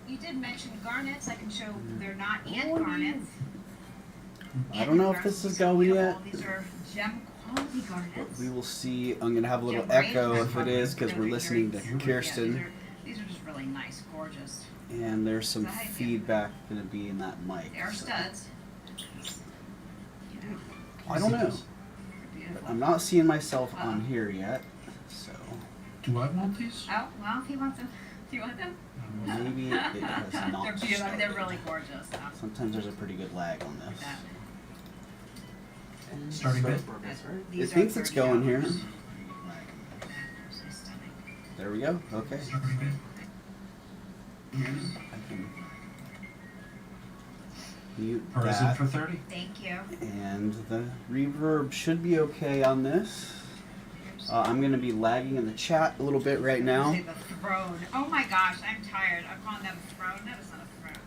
you did mention garnets. I can show they're not ant garnets. I don't know if this is going yet. These are gem quality garnets. We will see. I'm going to have a little echo if it is because we're listening to Kirsten. Yeah, these are just really nice, gorgeous. And there's some feedback going to be in that mic. They are studs. I don't know. But I'm not seeing myself on here yet. So. Do I want these? Oh, well, if he wants them. Do you want them? Maybe it has not. They're beautiful. I mean, they're really gorgeous. Sometimes there's a pretty good lag on this. Starting bid? It thinks it's going here. There we go. Okay. I can mute Present that. for 30. Thank you. And the reverb should be okay on this. I'm going to be lagging in the chat a little bit right now. The throne. Oh my gosh, I'm tired. I'm calling that a throne. That was not a throne.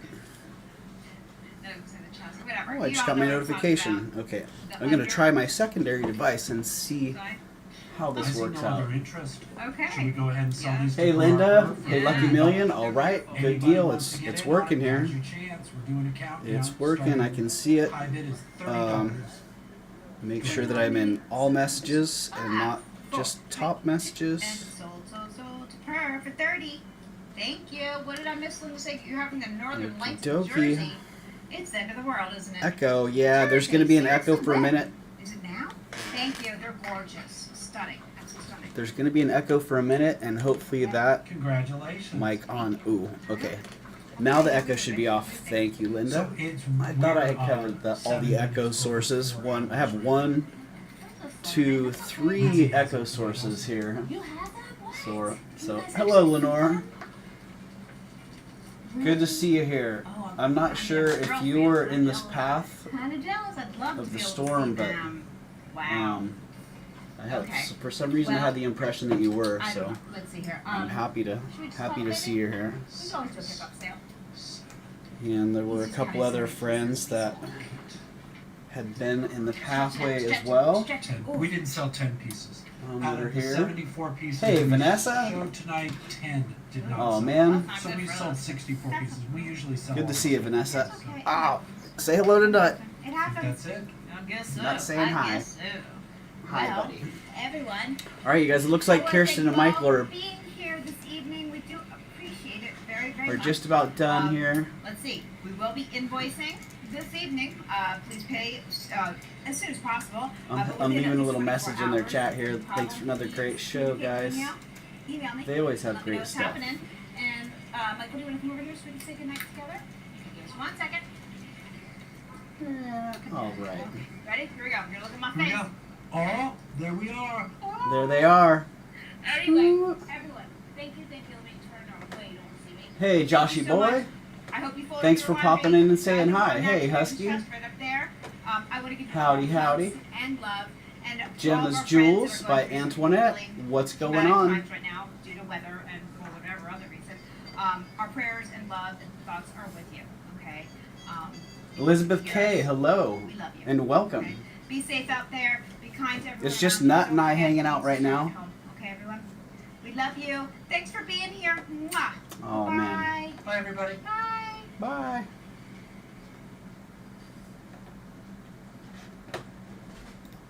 No, it was in the chest. Whatever. Oh, I just got my notification. Okay. I'm going to try my secondary device and see how this works out. Okay. Should we go ahead and sell these? Hey Linda, hey Lucky Million, all right, good deal. It's working here. It's working. I can see it. Make sure that I'm in all messages and not just top messages. And sold to Per for 30. Thank you. What did I miss when you say you're having the Northern Lights in Jersey? It's the end of the world, isn't it? Echo, yeah. There's going to be an echo for a minute. Is it now? Thank you. They're gorgeous. Stunning. Absolutely stunning. There's going to be an echo for a minute, and hopefully that Congratulations. mic on. Ooh, okay. Now the echo should be off. Thank you, Linda. I thought I had covered all the echo sources. I have 1, 2, 3 echo sources here. So hello, Lenore. Good to see you here. I'm not sure if you were in this path of the storm, but I have for some reason I had the impression that you were. So I'm happy to see you here. And there were a couple other friends that had been in the pathway as well. We didn't sell 10 pieces. That are here. 74 pieces. Hey, Vanessa. Showed tonight 10 did not. Oh sell. man. So we sold 64 pieces. We usually sell. Good to see you, Vanessa. Oh, say hello to Nut. It happens. That's it. I guess so. Not saying hi. I guess so. Hi, Well, buddy. everyone. All right, you guys. It looks like Kirsten and Michael are being here this evening. We do appreciate it very, very we're much. just about done here. Let's see. We will be invoicing this evening. Please pay as soon as possible. I'm leaving a little message in their chat here. Thanks for another great show, guys. Email me. They always have Let me know great what's stuff. happening. And Michael, do you want to come over here so we can say goodnight together? Give us 1 second. All right. Ready? Here we go. You're looking at my Here we face. go. Oh, there we are. There they are. Anyway, everyone, thank you. Let me turn our way. You don't see me. Hey, Thank you Joshy so boy. much. I hope you followed Thanks your for popping laundry. in and saying hi. Right Hey, there, Husky. just right up there. I want to give you Howdy, all howdy. hugs and love. And all of Gemma's our friends Jewels that are by going through some Antoinette. really What's going traumatic on? times right now due to weather and for whatever other reason. Our prayers and love and thoughts are with you. Okay. Elizabeth K, hello We love you. and welcome. Okay? Be safe out there. Be kind to everyone. It's just around you. Nut and I Don't forget, hanging out please right stay now. home. Okay, everyone. We love you. Thanks for being here. Mwah. Oh, Bye. man. Bye, everybody. Bye. Bye.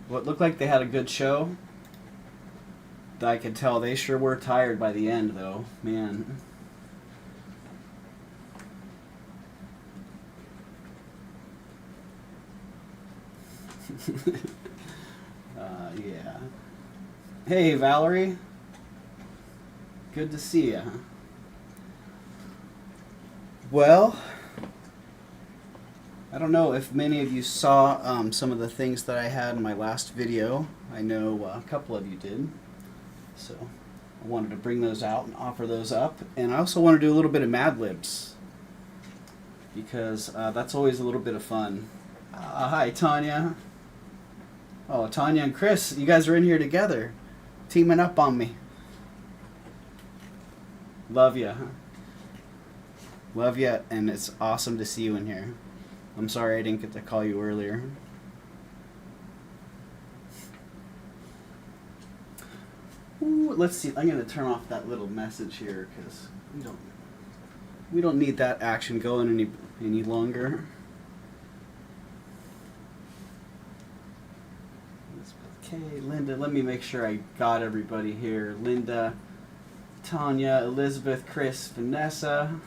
Well, it looked like they had a good show. I could tell they sure were tired by the end, though. Man. Yeah. Hey, Valerie. Good to see you. Well, I don't know if many of you saw some of the things that I had in my last video. I know a couple of you did. So I wanted to bring those out and offer those up. And I also want to do a little bit of Mad Libs, because that's always a little bit of fun. Hi, Tanya. Oh, Tanya and Chris, you guys are in here together, teaming up on me. Love ya. Love ya, and it's awesome to see you in here. I'm sorry I didn't get to call you earlier. Ooh, let's see. I'm going to turn off that little message here because we don't. we don't need that action going any longer. Okay, Linda, let me make sure I got everybody here. Linda, Tanya, Elizabeth, Chris, Vanessa,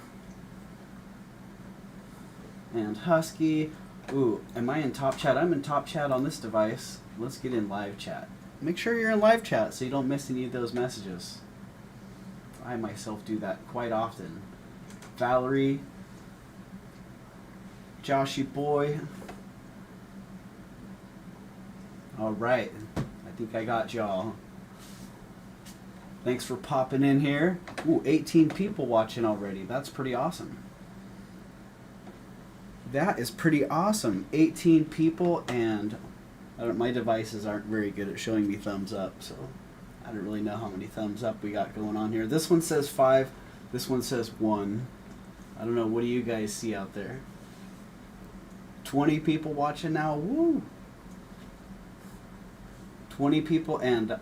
and Husky. Ooh, am I in top chat? I'm in top chat on this device. Let's get in live chat. Make sure you're in live chat so you don't miss any of those messages. I myself do that quite often. Valerie, Joshy boy. All right, I think I got y'all. Thanks for popping in here. Ooh, 18 people watching already. That's pretty awesome. That is pretty awesome. 18 people, and my devices aren't very good at showing me thumbs up, so I don't really know how many thumbs up we got going on here. This one says 5. This one says 1. I don't know. What do you guys see out there? 20 people watching now. Woo! 20 people, and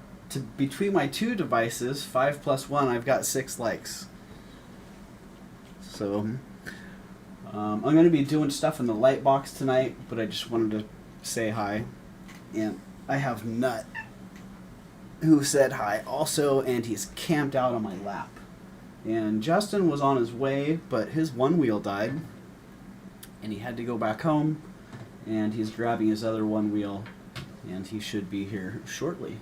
between my two devices, 5 plus 1, I've got 6 likes. So I'm going to be doing stuff in the light box tonight, but I just wanted to say hi. And I have Nut, who said hi also, and he's camped out on my lap. And Justin was on his way, but his one wheel died, and he had to go back home, and he's grabbing his other one wheel, and he should be here shortly.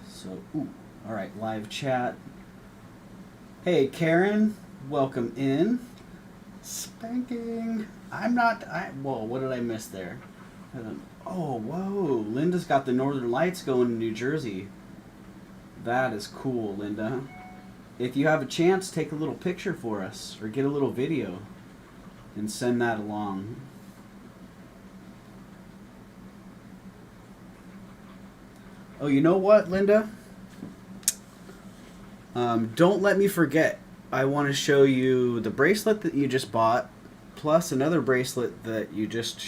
So, ooh, all right, live chat. Hey, Karen, welcome in. Spanking. Whoa, what did I miss there? Oh, whoa, Linda's got the Northern Lights going in New Jersey. That is cool, Linda. If you have a chance, take a little picture for us, or get a little video, and send that along. Oh, you know what, Linda? Don't let me forget. I want to show you the bracelet that you just bought, plus another bracelet that you just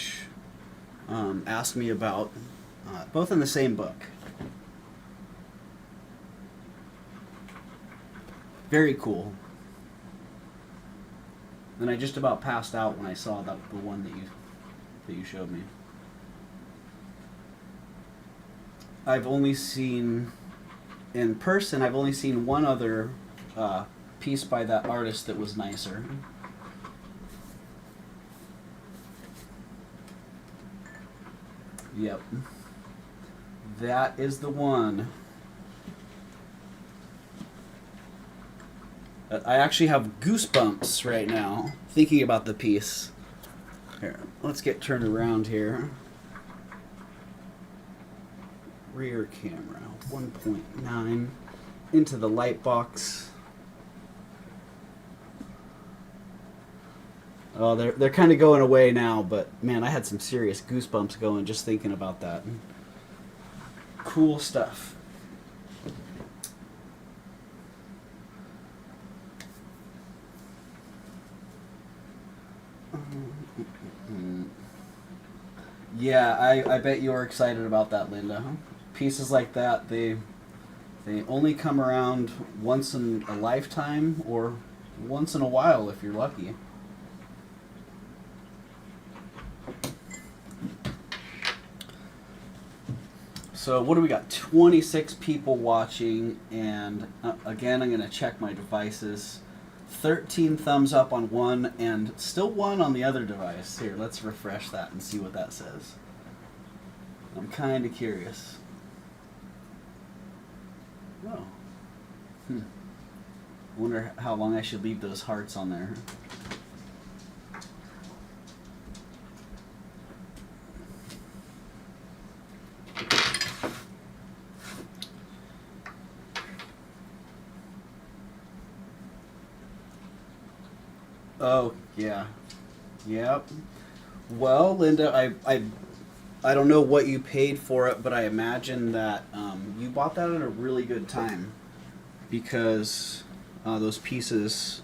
asked me about, both in the same book. Very cool. And I just about passed out when I saw the one that you showed me. I've only seen, in person, I've only seen one other piece by that artist that was nicer. Yep. That is the one. I actually have goosebumps right now thinking about the piece. Here, let's get turned around here. Rear camera, 1.9 into the light box. Oh, they're kind of going away now, but man, I had some serious goosebumps going just thinking about that. Cool stuff. Yeah, I bet you're excited about that, Linda. Pieces like that, they only come around once in a lifetime, or once in a while if you're lucky. So what do we got? 26 people watching, and again, I'm going to check my devices. 13 thumbs up on one, and still 1 on the other device. Here, let's refresh that and see what that says. I'm kind of curious. Oh. I wonder how long I should leave those hearts on there. Oh, yeah. Yep. Well, Linda, I don't know what you paid for it, but I imagine that you bought that at a really good time, because those pieces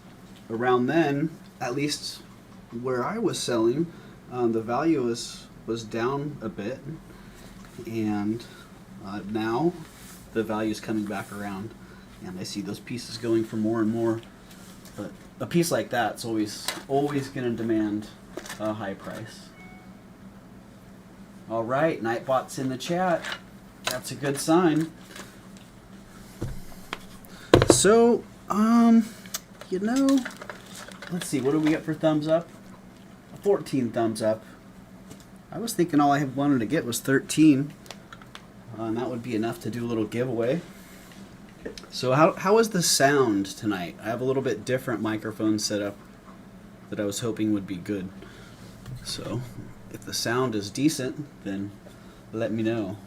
around then, at least where I was selling, the value was down a bit, and now the value is coming back around, and I see those pieces going for more and more. But a piece like that's always going to demand a high price. All right, Nightbot's in the chat. That's a good sign. So, you know, let's see, what do we get for thumbs up? 14 thumbs up. I was thinking all I wanted to get was 13. And that would be enough to do a little giveaway. So how is the sound tonight? I have a little bit different microphone setup that I was hoping would be good. So if the sound is decent, then let me know.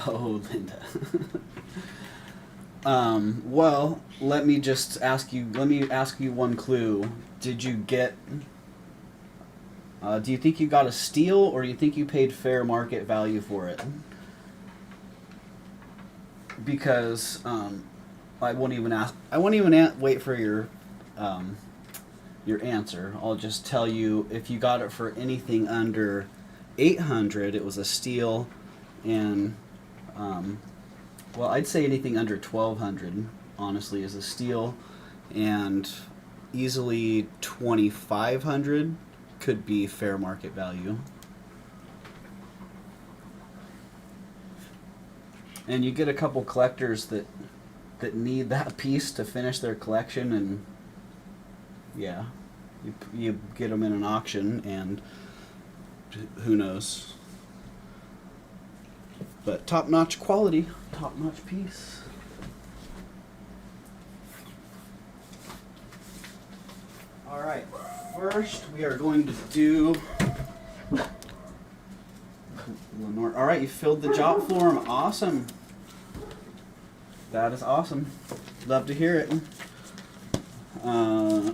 Oh, Linda. Well, let me ask you one clue. Did you get, do you think you got a steal, or do you think you paid fair market value for it? Because, I won't even wait for your answer. I'll just tell you, if you got it for anything under 800, it was a steal, and, well, I'd say anything under 1200, honestly, is a steal, and easily 2500 could be fair market value. And you get a couple collectors that need that piece to finish their collection, and yeah, you get them in an auction, and who knows. But top-notch quality, top-notch piece. All right, first we are going to do Lenore. All right, you filled the job form. Awesome. That is awesome. Love to hear it. Let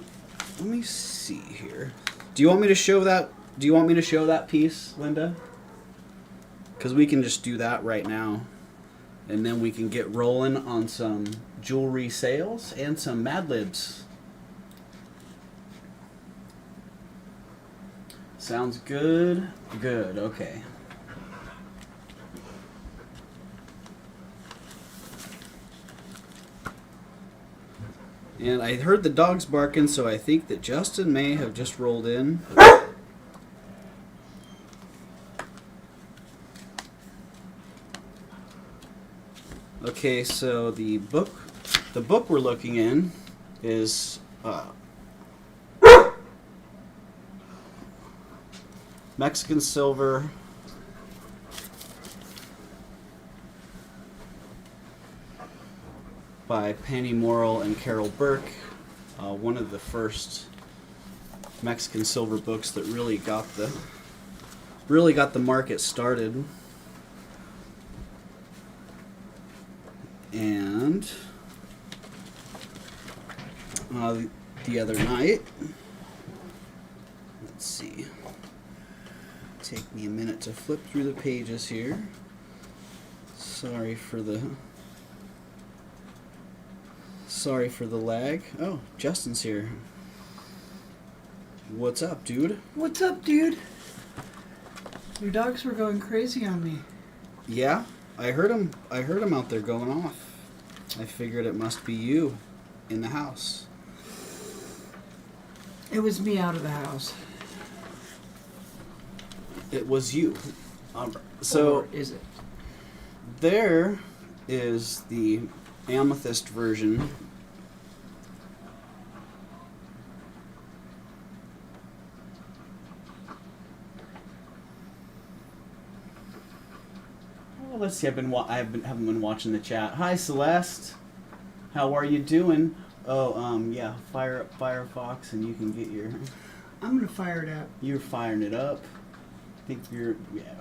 me see here. Do you want me to show that? Do you want me to show that piece, Linda? Because we can just do that right now, and then we can get rolling on some jewelry sales and some Mad Libs. Sounds good. Good. Okay. And I heard the dogs barking, so I think that Justin may have just rolled in. Okay, so the book we're looking in is Mexican Silver by Penny Morrill and Carol Burke. One of the first Mexican silver books that really got the market started. And the other night, let's see, take me a minute to flip through the pages here. Sorry for the lag. Oh, Justin's here. What's up, dude? What's up, dude? Your dogs were going crazy on me. Yeah, I heard him out there going off. I figured it must be you in the house. It was me out of the house. It was you. So or is it? There is the amethyst version. Well, let's see. Haven't been watching the chat. Hi, Celeste. How are you doing? Oh, yeah. Fire up Firefox, and you can get your. I'm gonna fire it up. You're firing it up. I think you're. Yeah.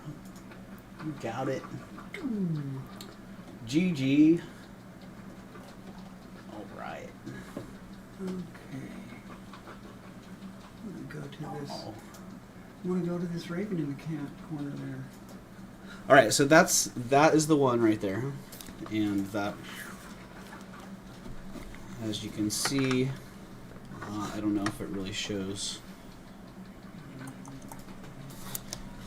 You got it. GG. All right. Okay. I'm gonna go to this. I want to go to this raven in the corner there. All right, so that is the one right there, and that, as you can see, I don't know if it really shows.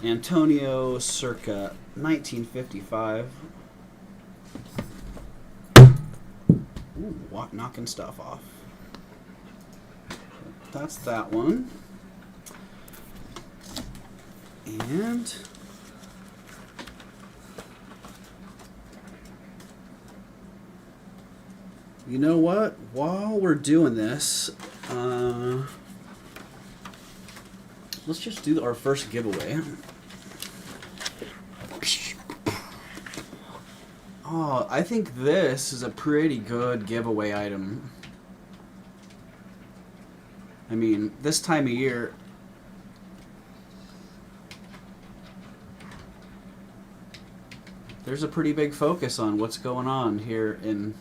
Antonio circa 1955. Ooh, knocking stuff off. That's that one. And you know what? While we're doing this, let's just do our first giveaway. Oh, I think this is a pretty good giveaway item. I mean, this time of year, there's a pretty big focus on what's going on here in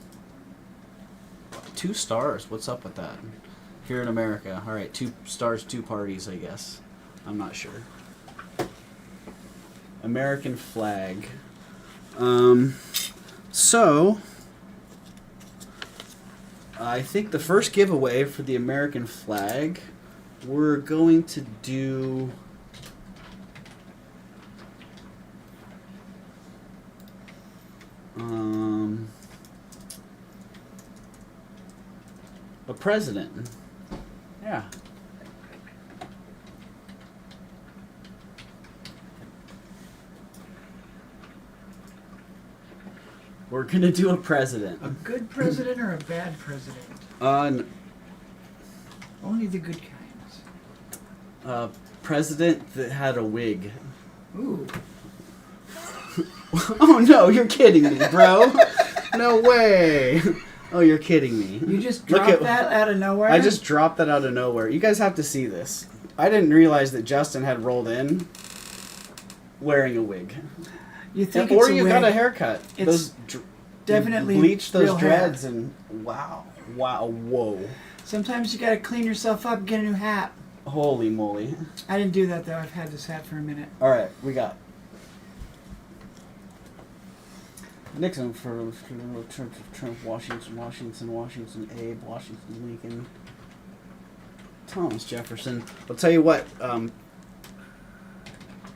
2 stars. What's up with that? Here in America. All right, 2 stars, 2 parties, I guess. I'm not sure. American flag. So, I think the first giveaway for the American flag, we're going to do a president. Yeah. We're gonna do a president. A good president or a bad president? Only the good kinds. President that had a wig. Ooh. Oh no, you're kidding me, bro. No way. Oh, you're kidding me. You just dropped that out of nowhere? I just dropped that out of nowhere. You guys have to see this. I didn't realize that Justin had rolled in wearing a wig. You think or it's a you wig. got a haircut. It's definitely bleach those real hair. dreads and wow, whoa. Sometimes you gotta clean yourself up and get a new hat. Holy moly. I didn't do that though. I've had this hat for a minute. All right, we got Nixon for Trump, Washington, Abe, Washington, Lincoln, Thomas Jefferson. I'll tell you what,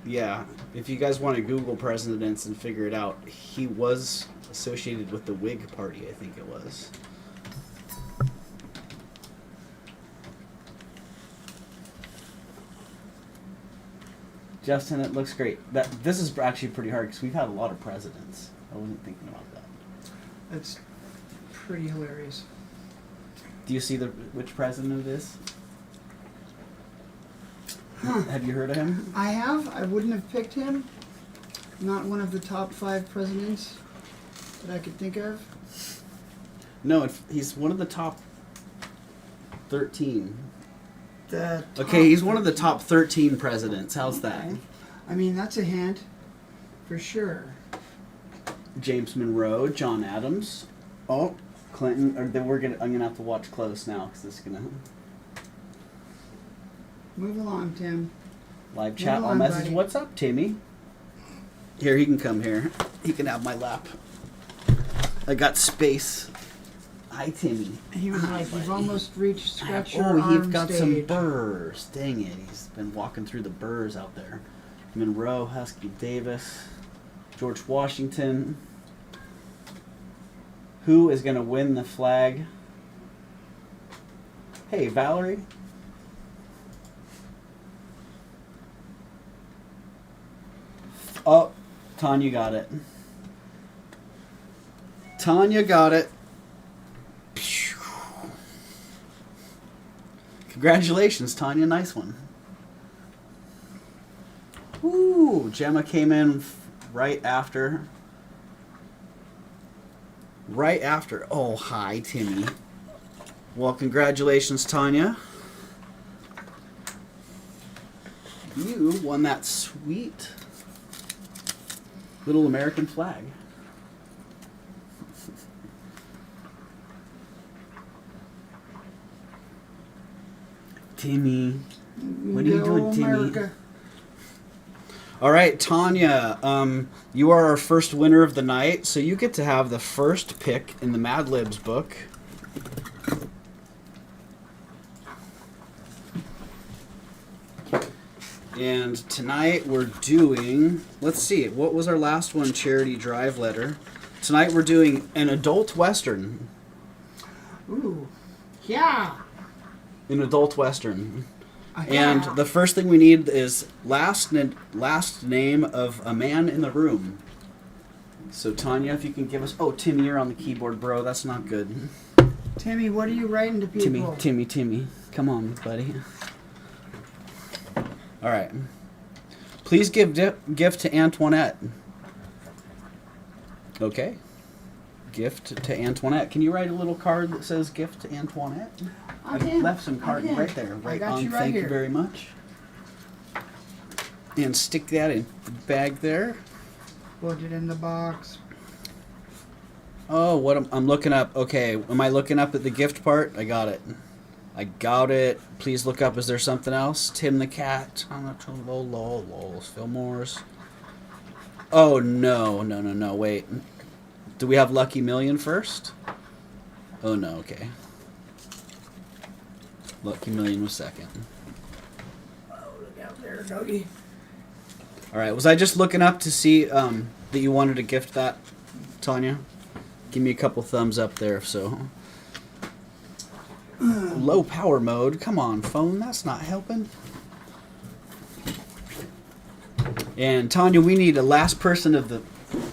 yeah, if you guys want to Google presidents and figure it out, he was associated with the Whig Party, I think it was. Justin, it looks great. This is actually pretty hard because we've had a lot of presidents. I wasn't thinking about that. That's pretty hilarious. Do you see which president it is? Huh. Have you heard of him? I have. I wouldn't have picked him. Not one of the top 5 presidents that I could think of. No, he's one of the top 13. Okay, he's one of the top 13 presidents. How's that? I mean, that's a hint, for sure. James Monroe, John Adams. Oh, Clinton. Or then I'm gonna have to watch close now because it's gonna Move along, Tim. live chat all along, message. buddy. What's up, Timmy? Here, he can come here. He can have my lap. I got space. Hi, Timmy. He was Hi, like, you've buddy. almost reached scratch your Oh, arm you've got stage. some burrs. Dang it, he's been walking through the burrs out there. Monroe, Husky Davis, George Washington. Who is going to win the flag? Hey, Valerie. Oh, Tanya got it. Tanya got it. Congratulations, Tanya. Nice one. Ooh, Gemma came in right after. Right after. Oh, hi, Timmy. Well, congratulations, Tanya. You won that sweet little American flag. Timmy. What are you doing, Timmy? America. All right, Tanya, you are our first winner of the night, so you get to have the first pick in the Mad Libs book. And tonight we're doing, let's see, what was our last one? Charity Drive Letter. Tonight we're doing an adult Western. Ooh. Yeah. An adult Western. Yeah. And the first thing we need is last name of a man in the room. So Tanya, if you can give us... Oh, Timmy, you're on the keyboard, bro. That's not good. Timmy, what are you writing to people? Timmy. Come on, buddy. All right. Please give gift to Antoinette. Okay. Gift to Antoinette. Can you write a little card that says gift to Antoinette? I left some card right there. Right on. You right Thank here. you very much. And stick that in the bag there. Put it in the box. Oh, what I'm looking up. Okay, am I looking up at the gift part? I got it. Please look up. Is there something else? Tim the cat. Fillmore's. Oh, no. Wait. Do we have Lucky Million first? Oh, no. Okay. Lucky Million was second. Oh, look out there, doggy. All right. Was I just looking up to see that you wanted to gift that, Tanya? Give me a couple thumbs up there if so. Low power mode. Come on, phone. That's not helping. And Tanya, we need a last person of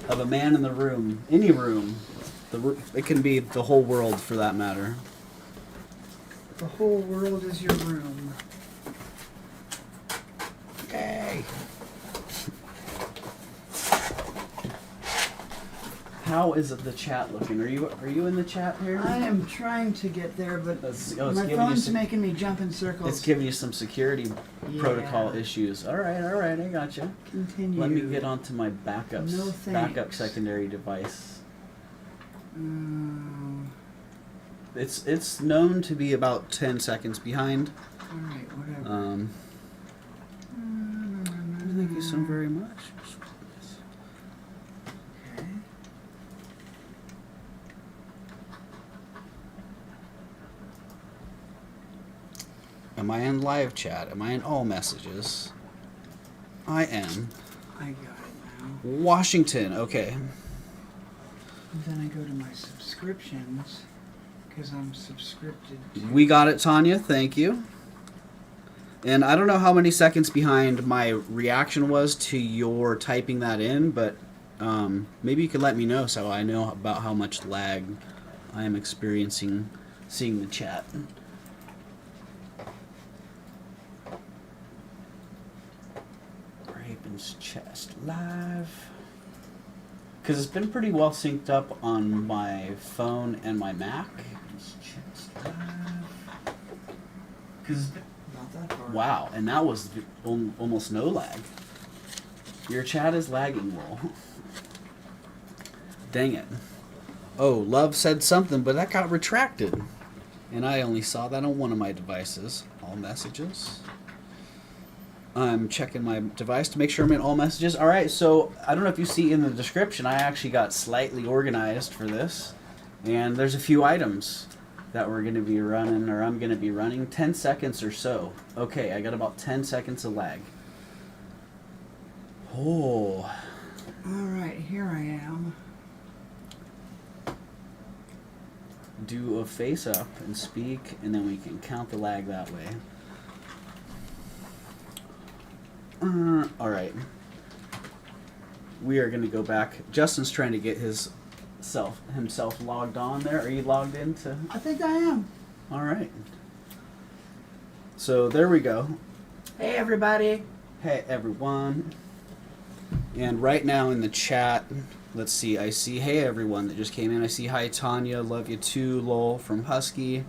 a man in the room. Any room. It can be the whole world for that matter. The whole world is your room. Hey. How is the chat looking? Are you in the chat here? I am trying to get there, but It's my giving you phone's some- making me jump in circles. It's giving you some security Yeah. protocol issues. All right, I gotcha. Continue. Let me get onto my backups. No thanks. Backup secondary device. It's known to be about 10 seconds behind. Alright, whatever. Thank you so very much. Okay. Am I in live chat? Am I in all messages? I am. I got it now. Washington, okay. And then I go to my subscriptions, because I'm subscripted to... We got it, Tanya. Thank you. And I don't know how many seconds behind my reaction was to your typing that in, but maybe you could let me know so I know about how much lag I am experiencing seeing the chat. Raven's Chest live. Because it's been pretty well synced up on my phone and my Mac. Raven's Chest live. Because Not that far. wow, and that was almost no lag. Your chat is lagging, Will. Dang it. Oh, Love said something, but that got retracted. And I only saw that on one of my devices. All messages. I'm checking my device to make sure I'm in all messages. Alright, so I don't know if you see in the description, I actually got slightly organized for this. And there's a few items that we're going to be running, or I'm going to be running. 10 seconds or so. Okay, I got about 10 seconds of lag. Oh. Alright, here I am. Do a face up and speak, and then we can count the lag that way. Alright. We are going to go back. Justin's trying to get himself logged on there. Are you logged into? I think I am. Alright. So there we go. Hey, everybody. Hey everyone. And right now in the chat, let's see, I see hey everyone that just came in. I see hi Tanya, love you too, lol from Husky.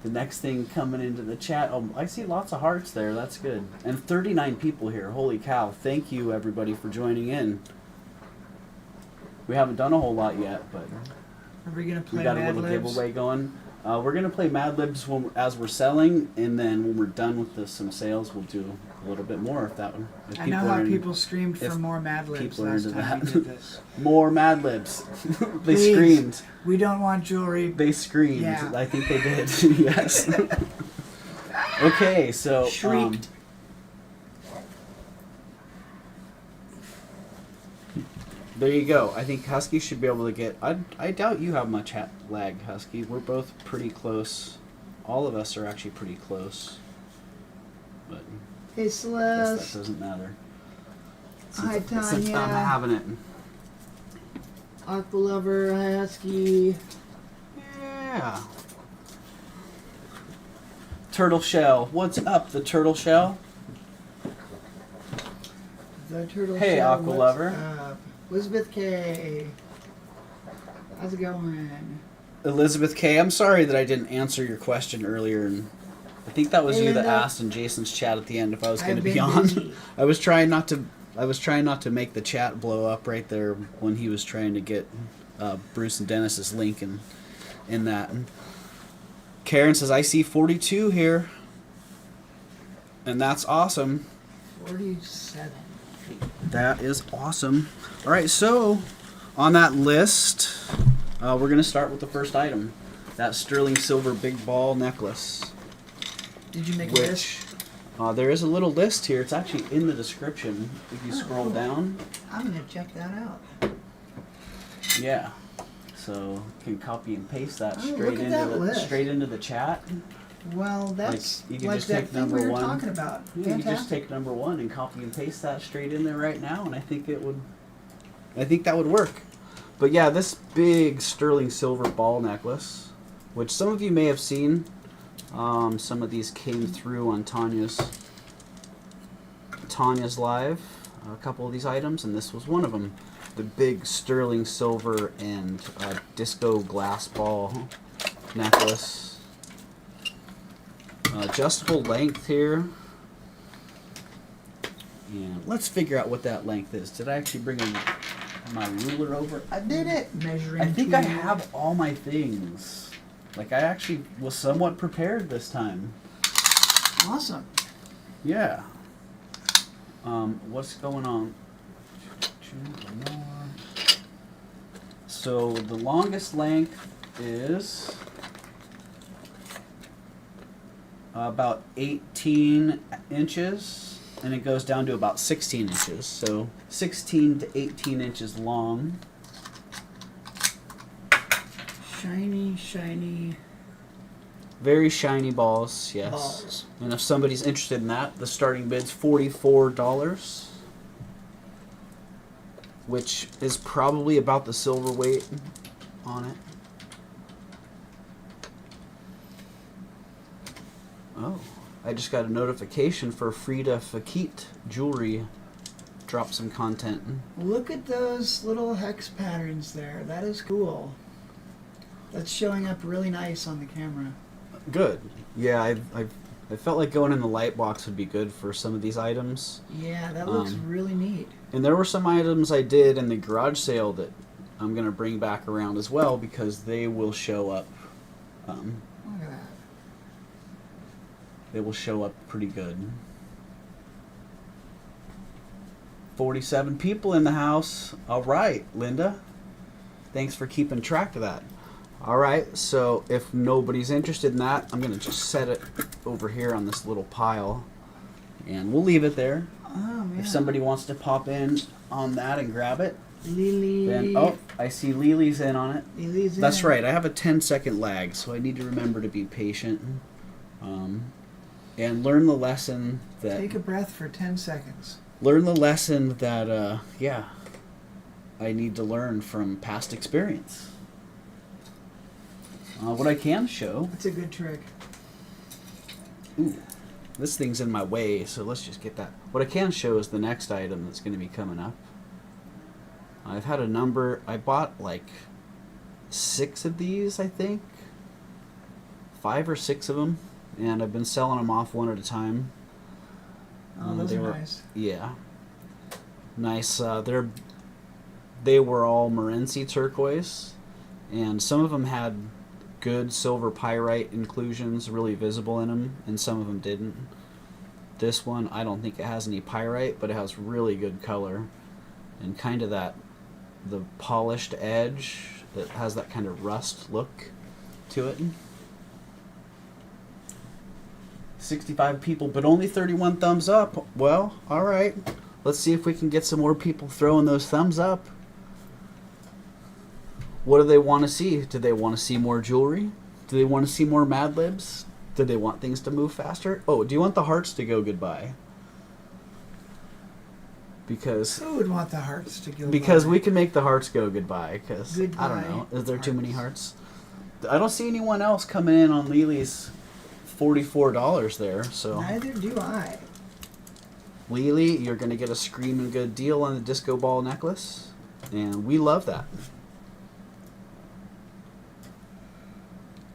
The next thing coming into the chat, oh, I see lots of hearts there, that's good. And 39 people here, holy cow. Thank you everybody for joining in. We haven't done a whole lot yet, but Are we going to play we got Mad a little Libs? giveaway going. We're going to play Mad Libs as we're selling, and then when we're done with some sales, we'll do a little bit more if I know how people screamed for more Mad Libs people are last into time that. we did this. More Mad Libs. They Please. screamed. We don't want jewelry. They screamed. Yeah. I think they did. Yes. Okay, so Shrieked. There you go. I think Husky should be able to get... I doubt you have much lag, Husky. We're both pretty close. All of us are actually pretty close. But Hey, I guess Celeste. that doesn't matter. Hi, Since Tanya. I'm having it. Aqua Lover, hi, Husky. Yeah. Turtle Shell. What's up, the Turtle Shell? The turtle Hey, shell, Aqua what's Lover. up? Elizabeth K. How's it going? Elizabeth K. I'm sorry that I didn't answer your question earlier, and I think that was Hey, you that Linda. asked in Jason's chat at the end if I was going to I've be been on. busy. I was trying not to make the chat blow up right there when he was trying to get Bruce and Dennis's link in that. And Karen says I see 42 here, and that's awesome. 47. That is awesome. All right, so on that list, we're going to start with the first item, that sterling silver big ball necklace. Did you make a Which list? there is a little list here. It's actually in the description. If you scroll down, I'm going to check that out. yeah. So you can copy and paste that Oh, look at that list. straight into the chat. Well, that's you can like just that take thing number we were one. talking about. Yeah, you just Fantastic. take number 1 and copy and paste that straight in there right now, and I think that would work. But yeah, this big sterling silver ball necklace, which some of you may have seen. Some of these came through on Tanya's live. A couple of these items, and this was one of them. The big sterling silver and disco glass ball necklace. Adjustable length here. And let's figure out what that length is. Did I actually bring my ruler over? I did it! Measuring I think I tool. have all my things. Like, I actually was somewhat prepared this time. Awesome. Yeah. What's going on? So the longest length is about 18 inches, and it goes down to about 16 inches. So 16 to 18 inches long. Shiny, shiny Very shiny balls, yes. balls. And if somebody's interested in that, the starting bid's $44, which is probably about the silver weight on it. Oh, I just got a notification for Frida Fakit Jewelry. Drop some content. Look at those little hex patterns there. That is cool. That's showing up really nice on the camera. Good. Yeah, I felt like going in the light box would be good for some of these items. Yeah, that looks really neat. And there were some items I did in the garage sale that I'm going to bring back around as well, because they will show up. Look at that. They will show up pretty good. 47 people in the house. All right, Linda. Thanks for keeping track of that. All right, so if nobody's interested in that, I'm going to just set it over here on this little pile, and we'll leave it there. Oh, man. If somebody wants to pop in on that and grab it, Lily. then, oh, I see Lily's in on it. Lily's That's in. right, I have a 10-second lag, so I need to remember to be patient. And learn the lesson that... Take a breath for 10 seconds. Learn the lesson that, yeah, I need to learn from past experience. What I can show... That's a good trick. Ooh, this thing's in my way, so let's just get that. What I can show is the next item that's going to be coming up. I've had a number... I bought, like, 6 of these, I think. 5 or 6 of them. And I've been selling them off one at a time. Oh, those They are were- nice. Yeah. Nice. They were all Morenci turquoise, and some of them had good silver pyrite inclusions really visible in them, and some of them didn't. This one, I don't think it has any pyrite, but it has really good color, and kind of the polished edge that has that kind of rust look to it. 65 people, but only 31 thumbs up. Well, all right. Let's see if we can get some more people throwing those thumbs up. What do they want to see? Do they want to see more jewelry? Do they want to see more Mad Libs? Do they want things to move faster? Oh, do you want the hearts to go goodbye? Because Who would want the hearts to go by? we can make the hearts go goodbye. Because I don't know. Goodbye, Is there too many hearts? I don't see anyone else coming in on Lily's $44 there. So Neither do I. Lily, you're gonna get a screaming good deal on the disco ball necklace, and we love that.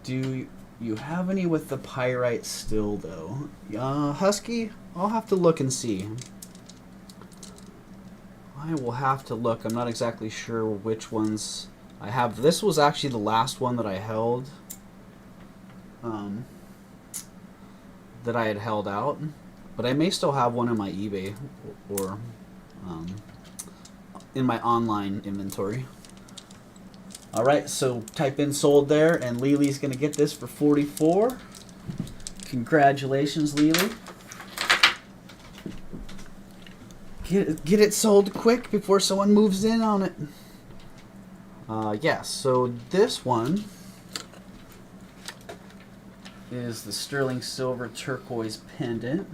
Do you have any with the pyrite still, though? Husky, I'll have to look and see. I will have to look. I'm not exactly sure which ones I have. This was actually the last one that I held. That I had held out. But I may still have one in my eBay or in my online inventory. Alright, so type in sold there, and Lily's going to get this for $44. Congratulations, Lily. Get it sold quick before someone moves in on it. Yes, so this one is the sterling silver turquoise pendant.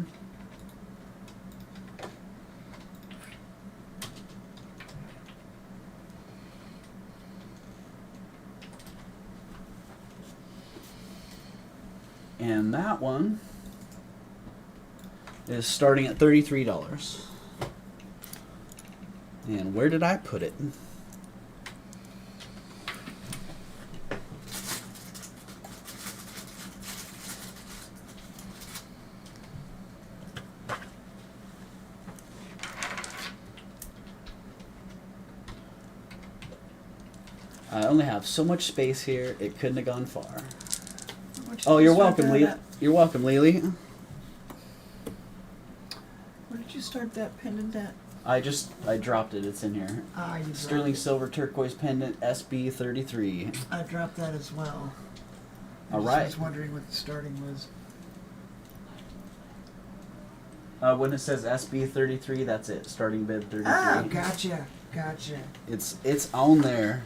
And that one is starting at $33. And where did I put it? I only have so much space here, it couldn't have gone far. Oh, you're welcome, Lily. You're welcome, Lily. Where did you start that pendant at? I dropped it. It's in here. Ah, you dropped Sterling it. silver turquoise pendant SB33. I dropped that as well. All I right. was wondering what the starting was. When it says SB33, that's it. Starting bid 33. Ah, gotcha. It's on there.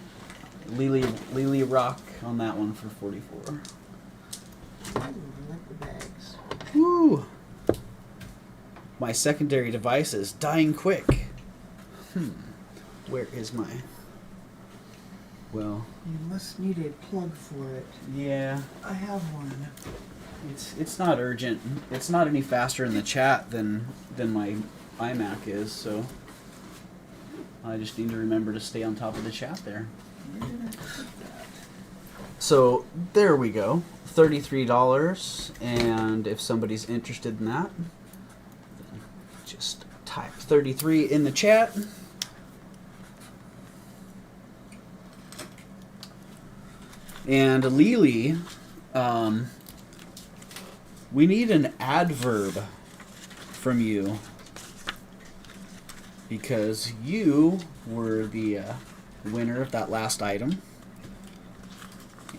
Lily rock on that one for 44. Ooh, I like the bags. Woo! My secondary device is dying quick. Where is my... Well... You must need a plug for it. Yeah. I have one. It's not urgent. It's not any faster in the chat than my iMac is, so... I just need to remember to stay on top of the chat there. Where did I put that? So, there we go. $33, and if somebody's interested in that, then just type 33 in the chat. And Lily, we need an adverb from you because you were the winner of that last item.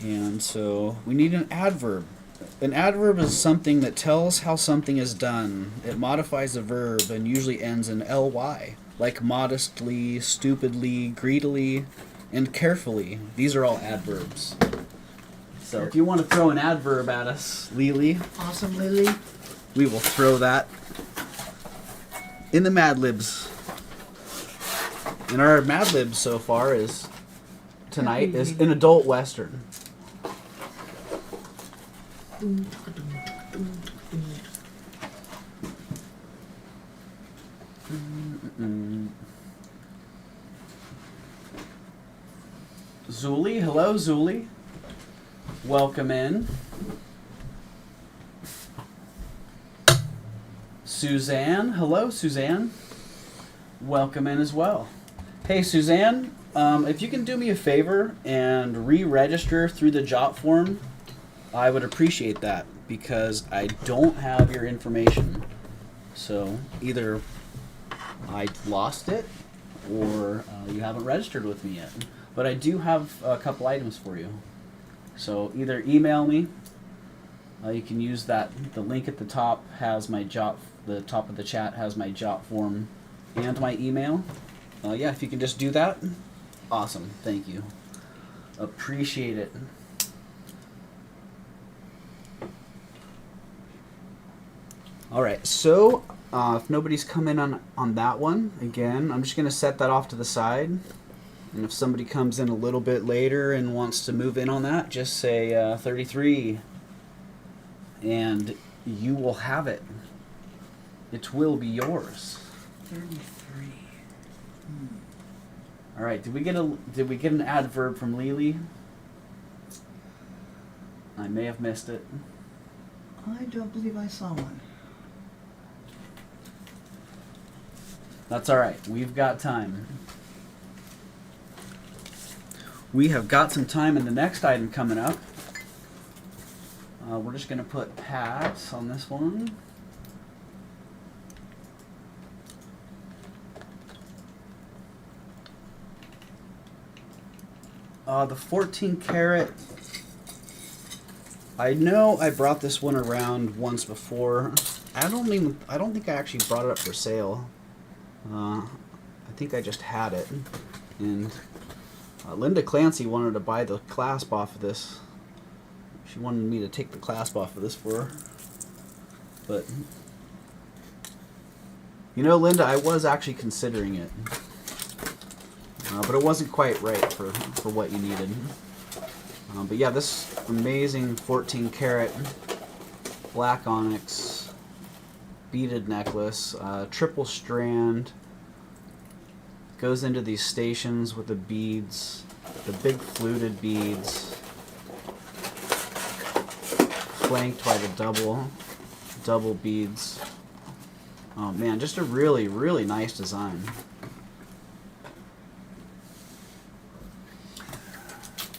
And so we need an adverb. An adverb is something that tells how something is done. It modifies a verb and usually ends in ly, like modestly, stupidly, greedily, and carefully. These are all adverbs. So if you want to throw an adverb at us, Lily, Awesome, Lily. we will throw that in the Mad Libs. And our Mad Libs so far is tonight is an adult Western. Zuli, hello Zuli. Welcome in. Suzanne, hello Suzanne. Welcome in as well. Hey Suzanne, if you can do me a favor and re-register through the Jot form, I would appreciate that because I don't have your information. So either I lost it or you haven't registered with me yet. But I do have a couple items for you. So either email me You can use that. The link at the top has my jot. The top of the chat has my jot form and my email. Yeah, if you can just do that, awesome. Thank you. Appreciate it. All right, so if nobody's come in on that one, again, I'm just going to set that off to the side. And if somebody comes in a little bit later and wants to move in on that, just say 33. And you will have it. It will be yours. 33. All right. Did we get an adverb from Lily? I may have missed it. I don't believe I saw one. That's all right. We've got time. We have got some time in the next item coming up. We're just going to put pads on this one. The 14 karat. I know I brought this one around once before. I don't think I actually brought it up for sale. I think I just had it, and Linda Clancy wanted to buy the clasp off of this. She wanted me to take the clasp off of this for her. But, you know, Linda, I was actually considering it. But it wasn't quite right for what you needed. But yeah, this amazing 14 karat black onyx beaded necklace, triple strand, goes into these stations with the beads, the big fluted beads, flanked by the double beads. Oh man, just a really, really nice design.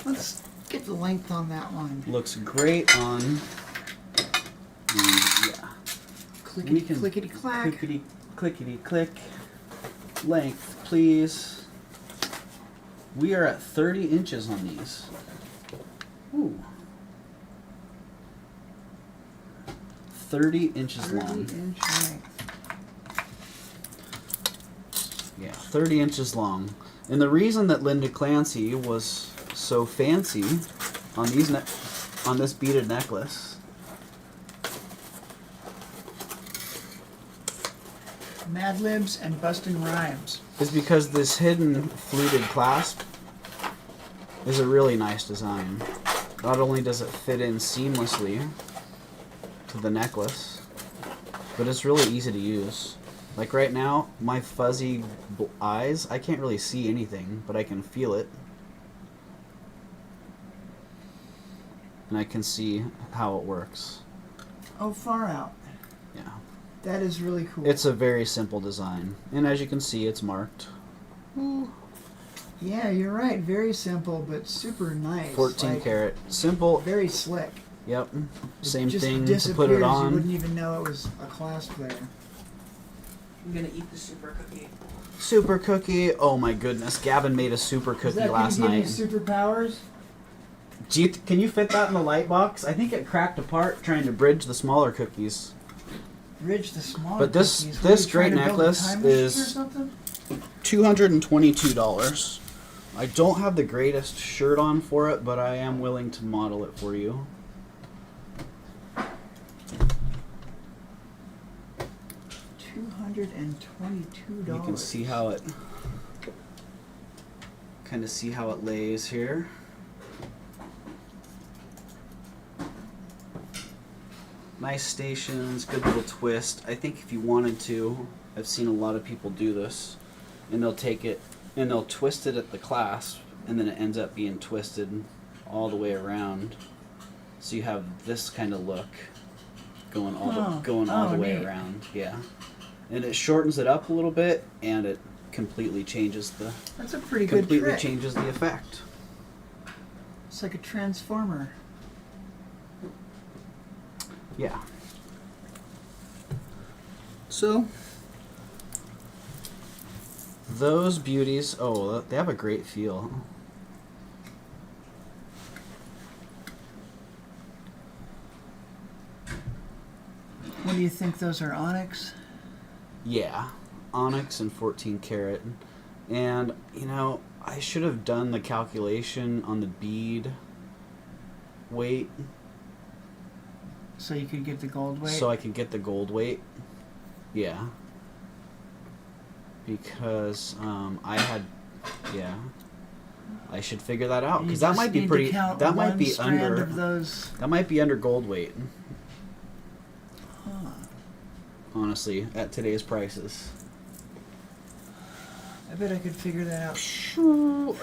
Let's get the length on that one. Looks great on. Yeah. Clickety clickety clack. Clickety clickety click. Length, please. We are at 30 inches on these. Ooh. 30 inches 30 long. inch length. Yeah, 30 inches long. And the reason that Linda Clancy was so fancy on this beaded necklace Mad Libs and Bustin' Rhymes. is because this hidden fluted clasp is a really nice design. Not only does it fit in seamlessly to the necklace, but it's really easy to use. Like right now, my fuzzy eyes, I can't really see anything, but I can feel it. And I can see how it works. Oh, far out. Yeah. That is really cool. It's a very simple design. And as you can see, it's marked. Yeah, you're right. Very simple, but super nice. 14 karat. Simple. Very slick. Yep. Same It just thing to put disappears. it on. You wouldn't even know it was a clasp there. I'm gonna eat the super cookie. Super cookie. Oh my goodness. Gavin made a super Is cookie that last gonna give night. you superpowers? Can you fit that in the light box? I think it cracked apart trying to bridge the smaller cookies. Bridge the smaller But this- cookies. this What, are you trying great to build a necklace time machine is- or something? $222. I don't have the greatest shirt on for it, but I am willing to model it for you. $222. You can see how it lays here. Nice stations, good little twist. I think if you wanted to, I've seen a lot of people do this, and they'll take it and they'll twist it at the clasp, and then it ends up being twisted all the way around. So you have this kind of look going all the way neat. around. Yeah. And it shortens it up a little bit, and it completely changes the That's a pretty good trick. changes the effect. It's like a transformer. Yeah. So those beauties, oh, they have a great feel. you think those are onyx? Yeah, onyx and 14 karat. And, you know, I should have done the calculation on the bead weight. So you could get the gold weight? So I could get the gold weight. Yeah. Because I had, yeah. I should figure that out because that might be pretty. That might be under. That might be under gold weight. Huh. Honestly, at today's prices. I bet I could figure that out.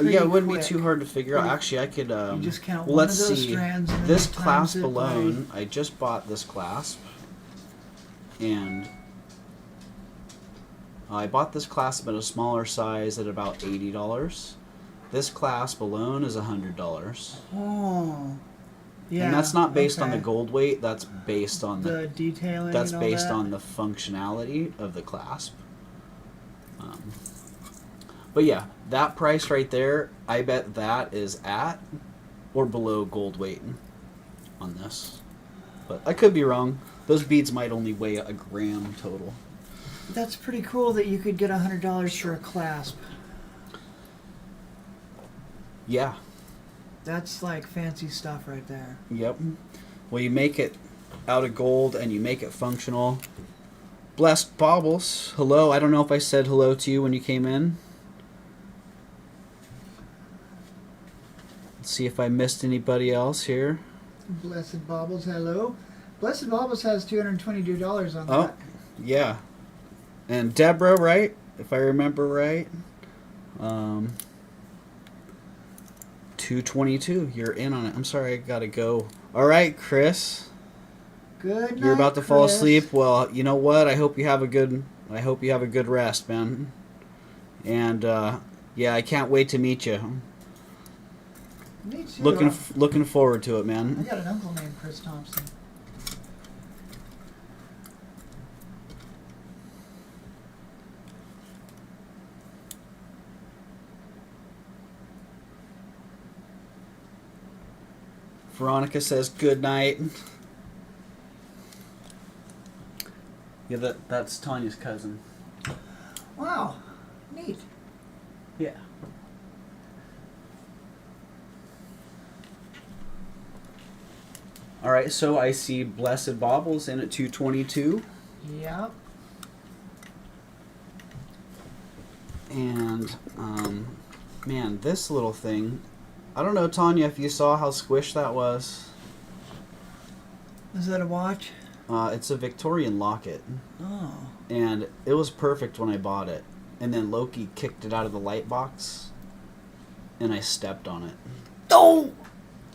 Yeah, it wouldn't quick. be too hard to figure out. Actually, I could. You just count well, one let's of those see. strands and then This you times clasp it alone, I just bought this clasp, and I bought this clasp at a smaller size at about $80. This clasp alone is $100. Oh. Yeah. And that's not based on the okay. gold weight. That's based on The detailing. That's and all based that? on the functionality of the clasp. But yeah, that price right there, I bet that is at or below gold weight on this. But I could be wrong. Those beads might only weigh a gram total. That's pretty cool that you could get $100 for a clasp. Yeah. That's like fancy stuff right there. Yep. Well, you make it out of gold and you make it functional. Blessed Baubles. Hello. I don't know if I said hello to you when you came in. Let's see if I missed anybody else here. Blessed Baubles, hello. Blessed Baubles has $222 on Oh, that. yeah. And Deborah, right? If I remember right. 222. You're in on it. I'm sorry, I gotta go. All right, Chris. Good night, You're about to fall Chris. asleep. Well, you know what? I hope you have a good rest, man. And yeah, I can't wait to meet you. Me too. Looking forward to it, I man. got an uncle named Chris Thompson. Veronica says good night. Yeah, that's Tanya's cousin. Wow, neat. Yeah. All right, so I see Blessed Baubles in at 222. Yep. And, man, this little thing, I don't know, Tanya, if you saw how squished that was. Is that a watch? It's a Victorian locket. Oh. And it was perfect when I bought it. And then Loki kicked it out of the light box, and I stepped on it. Oh!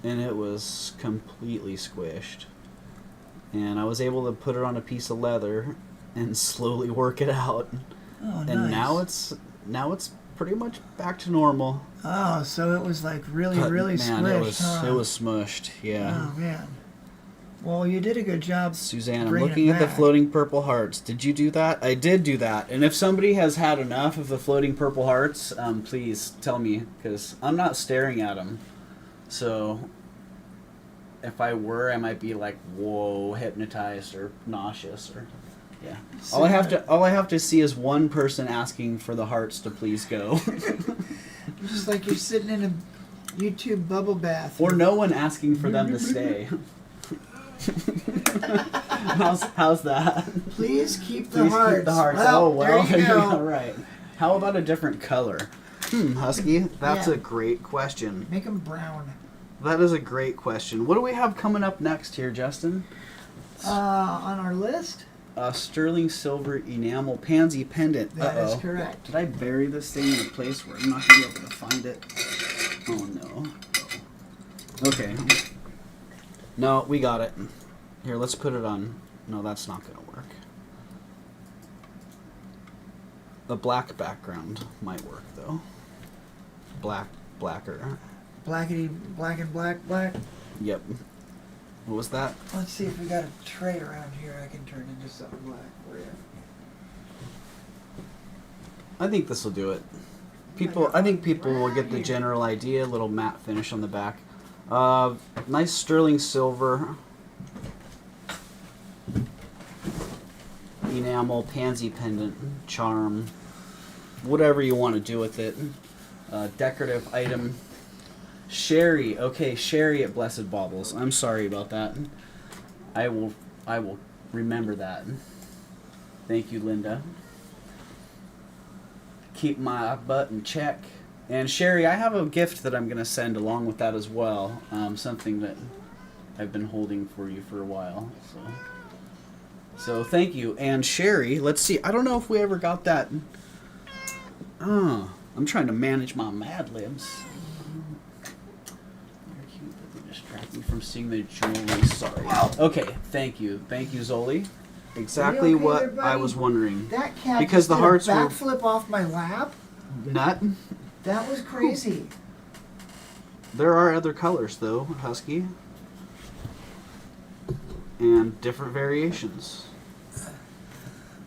And it was completely squished. And I was able to put it on a piece of leather and slowly work it out. Oh, nice. And now it's pretty much back to normal. Oh, so it was like really, But, really man, squished, it was smushed. Yeah. Oh, man. Well, you did a good job. Suzanne, I'm bringing looking it at the back. floating purple hearts. Did you do that? I did do that. And if somebody has had enough of the floating purple hearts, please tell me, because I'm not staring at them. So if I were, I might be like, whoa, hypnotized or nauseous or yeah. All I have to see is one person asking for the hearts to please go. Just like you're sitting in a YouTube bubble bath. Or no one asking for them to stay. how's that? Please keep the Please hearts. keep the hearts. Well, Oh well, there you go. right. How about a different color? Husky, that's Yeah. a great question. Make them brown. That is a great question. What do we have coming up next here, Justin? On our list? Sterling silver enamel pansy pendant. That is Uh-oh. correct. Did I bury this thing in a place where I'm not going to be able to find it? Oh, no. Okay. No, we got it. Here, let's put it on. No, that's not going to work. The black background might work, though. Blacker. Blackety, black and black, black. Yep. What was that? Let's see if we got a tray around here I can turn into something black for you. I think this will do it. I think people will get the general idea. A little matte finish on the back. Nice sterling silver. enamel pansy pendant charm, whatever you want to do with it. Decorative item. Sherry, okay, Sherry at Blessed Baubles. I'm sorry about that. I will remember that. Thank you, Linda. Keep my butt in check. And Sherry, I have a gift that I'm going to send along with that as well. Something that I've been holding for you for a while. So thank you. And Sherry, let's see. I don't know if we ever got that. I'm trying to manage my Mad Libs. Distract me from seeing the jewelry. Sorry. Wow. Okay, thank you. Thank you, Zoli. Exactly okay what there, buddy? I was wondering. That cat because just the did hearts a were backflip off my lap. Nut. That was crazy. There are other colors though, Husky. And different variations.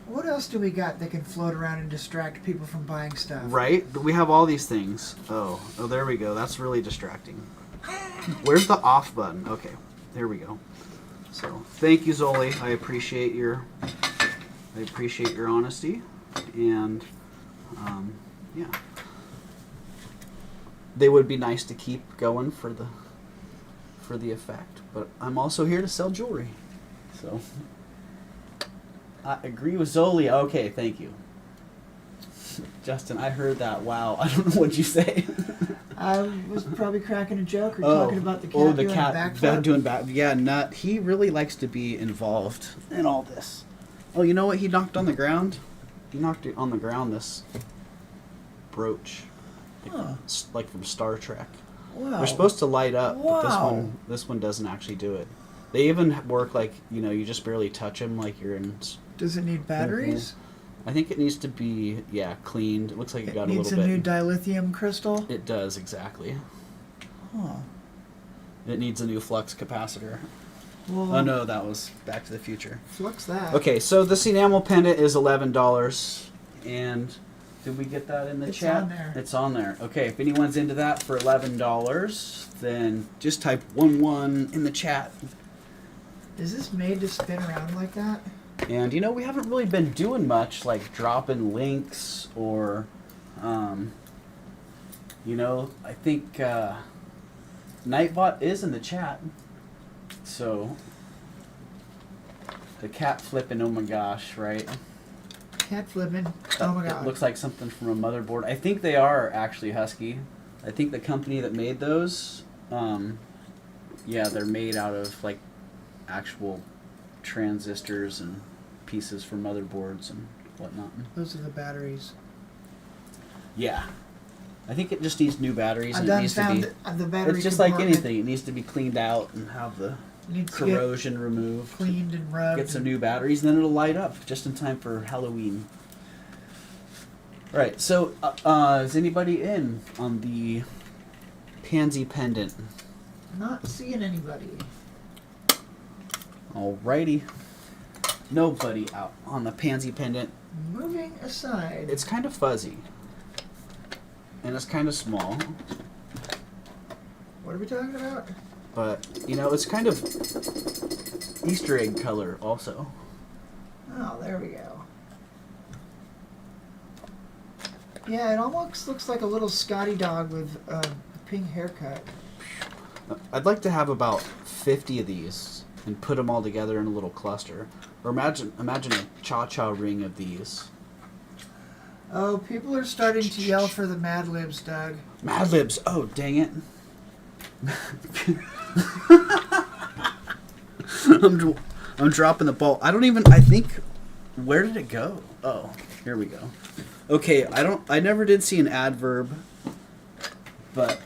What else do we got that can float around and distract people from buying stuff? Right? We have all these things. Oh, there we go. That's really distracting. Where's the off button? Okay, there we go. So, thank you, Zoli. I appreciate your honesty, and yeah, they would be nice to keep going for the effect. But I'm also here to sell jewelry, so I agree with Zoli. Okay, thank you, Justin. I heard that. Wow, I don't know what you say. I was probably cracking a joke or talking about the cat doing a backflip. Doing back. Yeah, Nut. He really likes to be involved in all this. Oh, you know what? He knocked on the ground. He knocked it on the ground. This brooch, like from Star Trek. Wow. They're supposed to light up, Wow. but this one doesn't actually do it. They even work like you just barely touch them, like you're in. Does it need batteries? I think it needs to be cleaned. It looks like it got a needs little bit. a new dilithium crystal. It does exactly. Huh. It needs a new flux capacitor. Well, Oh no, that was Back to the Future. flux that. Okay, so this enamel pendant is $11, and did we get that in the It's chat? on there. It's on there. Okay, if anyone's into that for $11, then just type 11 in the chat. Is this made to spin around like that? And we haven't really been doing much like dropping links or, I think Nightbot is in the chat. So the cat flipping, oh my gosh, right? Cat flipping. Oh my god. It looks like something from a motherboard. I think they are actually Husky. I think the company that made those, they're made out of like actual transistors and pieces for motherboards and whatnot. Those are the batteries. Yeah. I think it just needs new batteries. I And it done needs to found be, the battery it's just like compartment anything. It needs to be cleaned out and have the needs to get corrosion removed. cleaned and rubbed. Get some new batteries, and then it'll light up just in time for Halloween. All right, so is anybody in on the pansy pendant? Not seeing anybody. Alrighty. Nobody out on the pansy pendant. Moving aside. It's kind of fuzzy. And it's kind of small. What are we talking about? But, it's kind of Easter egg color also. Oh, there we go. Yeah, it almost looks like a little Scotty dog with a pink haircut. I'd like to have about 50 of these and put them all together in a little cluster. Or imagine a cha-cha ring of these. Oh, people are starting to yell for the Mad Libs, Doug. Mad Libs. Oh, dang it. I'm dropping the ball. I think, where did it go? Oh, here we go. Okay, I never did see an adverb, but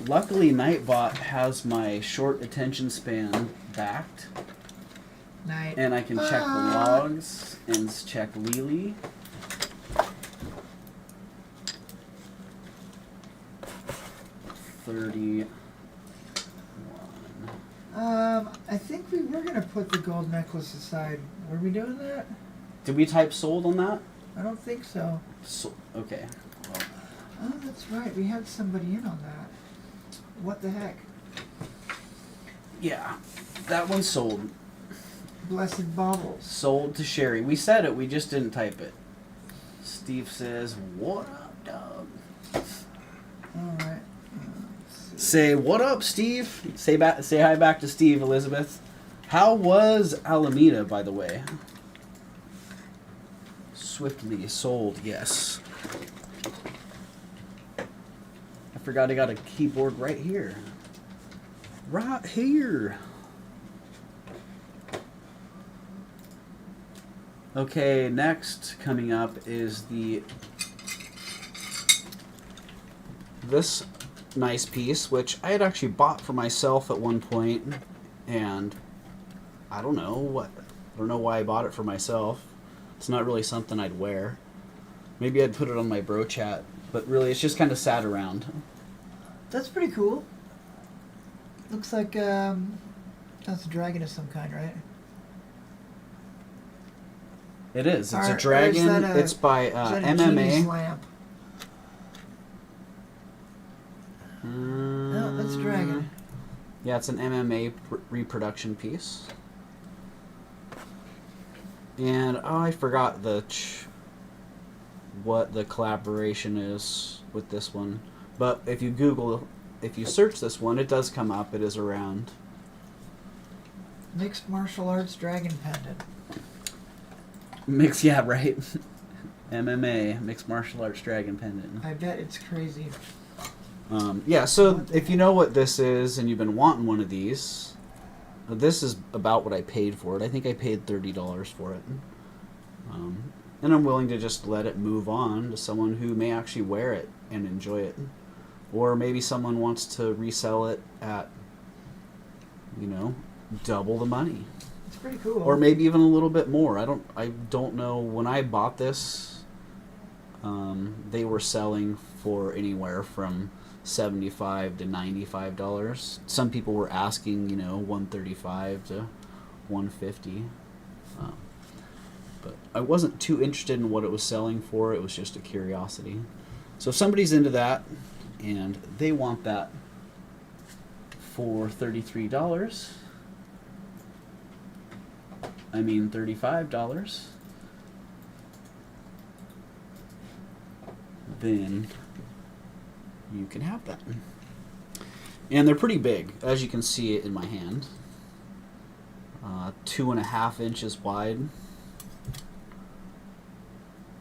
luckily Nightbot has my short attention span backed. Night. And I can check the logs and check Lily. I think we were gonna put the gold necklace aside. Were we doing that? Did we type sold on that? I don't think so. Okay. Well, Oh, that's right. We had somebody in on that. What the heck? yeah, that one's sold. Blessed baubles. Sold to Sherry. We said it, we just didn't type it. Steve says, what up, dog? Alright. Say, what up, Steve? Say hi back to Steve, Elizabeth. How was Alameda, by the way? Swiftly sold, yes. I forgot I got a keyboard right here. Right here. Okay, next coming up is this nice piece, which I had actually bought for myself at one point, and I don't know why I bought it for myself. It's not really something I'd wear. Maybe I'd put it on my bro chat, but really it's just kind of sat around. That's pretty cool. Looks like that's a dragon of some kind, right? It is. It's a Or dragon. is that It's by is that a genius MMA. lamp? No, that's a dragon. Yeah, it's an MMA reproduction piece. And oh, I forgot what the collaboration is with this one. But if you search this one, it does come up. It is around. Mixed martial arts dragon pendant. Yeah, right. MMA, mixed martial arts dragon pendant. I bet it's crazy. Yeah, so if you know what this is and you've been wanting one of these, this is about what I paid for it. I think I paid $30 for it. And I'm willing to just let it move on to someone who may actually wear it and enjoy it. Or maybe someone wants to resell it at, double the money. It's pretty cool. Or maybe even a little bit more. I don't know. When I bought this, they were selling for anywhere from $75 to $95. Some people were asking, $135 to $150. But I wasn't too interested in what it was selling for. It was just a curiosity. So if somebody's into that and they want that for $33, I mean $35, then you can have that. And they're pretty big, as you can see it in my hand. 2.5 inches wide,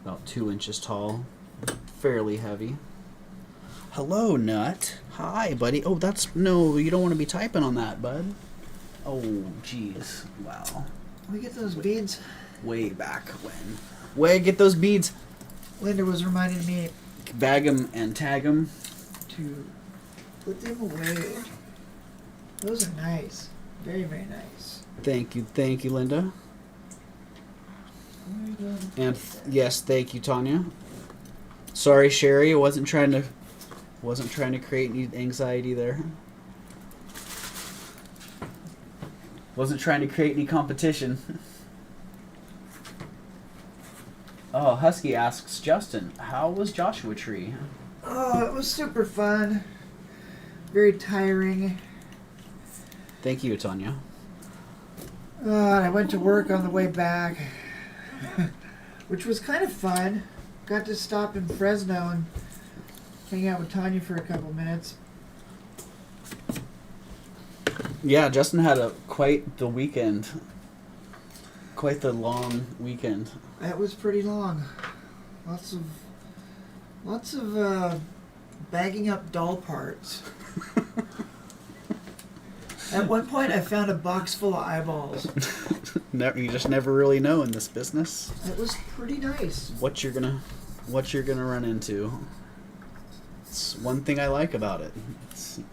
about 2 inches tall, fairly heavy. Hello, Nut. Hi, buddy. Oh, no, you don't want to be typing on that, bud. Oh, jeez. Wow. We get those beads. Way back when. Way, get those beads. Linda was reminding me Bag them and tag them. to put them away. Those are nice. Very, very nice. Thank you, Linda. And yes, thank you, Tanya. Sorry, Sherry, I wasn't trying to create any anxiety there. Wasn't trying to create any competition. Oh, Husky asks Justin, how was Joshua Tree? Oh, it was super fun. Very tiring. Thank you, Tanya. I went to work on the way back, which was kind of fun. Got to stop in Fresno and hang out with Tanya for a couple minutes. Yeah, Justin had quite the weekend. Quite the long weekend. That was pretty long. Lots of bagging up doll parts. At one point, I found a box full of eyeballs. You just never really know in this business It was pretty nice. what you're gonna run into. It's one thing I like about it.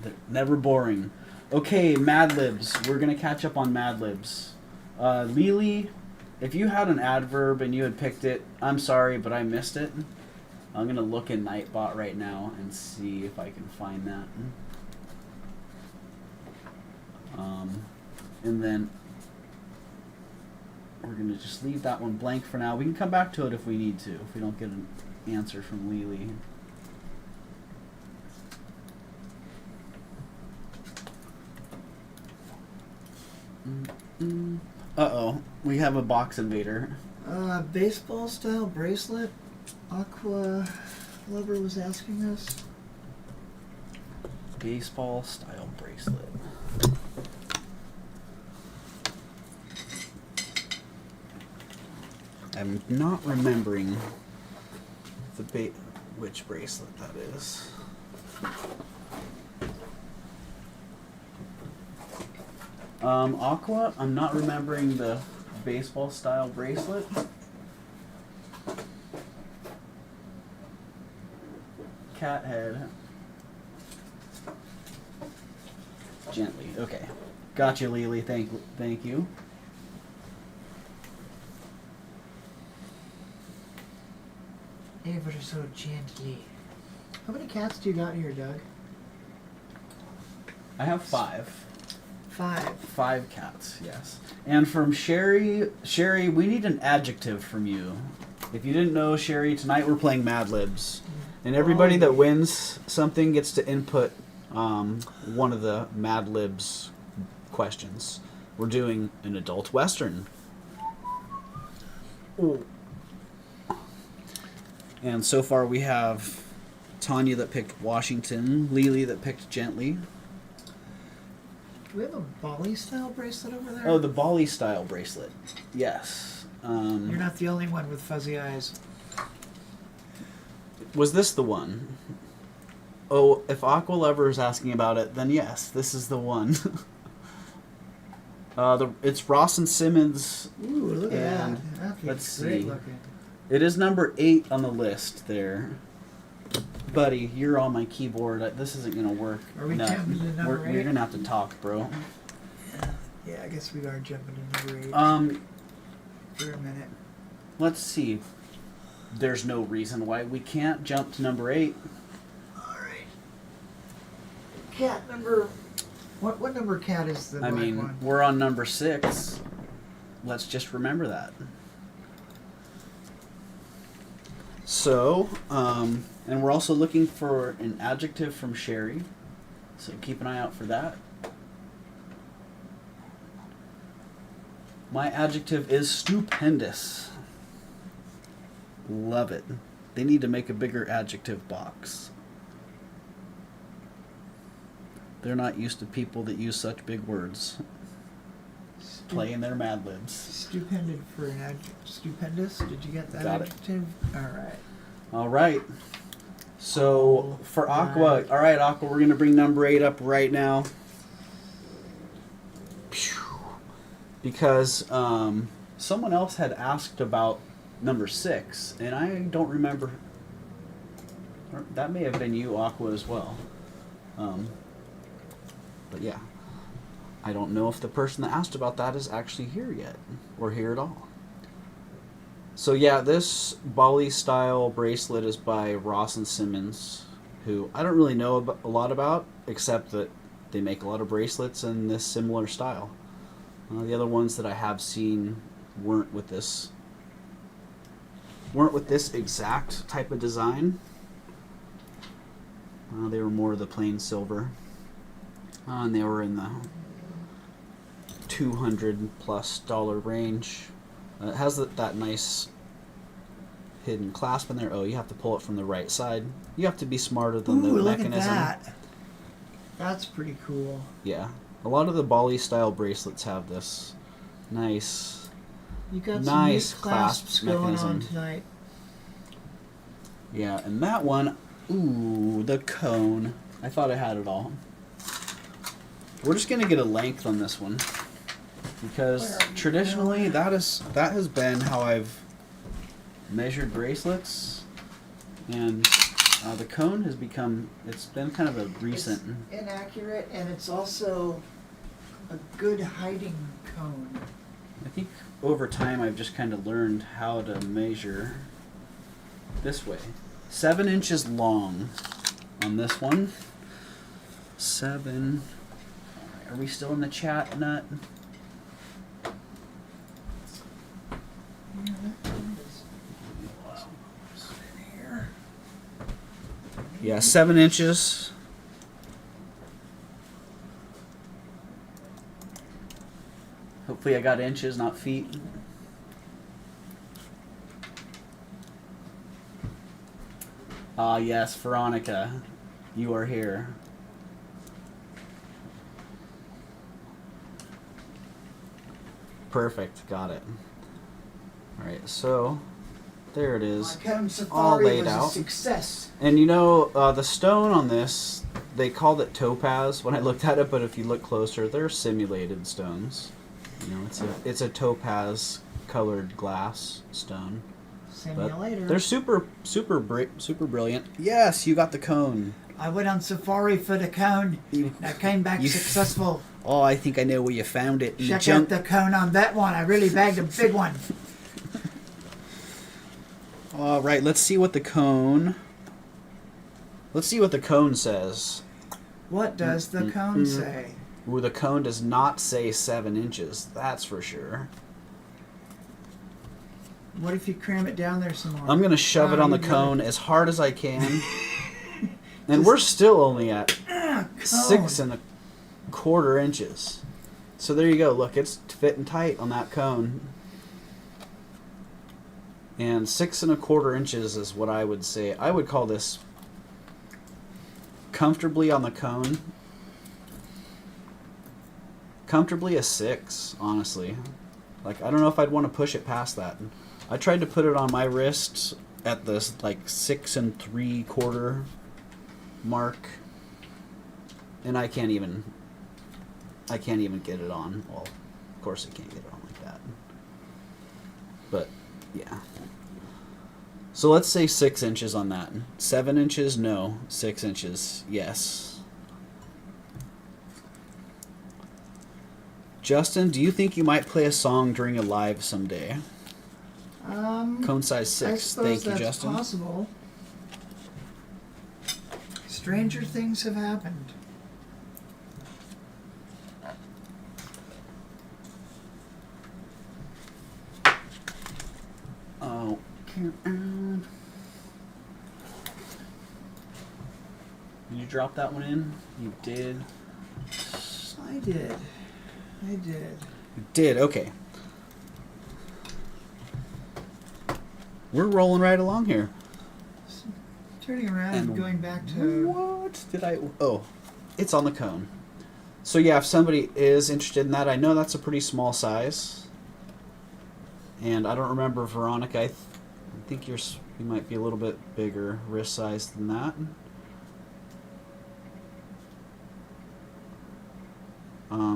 They're never boring. Okay, Mad Libs. We're gonna catch up on Mad Libs. Lily, if you had an adverb and you had picked it, I'm sorry, but I missed it. I'm gonna look in Nightbot right now and see if I can find that. And then we're gonna just leave that one blank for now. We can come back to it if we need to, if we don't get an answer from Lily. Uh-oh. We have a box invader. Baseball style bracelet. Aqua Lover was asking us. Baseball style bracelet. I'm not remembering which bracelet that is. Aqua, I'm not remembering the baseball style bracelet. Cat head. Gently. Okay. Gotcha, Lily. Thank you. Ever so gently. How many cats do you got here, Doug? I have 5. 5. 5 cats, yes. And from Sherry, we need an adjective from you. If you didn't know, Sherry, tonight we're playing Mad Libs. And everybody that wins something gets to input one of the Mad Libs questions. We're doing an adult Western. Ooh. And so far we have Tanya that picked Washington, Lily that picked Gently. Do we have a Bali style bracelet over there? Oh, the Bali style bracelet. Yes. You're not the only one with fuzzy eyes. Was this the one? Oh, if Aqua Lover is asking about it, then yes, this is the one. It's Ross and Simmons. Ooh, look at And that. That let's looks great see. looking. It is number 8 on the list there. Buddy, you're on my keyboard. This isn't going to work. Are we jumping to number We're 8? going to have to talk, bro. Yeah, I guess we are jumping to number 8 for a minute. Let's see. There's no reason why we can't jump to number 8. Alright. Cat number... What number cat is the black one? We're on number 6. Let's just remember that. So, and we're also looking for an adjective from Sherry. So keep an eye out for that. My adjective is stupendous. Love it. They need to make a bigger adjective box. They're not used to people that use such big words. Playing their Mad Libs. Stupendous for an adjective. Stupendous? Did you get that Got it. adjective? Alright. Alright. So, for Aqua, alright, Aqua, we're going to bring number 8 up right now. Because someone else had asked about number 6, and I don't remember. That may have been you, Aqua, as well. But yeah. I don't know if the person that asked about that is actually here yet, or here at all. So yeah, this Bali style bracelet is by Ross and Simmons, who I don't really know a lot about, except that they make a lot of bracelets in this similar style. The other ones that I have seen weren't with this exact type of design. They were more the plain silver, and they were in the $200+ range. It has that nice hidden clasp in there. Oh, you have to pull it from the right side. You have to be smarter than the look mechanism. at that. That's pretty cool. Yeah, a lot of the Bali style bracelets have this nice. You got Nice some neat clasps clasp going on mechanism. tonight. Yeah, and that one, ooh, the cone. I thought I had it all. We're just gonna get a length on this one, because traditionally that has been how I've measured bracelets, and the cone has become, it's been kind of a recent. It's inaccurate, and it's also a good hiding cone. I think over time I've just kind of learned how to measure this way. 7 inches long on this one. 7. Are we still in the chat, Nut? Yeah, 7 inches. Hopefully I got inches, not feet. Ah, yes, Veronica, you are here. Perfect, got it. Alright, so there it is. My cone all safari laid was out. a success. And you know, the stone on this, they called it topaz when I looked at it, but if you look closer, they're simulated stones. You know, it's a topaz colored glass stone. Simulator. They're super brilliant. Yes, you got the cone. I went on safari for the cone. And I came back successful. Oh, I think I know where you found it. In Check the out the cone on that one. I really bagged a big one. All right, let's see what the cone. Let's see what the cone says. What does the cone say? Ooh, the cone does not say 7 inches. That's for sure. What if you cram it down there some more? I'm gonna shove it on the cone as hard as I can, and we're still only at 6¼ inches. So there you go. Look, it's fitting tight on that cone. And 6¼ inches is what I would say. I would call this comfortably on the cone. Comfortably a 6, honestly. Like, I don't know if I'd want to push it past that. I tried to put it on my wrist at this like 6¾ mark, and I can't even get it on. Well, of course I can't get it on like that. But yeah. So let's say 6 inches on that. 7 inches, no. 6 inches, yes. Justin, do you think you might play a song during a live someday? Cone size 6. I suppose Thank you, that's Justin. possible. Stranger things have happened. Oh, did you drop that one in? You did. I did. I did. You did. Okay. We're rolling right along here. Turning around and going back to... What did I... Oh, it's on the cone. So yeah, if somebody is interested in that, I know that's a pretty small size. And I don't remember, Veronica, I think you might be a little bit bigger wrist size than that.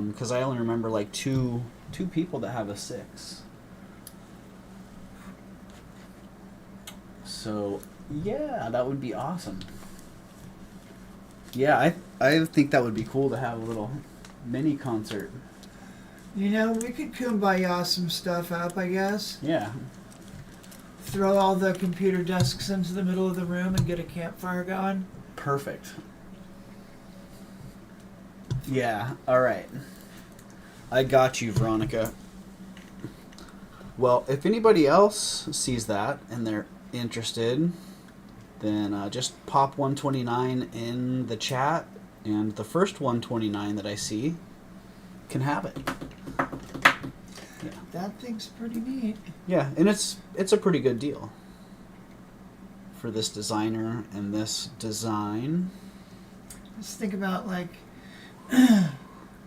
Because I only remember like two people that have a 6. So yeah, that would be awesome. Yeah, I think that would be cool to have a little mini concert. You know, we could kumbaya some stuff up, I guess. Yeah. Throw all the computer desks into the middle of the room and get a campfire going. Perfect. Yeah, alright. I got you, Veronica. Well, if anybody else sees that and they're interested, then just pop 129 in the chat, and the first 129 that I see can have it. Yeah. That thing's pretty neat. Yeah, and it's a pretty good deal for this designer and this design. Let's think about like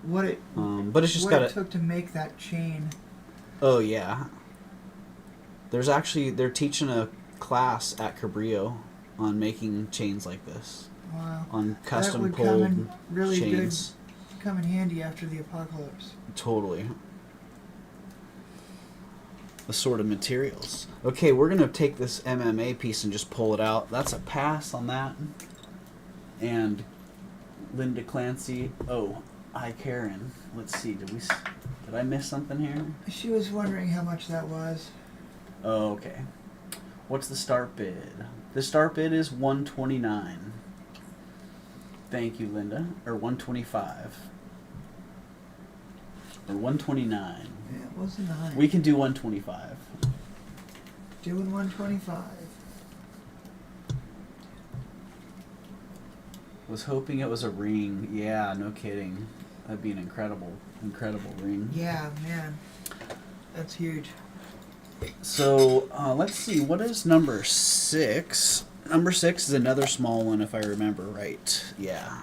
what it but it's just what got it took to make that chain. Oh yeah. They're teaching a class at Cabrillo on making chains like this. Wow. On custom that would pulled come in really chains. good, come in handy after the apocalypse. Totally. The sort of materials. Okay, we're gonna take this MMA piece and just pull it out. That's a pass on that. And Linda Clancy. Oh, Karen. Let's see. Did I miss something here? She was wondering how much that was. Oh, okay. What's the start bid? The start bid is $129. Thank you, Linda. Or $125. Or $129. Yeah, it wasn't high. We can do $125. Doing 125. Was hoping it was a ring. Yeah, no kidding. That'd be an incredible incredible ring. Yeah, man. That's huge. So let's see, what is number 6? Number 6 is another small one, if I remember right. Yeah.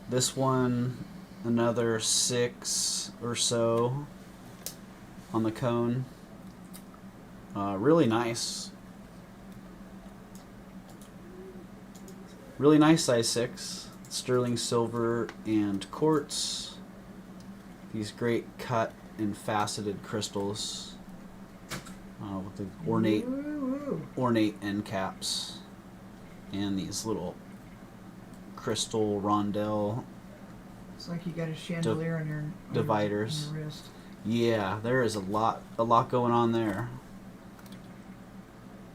This one, another 6 or so on the cone. Really nice. Really nice size 6. Sterling silver and quartz. These great cut and faceted crystals. With the ornate end caps and these little crystal rondelle It's like you got a chandelier on your dividers. on your wrist. Yeah, there is a lot going on there.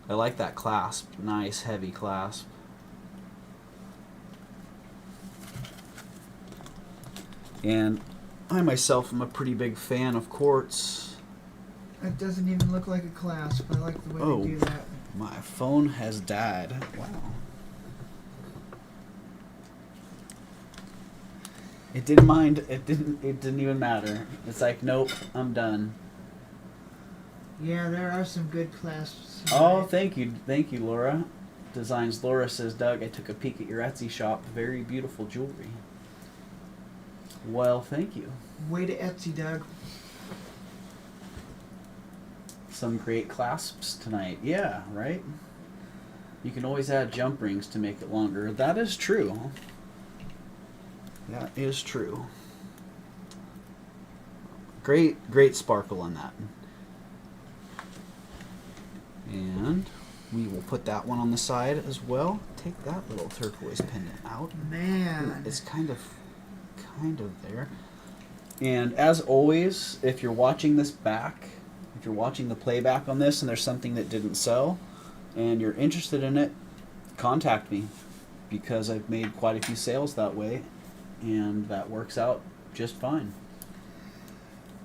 I like that clasp. Nice heavy clasp. And I myself am a pretty big fan of quartz. That doesn't even look like a clasp. I like the way they do that. My phone has died. Wow. It didn't mind. It didn't even matter. It's like, nope, I'm done. Yeah, there are some good clasps. Oh, thank you, Laura. Designs Laura says, Doug, I took a peek at your Etsy shop. Very beautiful jewelry. Well, thank you. Way to Etsy, Doug. Some great clasps tonight. Yeah, right? You can always add jump rings to make it longer. That is true. That is true. Great sparkle on that. And we will put that one on the side as well. Take that little turquoise pendant out. Man. It's kind of there. And as always, if you're watching this back, if you're watching the playback on this and there's something that didn't sell and you're interested in it, contact me, because I've made quite a few sales that way and that works out just fine.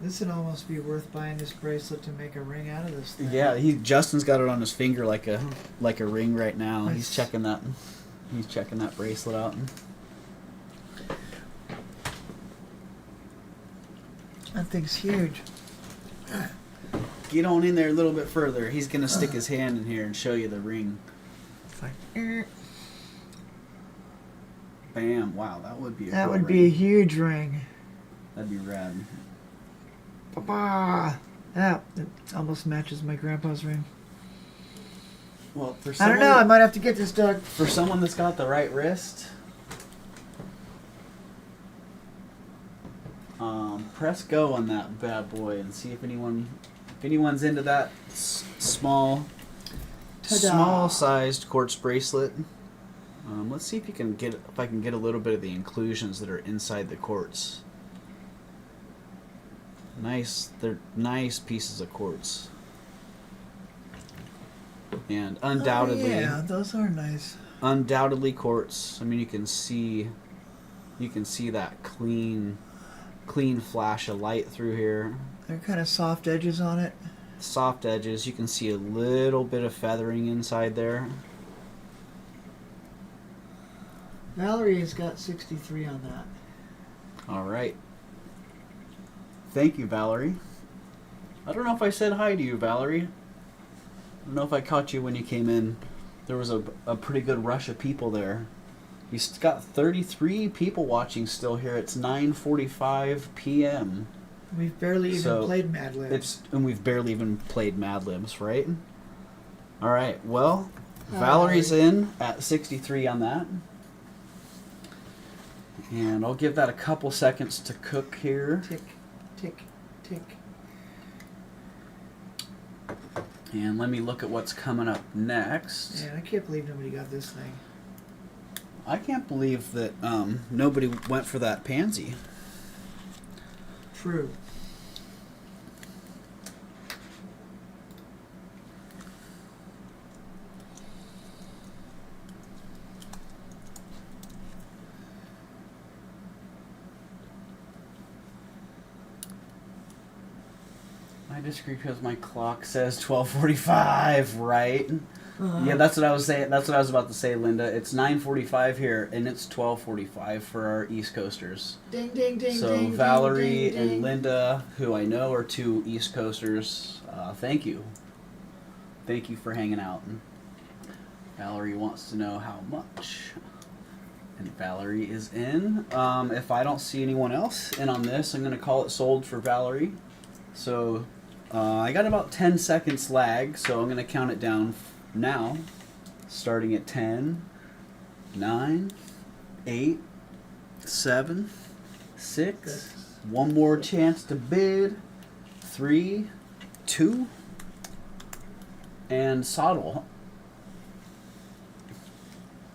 This would almost be worth buying this bracelet to make a ring out of this thing. Yeah, Justin's got it on his finger like a ring right now. He's checking that bracelet out. That thing's huge. Get on in there a little bit further. He's gonna stick his hand in here and show you the ring. It's like, Bam! Wow, that would be a that cool would ring. be a huge ring. That'd be rad. Ba-ba! That it almost matches my grandpa's ring. Well, for I someone, don't know. I might have to get this, Doug. for someone that's got the right wrist, press go on that bad boy and see if anyone's into that small sized quartz bracelet. Let's see if I can get a little bit of the inclusions that are inside the quartz. They're nice pieces of quartz. And undoubtedly, yeah, those are nice. undoubtedly quartz. I mean, you can see that clean flash of light through here. They're kind of soft edges on it. Soft edges. You can see a little bit of feathering inside there. Valerie's got 63 on that. All right. Thank you, Valerie. I don't know if I said hi to you, Valerie. I don't know if I caught you when you came in. There was a pretty good rush of people there. He's got 33 people watching still here. It's 9:45 p.m. We've barely even played Mad Libs. And we've barely even played Mad Libs, right? All right. Well, Valerie's in at 63 on that. And I'll give that a couple seconds to cook here. Tick, tick, tick. And let me look at what's coming up next. Man, I can't believe nobody got this thing. I can't believe that nobody went for that pansy. True. I disagree because my clock says 12:45, right? Yeah, that's what I was saying. That's what I was about to say, Linda. It's 9:45 here, and it's 12:45 for our East Coasters. Ding, ding, ding, So ding, Valerie ding, and ding. Linda, who I know are two East Coasters, thank you. Thank you for hanging out. And Valerie wants to know how much. And Valerie is in. If I don't see anyone else in on this, I'm going to call it sold for Valerie. So I got about 10 seconds lag, so I'm going to count it down now. Starting at 10, 9, 8, 7, 6. One more chance to bid. 3, 2, and Soddle.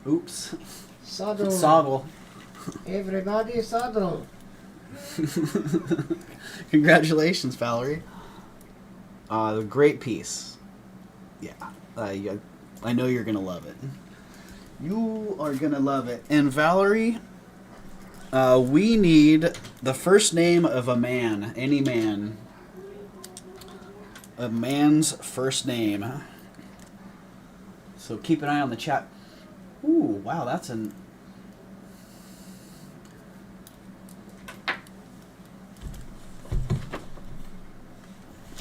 Oops. Saddle. Soddle. Everybody saddle. Congratulations, Valerie. Great piece. Yeah. I know you're going to love it. You are going to love it. And Valerie, we need the first name of a man. Any man. A man's first name. So keep an eye on the chat. Ooh, wow, that's an...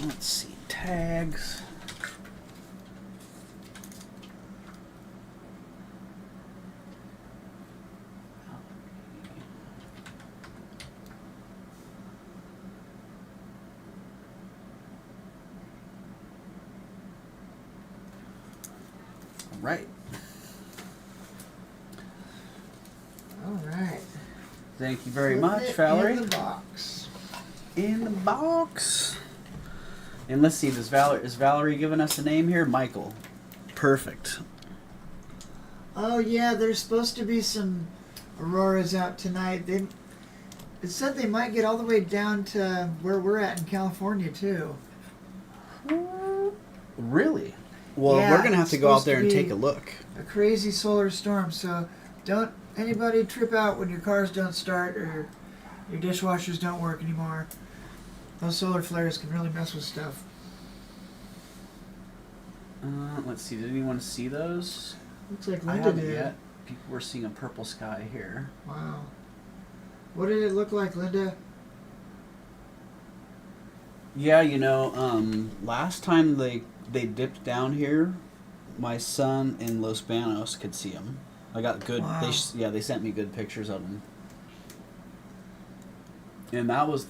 Let's see, tags. All right. All right. Thank you very Putting much, it Valerie. In the box. In the box. And let's see, is Valerie giving us a name here? Michael. Perfect. Oh yeah, there's supposed to be some auroras out tonight. It said they might get all the way down to where we're at in California too. Really? Well, Yeah, we're going to have to it's go out supposed there to and be take a look. A crazy solar storm, so don't anybody trip out when your cars don't start or your dishwashers don't work anymore. Those solar flares can really mess with stuff. Let's see, did anyone see those? Looks like I Linda haven't did. yet. People were seeing a purple sky here. Wow. What did it look like, Linda? Yeah, you know, last time they dipped down here, my son in Los Banos could see them. I got good. Wow. They sent me good pictures of them. And that was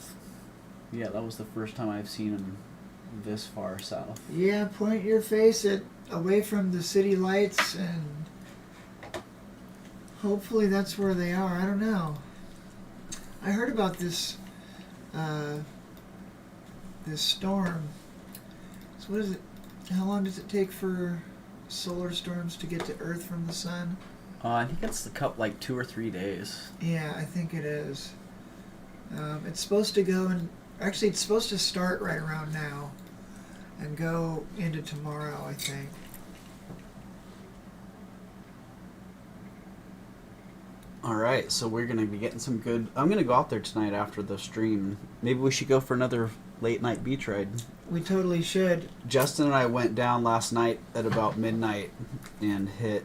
the first time I've seen them this far south. Yeah, point your face away from the city lights and hopefully that's where they are. I don't know. I heard about this this storm. So what is it? How long does it take for solar storms to get to Earth from the sun? I think it's like 2 or 3 days. Yeah, I think it is. It's supposed to go and actually it's supposed to start right around now and go into tomorrow, I think. All right, so we're gonna be getting some good. I'm gonna go out there tonight after the stream. Maybe we should go for another late night beach ride. We totally should. Justin and I went down last night at about midnight and hit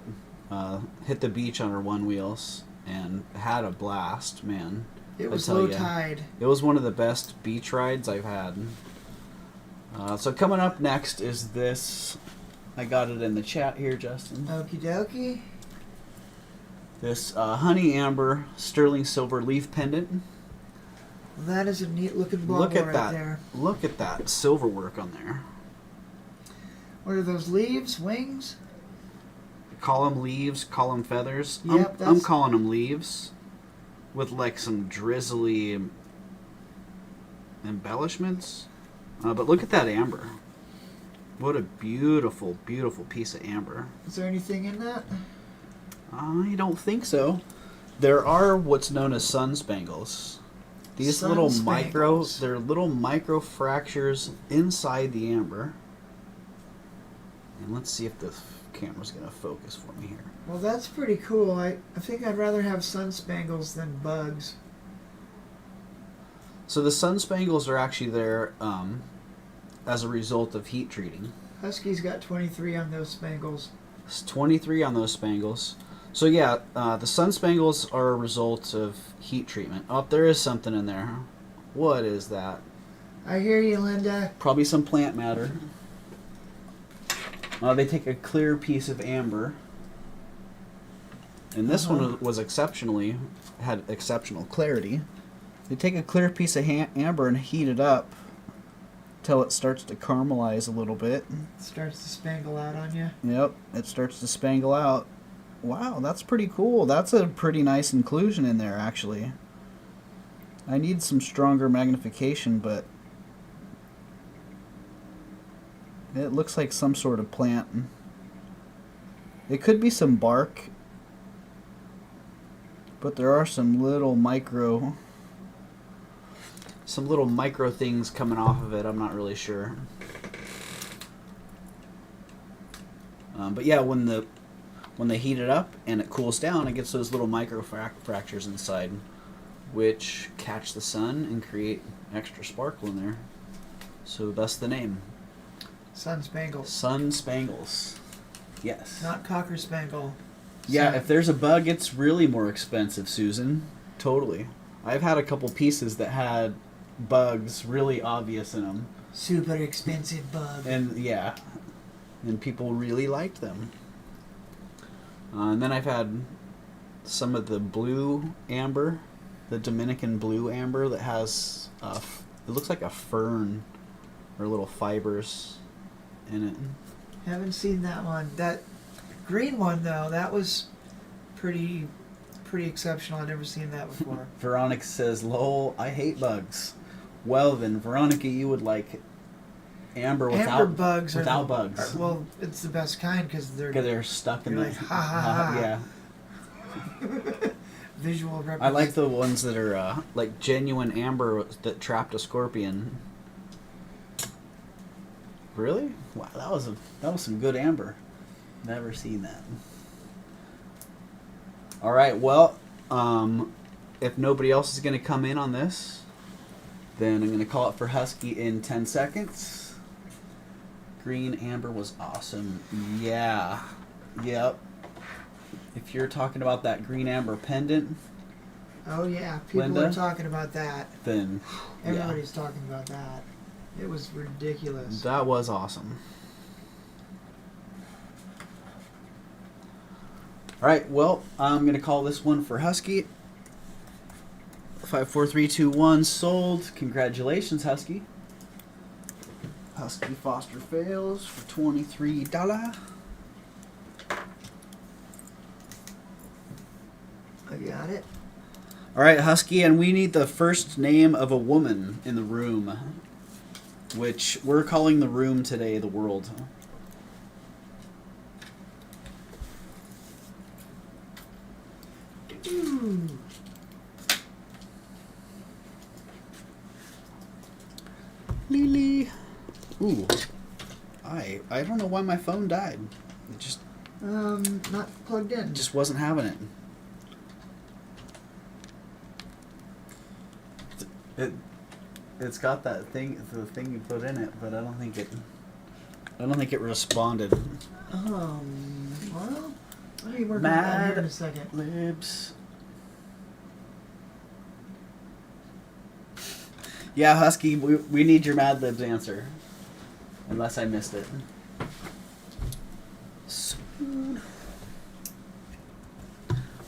the beach on our one wheels and had a blast, man. It was tell low ya. tide. It was one of the best beach rides I've had. So coming up next is this. I got it in the chat here, Justin. Okie dokie. This honey amber sterling silver leaf pendant. Well, that is a neat looking bauble Look at right that. there. Look at that silver work on there. What are those leaves? Wings? Call them leaves, call them feathers. Yep, I'm calling them leaves with like some drizzly embellishments. But look at that amber. What a beautiful, beautiful piece of amber. Is there anything in that? I don't think so. There are what's known as sun spangles. These Sun little spangles. they're little micro fractures inside the amber. And let's see if the camera's going to focus for me here. Well, that's pretty cool. I think I'd rather have sun spangles than bugs. So the sun spangles are actually there as a result of heat treating. Husky's got 23 on those spangles. It's 23 on those spangles. So yeah, the sun spangles are a result of heat treatment. Oh, there is something in there. What is that? I hear you, Linda. Probably some plant matter. They take a clear piece of amber. And this one had exceptional clarity. They take a clear piece of amber and heat it up till it starts to caramelize a little bit. It starts to spangle out on you. Yep, it starts to spangle out. Wow, that's pretty cool. That's a pretty nice inclusion in there, actually. I need some stronger magnification, but it looks like some sort of plant. It could be some bark, but there are some little micro things coming off of it. I'm not really sure. But yeah, when they heat it up and it cools down, it gets those little micro fractures inside, which catch the sun and create extra sparkle in there. So thus the name. Sun spangles. Sun spangles. Yes. Not cocker spangle. Yeah, Sun. if there's a bug, it's really more expensive, Susan. Totally. I've had a couple pieces that had bugs really obvious in them. Super expensive bug. And yeah, and people really liked them. And then I've had some of the blue amber, the Dominican blue amber that has, it looks like a fern or little fibers in it. Haven't seen that one. That green one though, that was pretty exceptional. I've never seen that before. Veronica says, "Lol, I hate bugs." Well then, Veronica, you would like amber without bugs. bugs. Well, it's the best kind because They're stuck in you're the like, ha, ha, ha. Yeah. Visual representation. I like the ones that are like genuine amber that trapped a scorpion. Really? Wow, that was some good amber. Never seen that. All right, well, if nobody else is going to come in on this, then I'm going to call it for Husky in 10 seconds. Green amber was awesome. Yeah. Yep. If you're talking about that green amber pendant, Oh yeah, people Linda? are talking about that. then Everybody's talking about that. It was ridiculous. that was awesome. All right, well, I'm going to call this one for Husky. 5, 4, 3, 2, 1, sold. Congratulations, Husky. Husky Foster fails for $23. I got it. All right, Husky, and we need the first name of a woman in the room, which we're calling the room today the world. Lily. Ooh. I don't know why my phone died. It just Not plugged in. just wasn't having it. It's got that thing, the thing you put in it, but I don't think it responded. Well, let me work on that Mad here in a second. Libs. Yeah, Husky, we need your Mad Libs answer. Unless I missed it. Soon.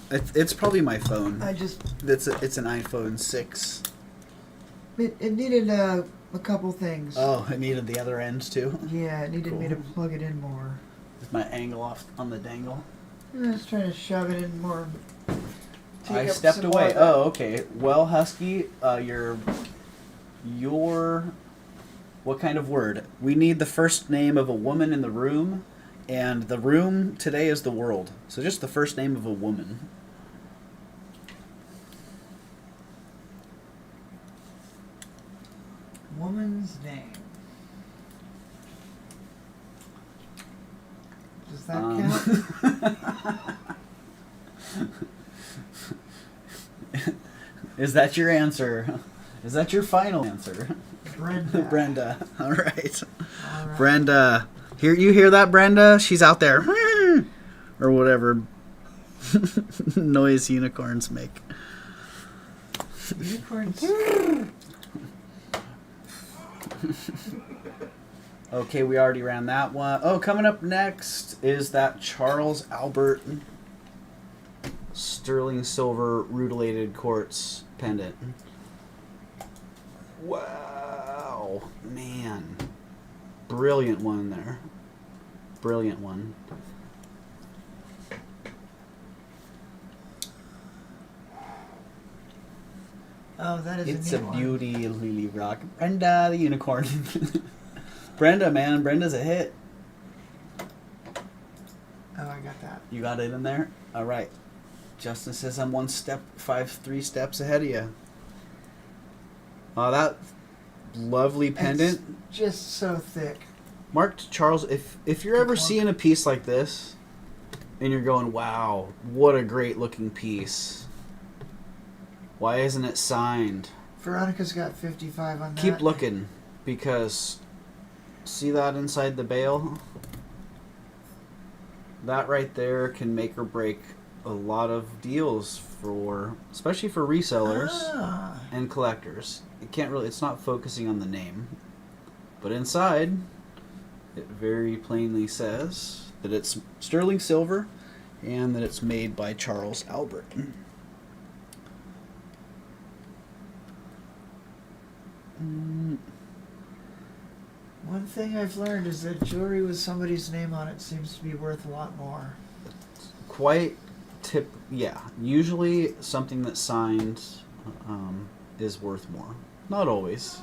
It's probably my phone. It's an iPhone 6. It needed a couple things. Oh, it needed the other ends too? Yeah, it needed me to Cool. plug it in more. Is my angle off on the dangle? I was trying to shove it in more. Take I up stepped some more away. of that. Oh, okay. Well, Husky, your what kind of word? We need the first name of a woman in the room, and the room today is the world. So just the first name of a woman. Woman's name. Does that count? Is that your answer? Is that your final answer? Brenda. Brenda. All right. All right. Brenda. You hear that, Brenda? She's out there. or whatever noise unicorns make. Unicorns. Okay, we already ran that one. Oh, coming up next is that Charles Albert sterling silver rutilated quartz pendant. Wow, man. Brilliant one there. Brilliant one. Oh, that is It's a a neat one. beauty, Lily Rock. Brenda the unicorn. Brenda, man, Brenda's a hit. Oh, I got that. You got it in there? All right. Justin says I'm 3 steps ahead of you. Oh, that lovely pendant. It's just so thick. Mark Charles, if you're ever seeing a piece like this and you're going, wow, what a great looking piece. Why isn't it signed? Veronica's got 55 on that. Keep looking, because see that inside the bale? That right there can make or break a lot of deals for, especially for resellers and collectors. It's not focusing on the name, but inside it very plainly says that it's sterling silver and that it's made by Charles Albert. One thing I've learned is that jewelry with somebody's name on it seems to be worth a lot more. Usually something that's signed is worth more. Not always.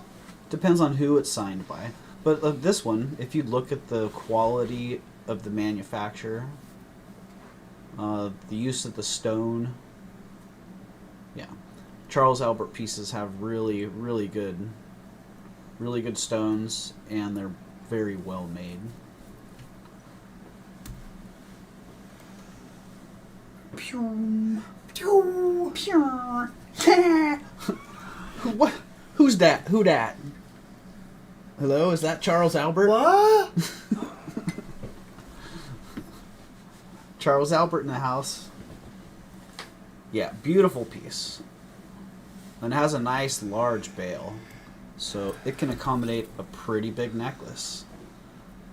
Depends on who it's signed by. But this one, if you look at the quality of the manufacturer, the use of the stone, yeah. Charles Albert pieces have really, really good stones, and they're very well made. Pew, pew, pew. What? Who's that? Who dat? Hello, is that Charles Albert? What? Charles Albert in the house. Yeah, beautiful piece. And it has a nice large bale, so it can accommodate a pretty big necklace.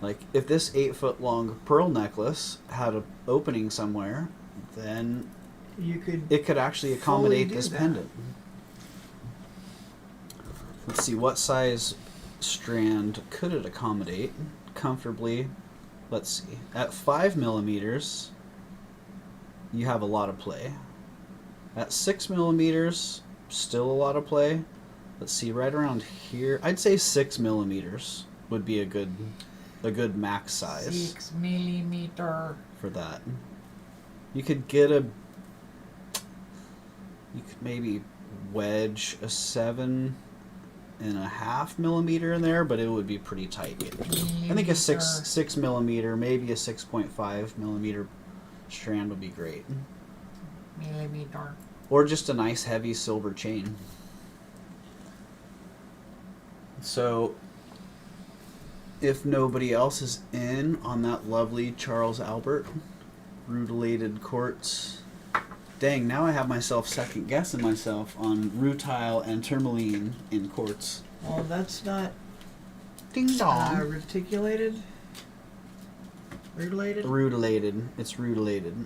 Like if this 8-foot long pearl necklace had an opening somewhere, then it could actually accommodate this pendant. Let's see, what size strand could it accommodate comfortably? Let's see. At 5 millimeters, you have a lot of play. At 6 millimeters, still a lot of play. Let's see, right around here, I'd say 6 millimeters would be a good max size. 6 millimeter. For that. You could maybe wedge a 7.5 millimeter in there, but it would be pretty tight. I think a 6 millimeter, maybe a 6.5 millimeter strand would be great. Millimeter. Or just a nice heavy silver chain. So, if nobody else is in on that lovely Charles Albert rutilated quartz, dang, now I have myself second guessing myself on rutile and tourmaline in quartz. Well, that's not Ding dong. reticulated. Rutilated. Rutilated. It's rutilated.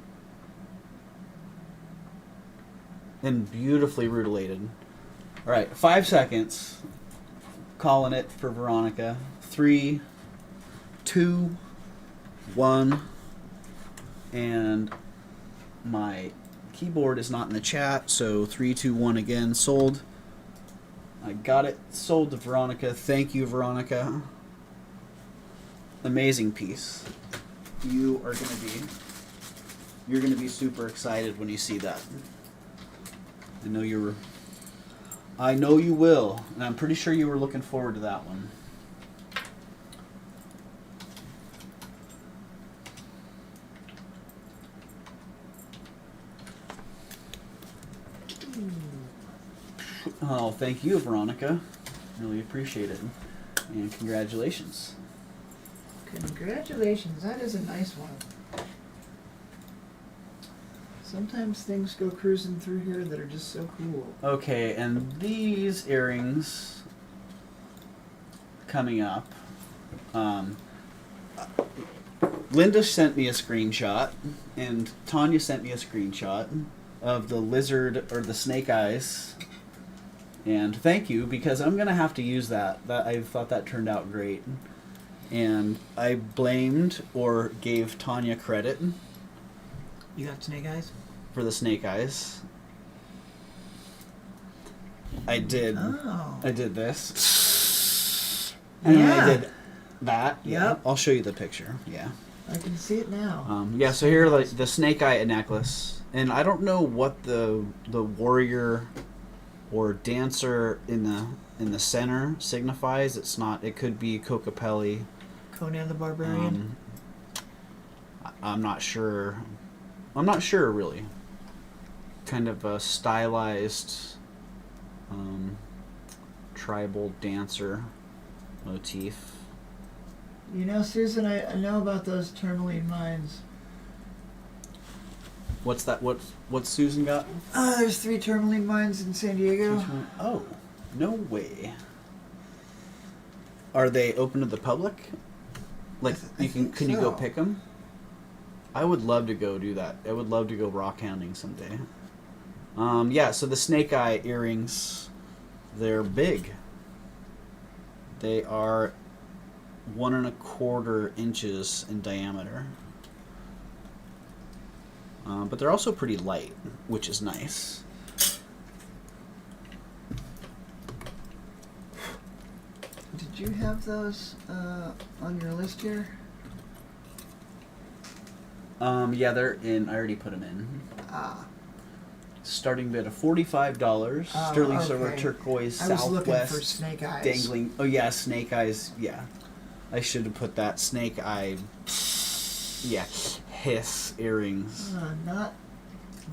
And beautifully rutilated. Alright, 5 seconds. Calling it for Veronica. 3, 2, 1. And my keyboard is not in the chat, so 3, 2, 1 again. Sold. I got it sold to Veronica. Thank you, Veronica. Amazing piece. You're gonna be super excited when you see that. I know you will, and I'm pretty sure you were looking forward to that one. Oh, thank you, Veronica. Really appreciate it. And congratulations. Congratulations. That is a nice one. Sometimes things go cruising through here that are just so cool. Okay, and these earrings coming up. Linda sent me a screenshot, and Tanya sent me a screenshot of the lizard or the snake eyes. And thank you, because I'm gonna have to use that. I thought that turned out great, and I blamed or gave Tanya credit You got snake eyes? for the snake eyes. I did. Oh. I did this. And then I did that. Yeah. Yep. I'll show you the picture. Yeah. I can see it now. Yeah. So here, like the snake eye necklace, and I don't know what the warrior or dancer in the center signifies. It's not. It could be Kokapelli. Conan the Barbarian. I'm not sure. I'm not sure really. Kind of a stylized tribal dancer motif. You know, Susan, I know about those tourmaline mines. What's that? What's Susan got? There's 3 tourmaline mines in San Diego. Oh, no way. Are they open to the public? Like I you can think you go so. pick them? I would love to go do that. I would love to go rock hounding someday. Yeah. So the snake eye earrings, they're big. They are 1 1/4 inches in diameter. But they're also pretty light, which is nice. Did you have those on your list here? Yeah, they're in. I already put them in. Ah. Starting bid of $45. Oh, Sterling silver, okay. turquoise, I was looking for Southwest, snake eyes. dangling. Oh yeah, snake eyes. Yeah, I should have put that snake eye. Yeah, hiss earrings.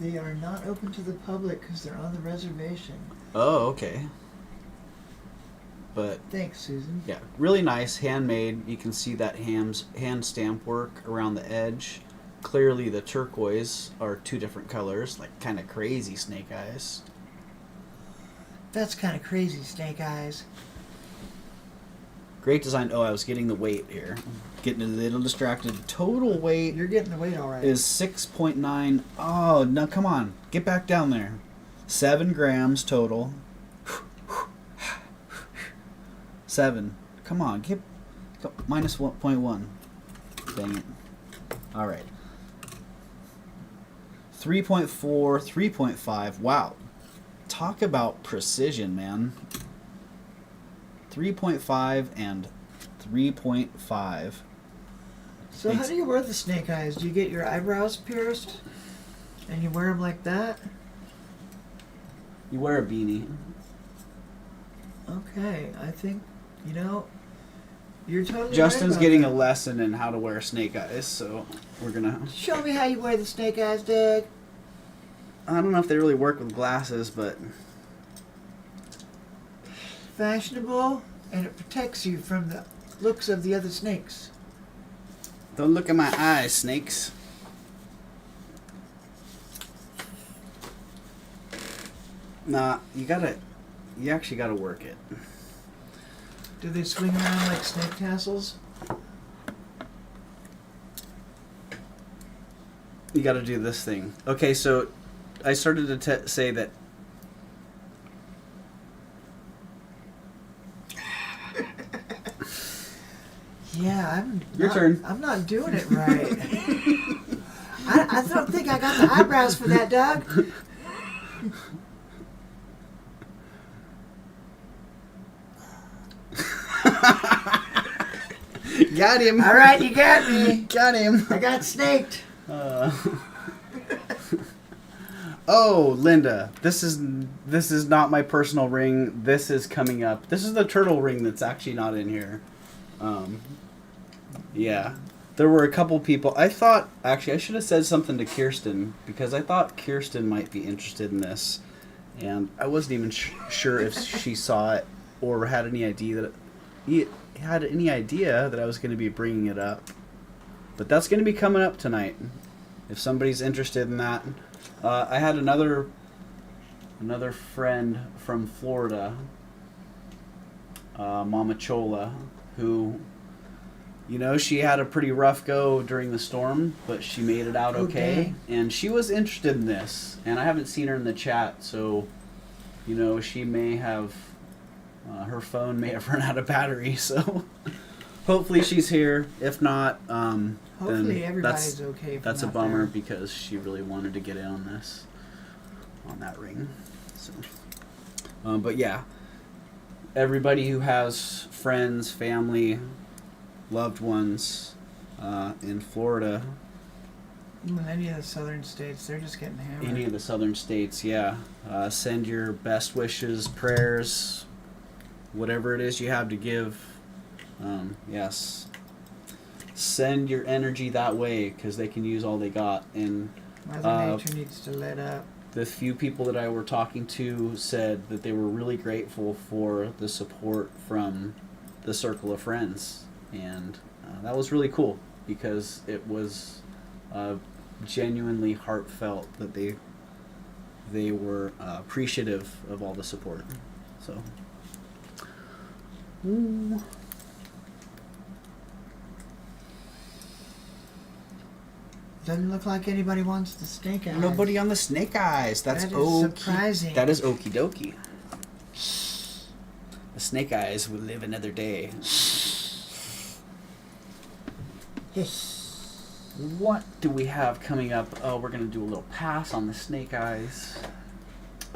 They are not open to the public because they're on the reservation. Oh, okay. But Thanks, Susan. yeah, really nice, handmade. You can see that hand stamp work around the edge. Clearly, the turquoise are 2 different colors, like kind of crazy snake eyes. That's kind of crazy, snake eyes. Great design. Oh, I was getting the weight here. Getting a little distracted. Total weight You're getting the weight all right. is 6.9. Oh, no, come on. Get back down there. 7 grams total. 7. Come on. Go, minus 1.1. Dang it. All right. 3.4, 3.5. Wow. Talk about precision, man. 3.5 and 3.5. So how do you wear the snake eyes? Do you get your eyebrows pierced? And you wear them like that? You wear a beanie. Okay, I think, you're totally Justin's right about getting that. a lesson in how to wear snake eyes, so we're gonna... Show me how you wear the snake eyes, Doug. I don't know if they really work with glasses, but... Fashionable, and it protects you from the looks of the other snakes. Don't look at my eyes, snakes. Nah, you actually gotta work it. Do they swing around like snake tassels? You gotta do this thing. Okay, so I started to say that... Yeah, Your turn. I'm not doing it right. I don't think I got the eyebrows for that, Doug. Got him. All right, you got me. Got him. I got snaked. Oh, Linda, this is not my personal ring. This is coming up. This is the turtle ring that's actually not in here. Yeah. There were a couple people. I thought, actually, I should have said something to Kirsten, because I thought Kirsten might be interested in this. And I wasn't even sure if she saw it or had any idea that I was going to be bringing it up. But that's going to be coming up tonight. if somebody's interested in that. I had another friend from Florida, Mama Chola, who, you know, she had a pretty rough go during the storm, but she made it out okay. And she was interested in this, and I haven't seen her in the chat, so, you know, she may have, her phone may have run out of battery, so hopefully she's here. If not, Hopefully then everybody's okay. that's a out bummer there. because she really wanted to get in on this, on that ring. So, but yeah, everybody who has friends, family, loved ones in Florida, Any of the southern states, they're just getting hammered. any of the southern states, yeah, send your best wishes, prayers, whatever it is you have to give. Yes, send your energy that way because they can use all they got. And Mother Nature needs to let up. the few people that I were talking to said that they were really grateful for the support from the circle of friends, and that was really cool because it was genuinely heartfelt that they were appreciative of all the support. So. Ooh. Doesn't look like anybody wants the snake eyes. Nobody on the snake eyes. That's That is surprising. That is okie dokie. The snake eyes will live another day. What do we have coming up? Oh, we're going to do a little pass on the snake eyes.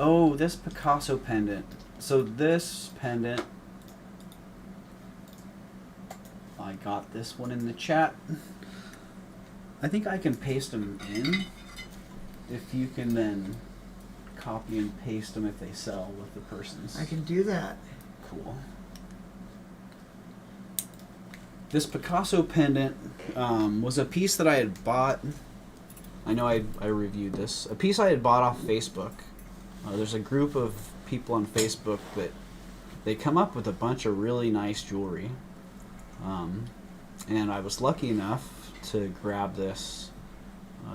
Oh, this Picasso pendant. So this pendant, I got this one in the chat. I think I can paste them in. If you can then copy and paste them if they sell with the person's. I can do that. Cool. This Picasso pendant was a piece that I had bought. I know I reviewed this. A piece I had bought off Facebook. There's a group of people on Facebook that they come up with a bunch of really nice jewelry. And I was lucky enough to grab this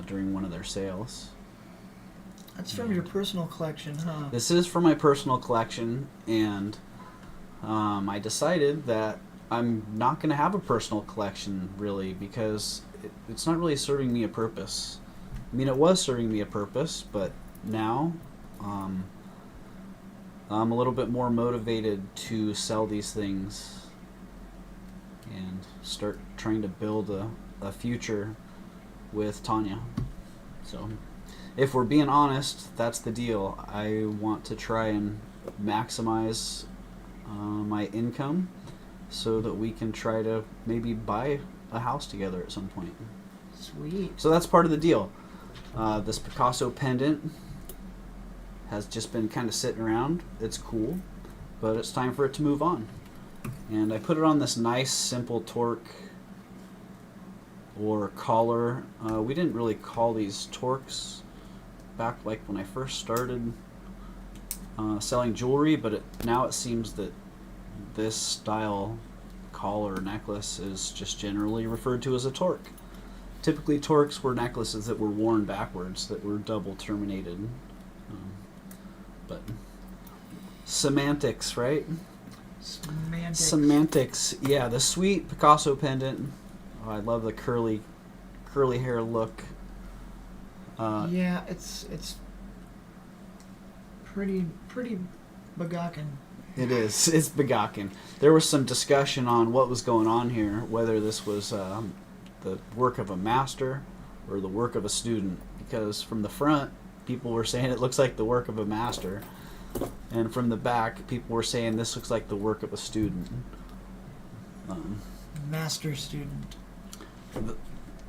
during one of their sales. That's from your personal collection, huh? This is from my personal collection, and I decided that I'm not going to have a personal collection, really, because it's not really serving me a purpose. I mean, it was serving me a purpose, but now I'm a little bit more motivated to sell these things and start trying to build a future with Tanya. So, if we're being honest, that's the deal. I want to try and maximize my income so that we can try to maybe buy a house together at some point. Sweet. So that's part of the deal. This Picasso pendant has just been kind of sitting around. It's cool, but it's time for it to move on. And I put it on this nice, simple TORC or collar. We didn't really call these TORCs back like when I first started selling jewelry, but now it seems that this style collar necklace is just generally referred to as a TORC. Typically TORCs were necklaces that were worn backwards, that were double terminated. But semantics, right? Semantics. Yeah, the sweet Picasso pendant. Oh, I love the curly hair look. Yeah, it's pretty begakin. It is. It's begakin. There was some discussion on what was going on here, whether this was the work of a master or the work of a student, because from the front, people were saying it looks like the work of a master, and from the back, people were saying this looks like the work of a student. Master student.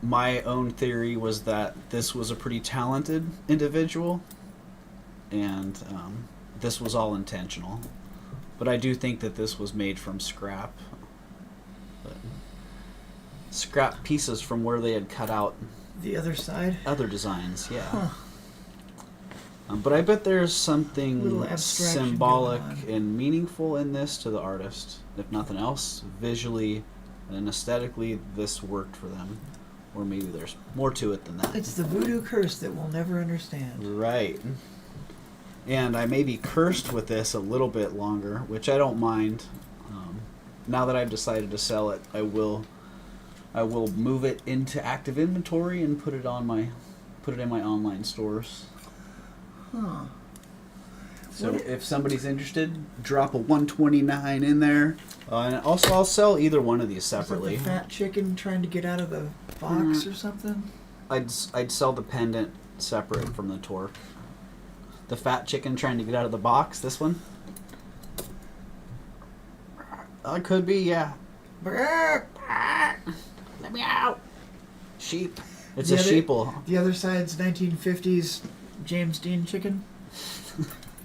My own theory was that this was a pretty talented individual, and this was all intentional. But I do think that this was made from scrap. Scrap pieces from where they had cut out The other side? other designs, yeah. Huh. But I bet there's Little something abstraction symbolic going on. and meaningful in this to the artist. If nothing else, visually and aesthetically, this worked for them. Or maybe there's more to it than that. It's the voodoo curse that we'll never understand. Right. And I may be cursed with this a little bit longer, which I don't mind. Now that I've decided to sell it, I will move it into active inventory and put it in my online stores. Huh. So if somebody's interested, drop a 129 in there. And also, I'll sell either one of these separately. Is that the fat chicken trying to get out of the box or something? I'd sell the pendant separate from the TORC. The fat chicken trying to get out of the box. This one. It could be, yeah. Let me out. Sheep. It's a sheeple. The other side's 1950s James Dean chicken.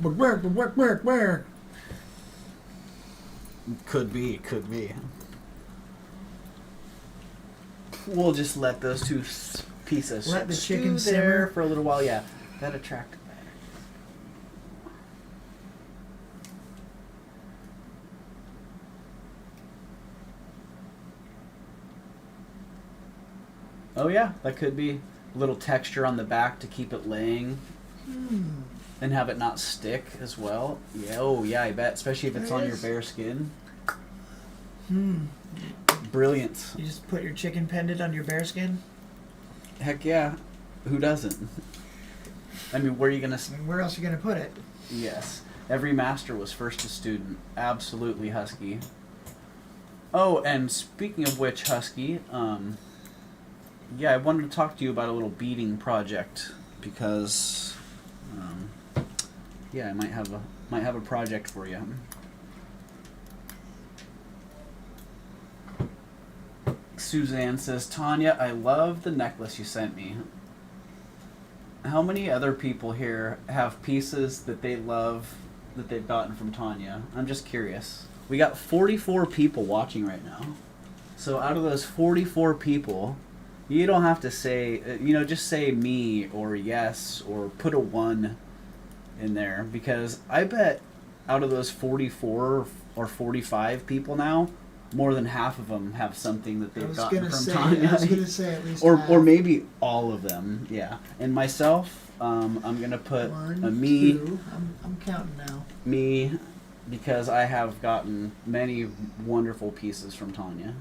Where? Could be. We'll just let those two pieces Let the chicken stew there simmer for a little while. Yeah, that attracted. Oh yeah, that could be a little texture on the back to keep it laying. And have it not stick as well. Yeah, oh yeah, I bet. Especially if it's on your bare skin. Brilliant. You just put your chicken pendant on your bear skin? Heck yeah. Who doesn't? I mean, where are you gonna? I mean, where else are you gonna put it? Yes. Every master was first a student. Absolutely, Husky. Oh, and speaking of which, Husky, yeah, I wanted to talk to you about a little beading project because. Yeah, I might have a project for you. Suzanne says, Tanya, I love the necklace you sent me. How many other people here have pieces that they love that they've gotten from Tanya? I'm just curious. We got 44 people watching right now. So out of those 44 people, you don't have to say, just say me or yes or put a 1 in there, because I bet out of those 44 or 45 people now, more than half of them have something that they've gotten from Tanya. I was gonna say at least or maybe all of them, yeah. And myself, I'm gonna put 1, a me. 2. I'm counting now. Me, because I have gotten many wonderful pieces from Tanya.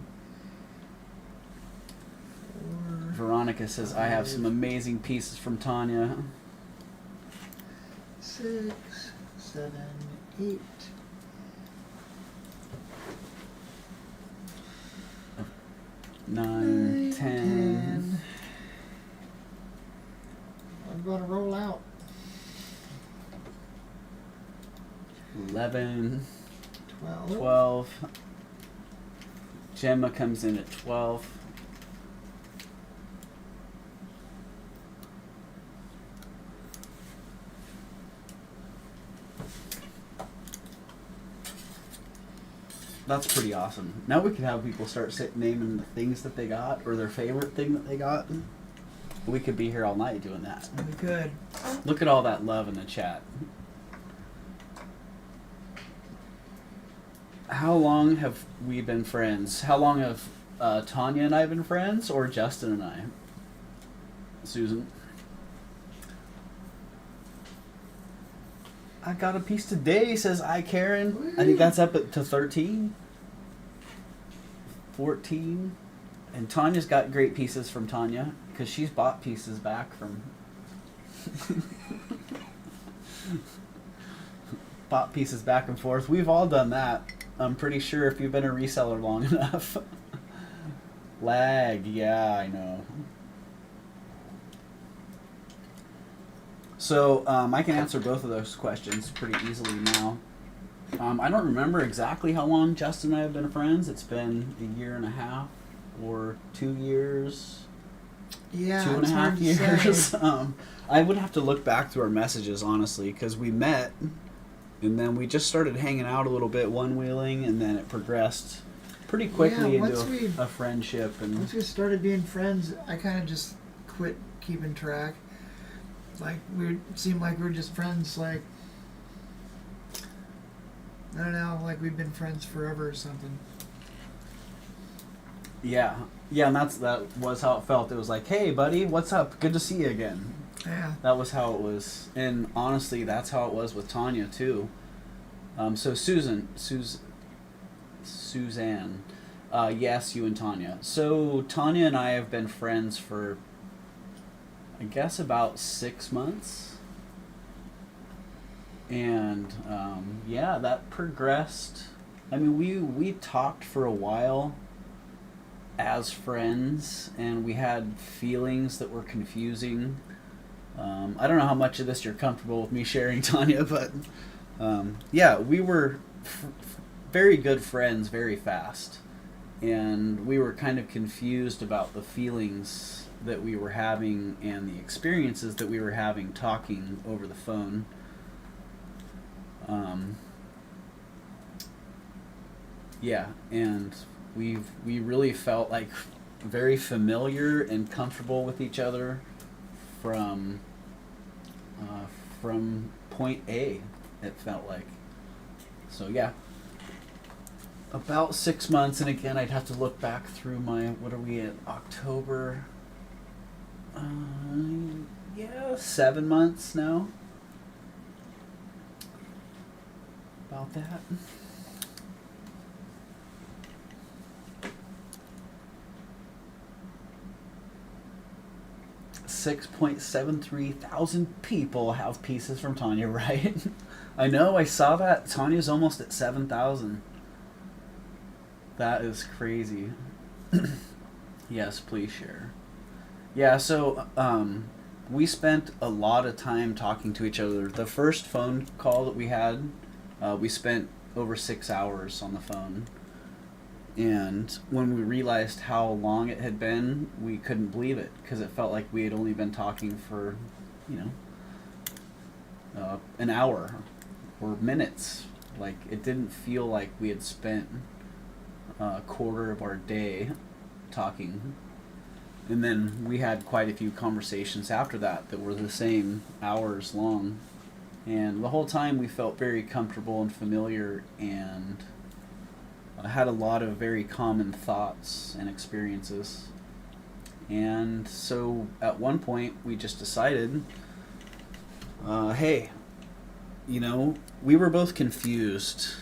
4, Veronica says, I have some amazing pieces from Tanya. 6, 7, 8. 9, 10. I'm gonna roll out. 11. 12. 12. Gemma comes in at 12. That's pretty awesome. Now we can have people start naming the things that they got or their favorite thing that they got. We could be here all night doing that. We could. Look at all that love in the chat. How long have we been friends? How long have Tanya and I been friends, or Justin and I? Susan? I got a piece today, says I, Karen. I think that's up to 13. 14. And Tanya's got great pieces from Tanya, because she's bought pieces back from... bought pieces back and forth. We've all done that. I'm pretty sure if you've been a reseller long enough. Lag, yeah, I know. So, I can answer both of those questions pretty easily now. I don't remember exactly how long Justin and I have been friends. It's been a year and a half or 2 years. Yeah, 2.5 years. I would have to look back through our messages, honestly, because we met and then we just started hanging out a little bit, one-wheeling, and then it progressed pretty quickly into a friendship. And once we started being friends, I kind of just quit keeping track. Like, it seemed like we were just friends, like, I don't know, like we've been friends forever or something. Yeah, yeah, and that was how it felt. It was like, hey, buddy, what's up? Good to see you again. Yeah. That was how it was, and honestly, that's how it was with Tanya too. So Suzanne, yes, you and Tanya. So Tanya and I have been friends for, I guess, about 6 months, and yeah, that progressed. I mean, we talked for a while as friends, and we had feelings that were confusing. I don't know how much of this you're comfortable with me sharing, Tanya, but yeah, we were very good friends very fast, and we were kind of confused about the feelings that we were having and the experiences that we were having talking over the phone. Yeah, and we really felt like very familiar and comfortable with each other from point A, it felt like. So yeah, about 6 months, and again, I'd have to look back through my, what are we at, October? Yeah, 7 months now. About that. 6.73 thousand people have pieces from Tanya, right? I know, I saw that. Tanya's almost at 7,000. That is crazy. Yes, please share. Yeah, so we spent a lot of time talking to each other. The first phone call that we had, we spent over 6 hours on the phone. And when we realized how long it had been, we couldn't believe it, because it felt like we had only been talking for, an hour or minutes. Like, it didn't feel like we had spent a quarter of our day talking. And then we had quite a few conversations after that were the same hours long. And the whole time we felt very comfortable and familiar, and I had a lot of very common thoughts and experiences. And so at one point we just decided, hey, we were both confused,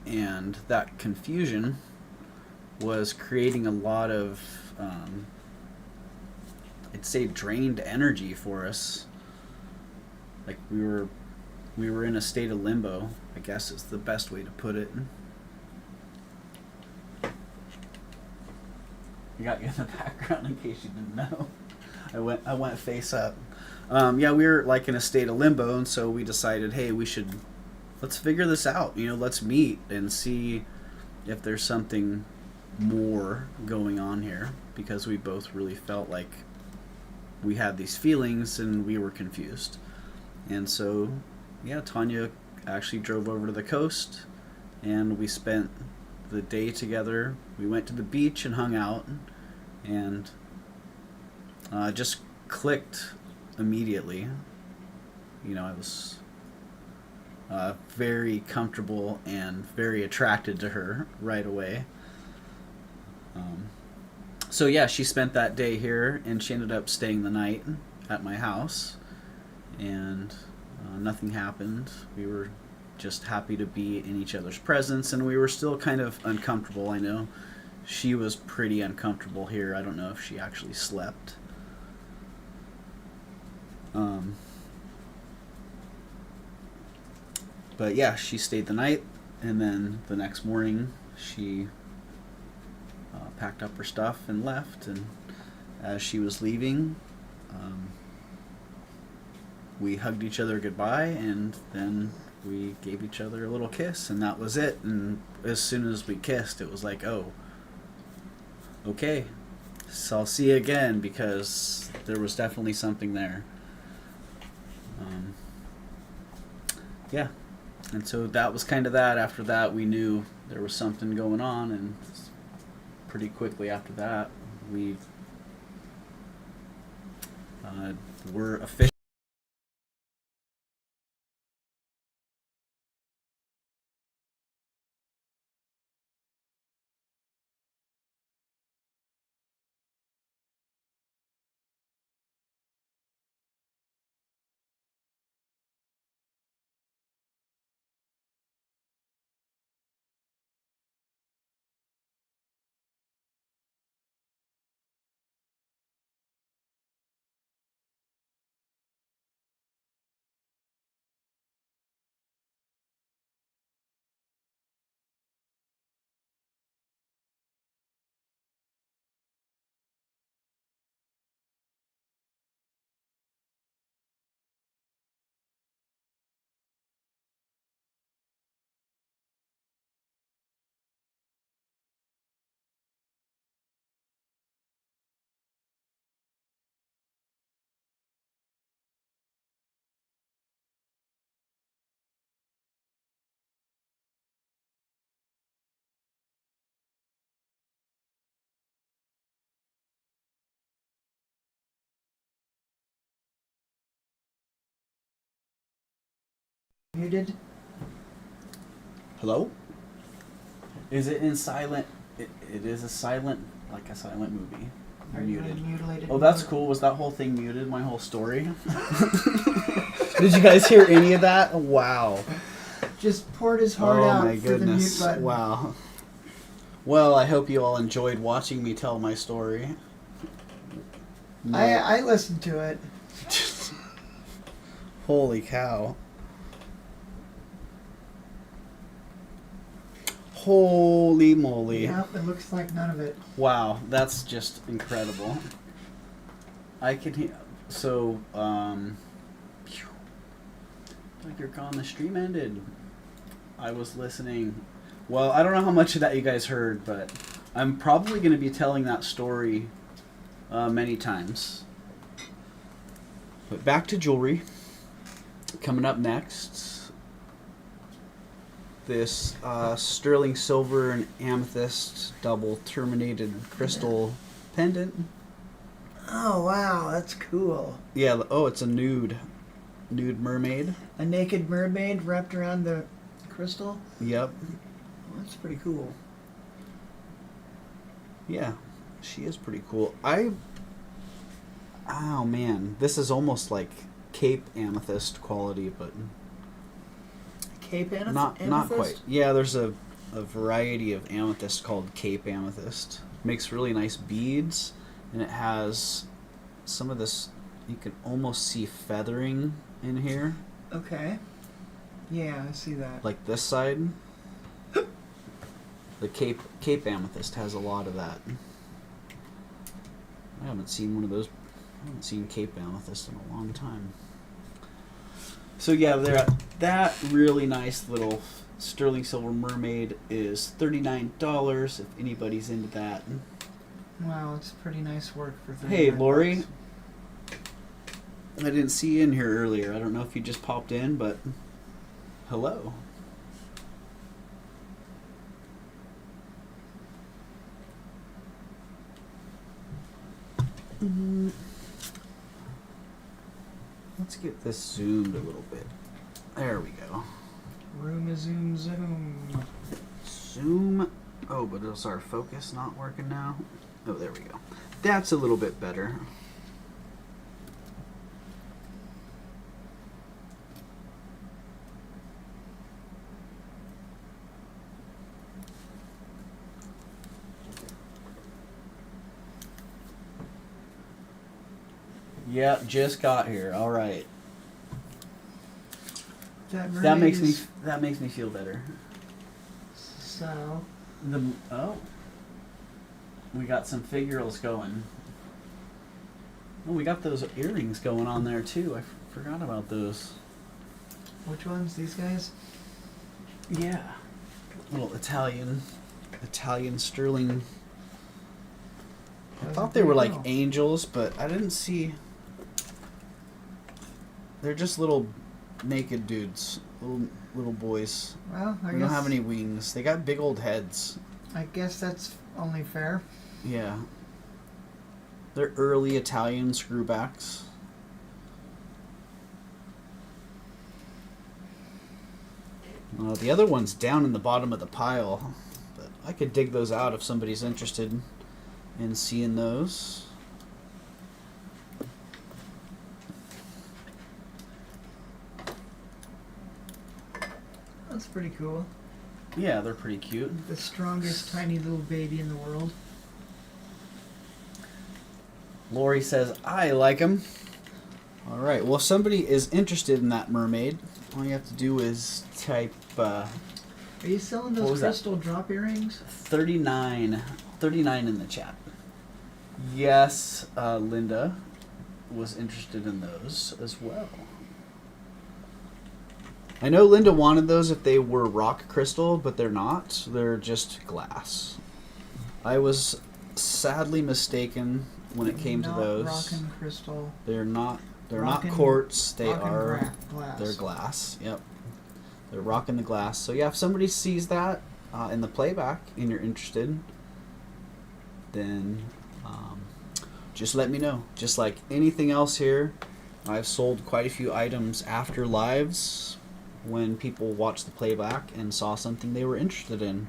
and that confusion was creating a lot of, I'd say, drained energy for us. Like we were in a state of limbo, I guess is the best way to put it. I got you in the background in case you didn't know. I went face up. Yeah, we were like in a state of limbo, and so we decided, hey, let's figure this out. Let's meet and see if there's something more going on here, because we both really felt like we had these feelings and we were confused. And so, yeah, Tanya actually drove over to the coast, and we spent the day together. We went to the beach and hung out, and just clicked immediately. I was very comfortable and very attracted to her right away. So yeah, she spent that day here, and she ended up staying the night at my house, and nothing happened. We were just happy to be in each other's presence, and we were still kind of uncomfortable. I know she was pretty uncomfortable here. I don't know if she actually slept. But yeah, she stayed the night, and then the next morning she packed up her stuff and left. And as she was leaving, we hugged each other goodbye, and then we gave each other a little kiss, and that was it. And as soon as we kissed, it was like, oh, okay, so I'll see you again, because there was definitely something there. Yeah, and so that was kind of that. After that, we knew there was something going on, and pretty quickly after that, we were officially Muted. Hello? Is it in silent? It is a silent, like a silent movie. You're Are you muted. mutilated? Oh, that's cool. Was that whole thing muted? My whole story? Did you guys hear any of that? Wow. Just poured his heart Oh out my for the mute goodness. button. Wow. Well, I hope you all enjoyed watching me tell my story. No. I listened to it. Holy cow. Holy moly. Yep, it looks like none of it. Wow, that's just incredible. I can hear. So, like you're gone, the stream ended. I was listening. Well, I don't know how much of that you guys heard, but I'm probably going to be telling that story many times. But back to jewelry. Coming up next, this sterling silver and amethyst double terminated crystal pendant. Oh wow, that's cool. Yeah, oh, it's a nude mermaid. A naked mermaid wrapped around the crystal. Yep. Well, that's pretty cool. Yeah, she is pretty cool. Oh man, this is almost like Cape amethyst quality, but Cape amethyst? not quite. Yeah, there's a variety of amethyst called Cape amethyst. Makes really nice beads, and it has some of this. You can almost see feathering in here, Okay. Yeah, I see that. like this side. The Cape amethyst has a lot of that. I haven't seen one of those. I haven't seen Cape amethyst in a long time. So yeah, that really nice little sterling silver mermaid is $39 if anybody's into that. Wow, it's pretty nice work for 39 Hey, Lori. bucks. I didn't see you in here earlier. I don't know if you just popped in, but hello. Let's get this zoomed a little bit. There we go. Room is zoom zoom. Zoom. Oh, but is our focus not working now? Oh, there we go. That's a little bit better. Yep, just got here. All right. That That makes me mermaid feel better. So, We got some figurals going. Oh, we got those earrings going on there too. I forgot about those. which ones? These guys? Yeah. Little Italian sterling. I Those thought are they were pretty like cool. angels, but I didn't see. They're just little naked dudes, little boys. Well, I They guess don't have any wings. They got big old heads. I guess that's only fair. Yeah. They're early Italian screwbacks. The other one's down in the bottom of the pile, but I could dig those out if somebody's interested in seeing those. That's pretty cool. Yeah, they're pretty cute. The strongest tiny little baby in the world. Lori says, I like them. Alright, well if somebody is interested in that mermaid, all you have to do is type Are you selling What those was that? crystal drop earrings? 39 in the chat. Yes, Linda was interested in those as well. I know Linda wanted those if they were rock crystal, but they're not. They're just glass. I was sadly mistaken when it came to Not those. Rock and crystal. They're not Rockin'- quartz. They rock and are glass. they're glass. Yep. They're rocking the glass. So yeah, if somebody sees that in the playback and you're interested, then just let me know. Just like anything else here, I've sold quite a few items after lives when people watched the playback and saw something they were interested in.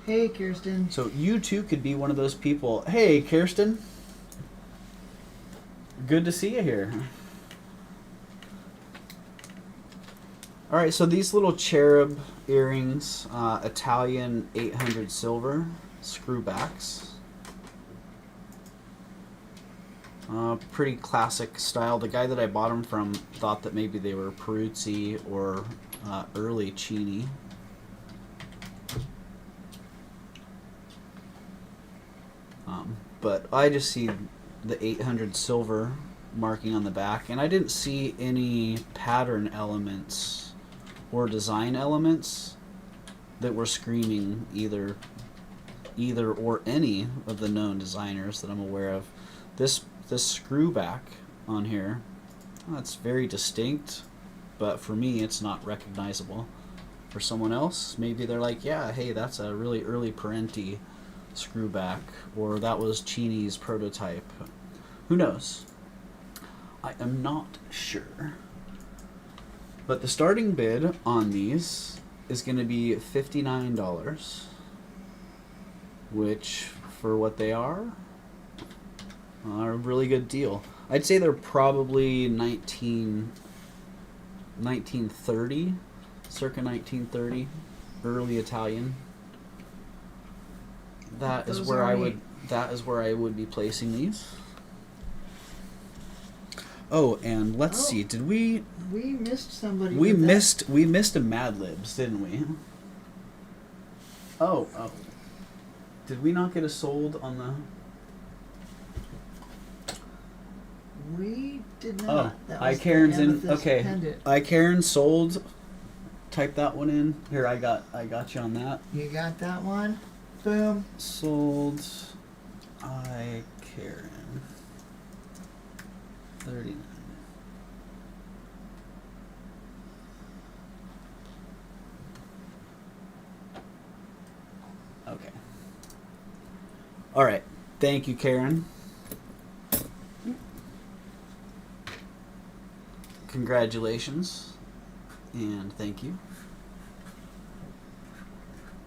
Hey, Kirsten. So you too could be one of those people. Hey, Kirsten. Good to see you here. All right, so these little cherub earrings, Italian 800 silver, screwbacks. Pretty classic style. The guy that I bought them from thought that maybe they were Peruzzi or early Chini. But I just see the 800 silver marking on the back, and I didn't see any pattern elements or design elements that were screaming either or any of the known designers that I'm aware of. This screw back on here, that's very distinct, but for me it's not recognizable. For someone else, maybe they're like, yeah, hey, that's a really early Parenti screw back, or that was Chini's prototype. Who knows? I am not sure. But the starting bid on these is going to be $59, which for what they are a really good deal. I'd say they're probably 1930, circa 1930, early Italian. That is where I would be placing these. Oh, and let's see. Did we missed somebody. we missed a Mad Libs, didn't we? Oh. Did we not get a sold on the? We did Oh, not. That was Karen's the in. amethyst Okay, pendant. Karen sold. Type that one in. Here, I got you on that. You got that one? Boom. Sold. Karen. 39. Okay. All right. Thank you, Karen. Congratulations. And thank you.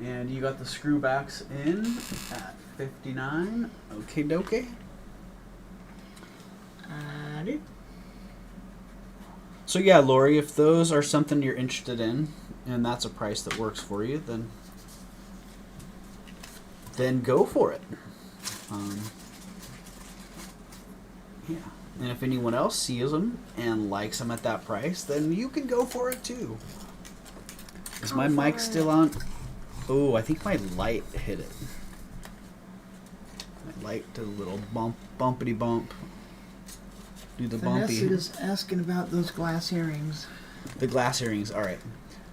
And you got the screwbacks in at 59. Okay, dokie. So yeah, Lori, if those are something you're interested in, and that's a price that works for you, then go for it. Yeah. And if anyone else sees them and likes them at that price, then you can go for it too. Is my mic still on? Oh, I think my light hit it. My light did a little bumpity bump. Do the bumpy. Vanessa is asking about those glass earrings. The glass earrings, all right.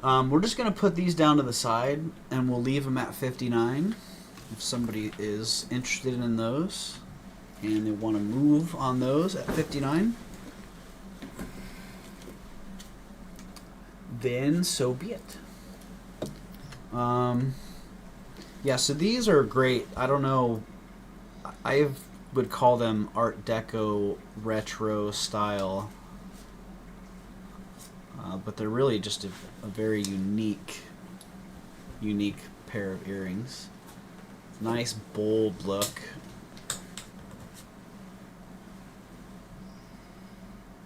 We're just going to put these down to the side, and we'll leave them at 59 if somebody is interested in those and they want to move on those at 59. Then so be it. Yeah, so these are great. I don't know. I would call them Art Deco retro style, but they're really just a very unique pair of earrings. Nice bold look.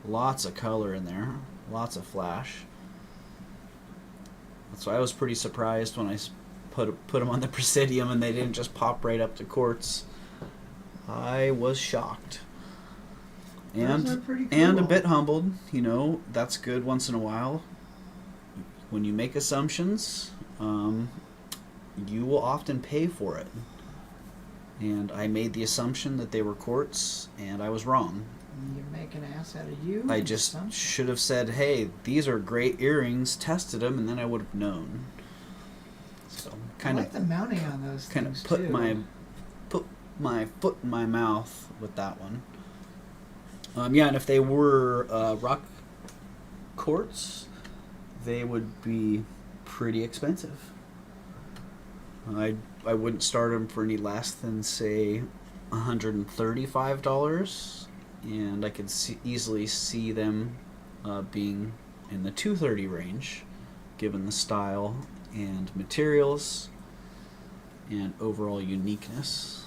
Lots of color in there. Lots of flash. So I was pretty surprised when I put them on the Presidium and they didn't just pop right up to quartz. I was shocked. And Those are pretty and a cool. bit humbled, you know, that's good once in a while. When you make assumptions, you will often pay for it. And I made the assumption that they were quartz, and I was wrong. You make an ass out of you. I just should have said, hey, these are great earrings, tested them, and then I would have known. So I like the mounting on those kind of things put too. my foot in my mouth with that one. Yeah, and if they were rock quartz, they would be pretty expensive. I wouldn't start them for any less than, say, $135, and I could easily see them being in the $230 range, given the style and materials and overall uniqueness.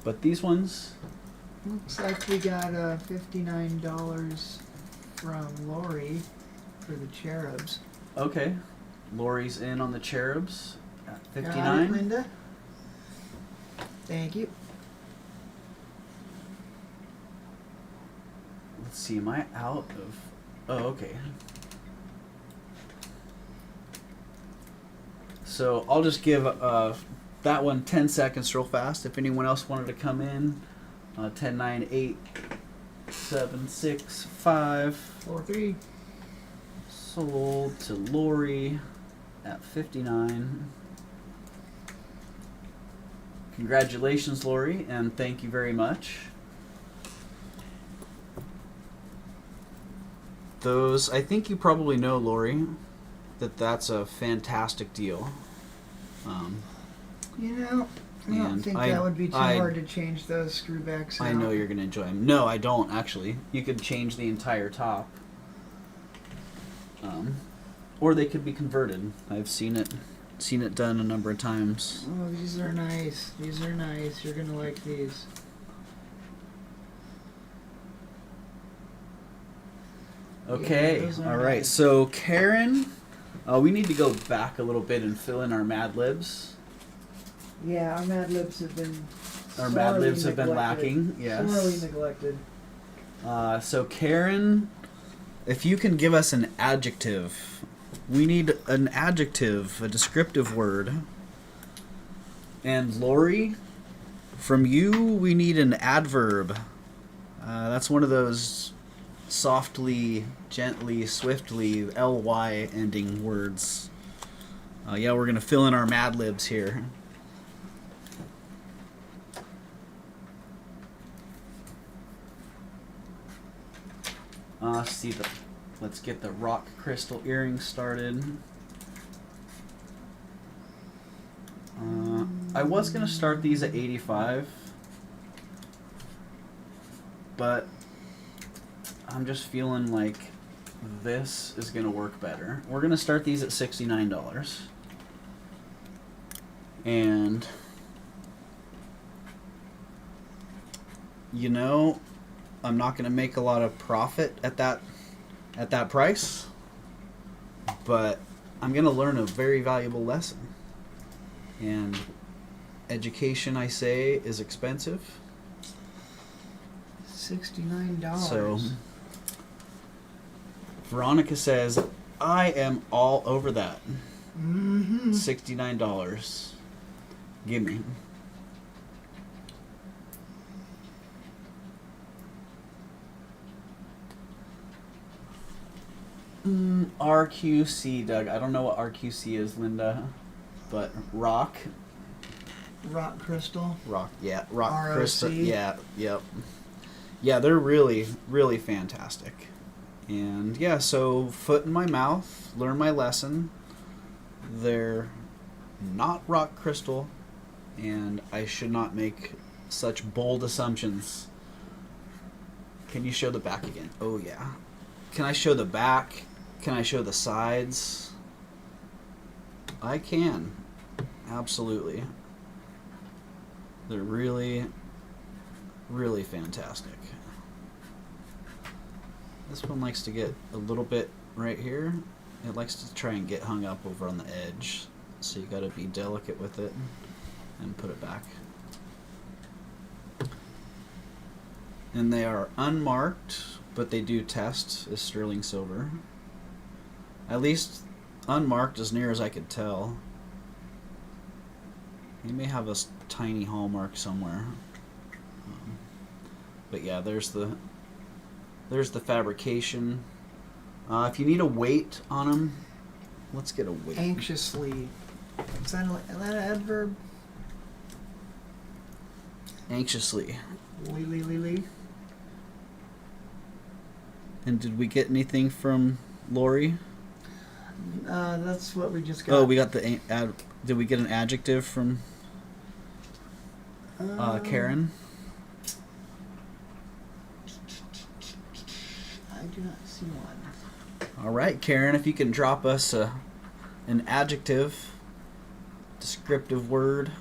But these ones, Looks like we got $59 from Lori for the cherubs. okay. Lori's in on the cherubs at Got it, 59. Linda. Thank you. Let's see, am I out of... Oh, okay. So I'll just give that one 10 seconds real fast. If anyone else wanted to come in, 10, 9, 8, 7, 6, 5. 4-3. Sold to Lori at 59. Congratulations, Lori, and thank you very much. Those, I think you probably know, Lori, that's a fantastic deal. You know, I don't And think I- that would be too I- hard to change those screwbacks out. I know you're going to enjoy them. No, I don't, actually. You could change the entire top. Or they could be converted. I've seen it done a number of times. Oh, these are nice. These are nice. You're gonna like these. Okay, Yeah, those are all right. nice. So Karen, we need to go back a little bit and fill in our Mad Libs. Yeah, our Mad Libs have been. Our Mad sorely Libs have been neglected. lacking. Yes. Sorely neglected. So Karen, if you can give us an adjective, we need an adjective, a descriptive word. And Lori, from you, we need an adverb. That's one of those softly, gently, swiftly, ly ending words. Yeah, we're gonna fill in our Mad Libs here. Let's get the rock crystal earrings started. I was gonna start these at 85, but I'm just feeling like this is gonna work better. We're gonna start these at $69, and you know, I'm not gonna make a lot of profit at that price, but I'm gonna learn a very valuable lesson. And education, I say, is expensive. $69. So Veronica says, I am all over that. Mm-hmm. $69. Give me. RQC, Doug. I don't know what RQC is, Linda, but rock. Rock crystal. Rock, yeah, rock ROC. crystal, yeah, yep. Yeah, they're really, really fantastic. And yeah, so foot in my mouth, learn my lesson. They're not rock crystal, and I should not make such bold assumptions. Can you show the back again? Oh yeah. Can I show the back? Can I show the sides? I can. Absolutely. They're really, really fantastic. This one likes to get a little bit right here. It likes to try and get hung up over on the edge. So you gotta be delicate with it and put it back. And they are unmarked, but they do test as sterling silver. At least unmarked as near as I could tell. They may have a tiny hallmark somewhere. But yeah, there's the fabrication. If you need a weight on them, let's get a weight. Anxiously. Is that an adverb? Anxiously. Lee. And did we get anything from Lori? That's what we just got. Oh, we got the did we get an adjective from Karen? I do not see one. All right, Karen, if you can drop us an adjective, descriptive word.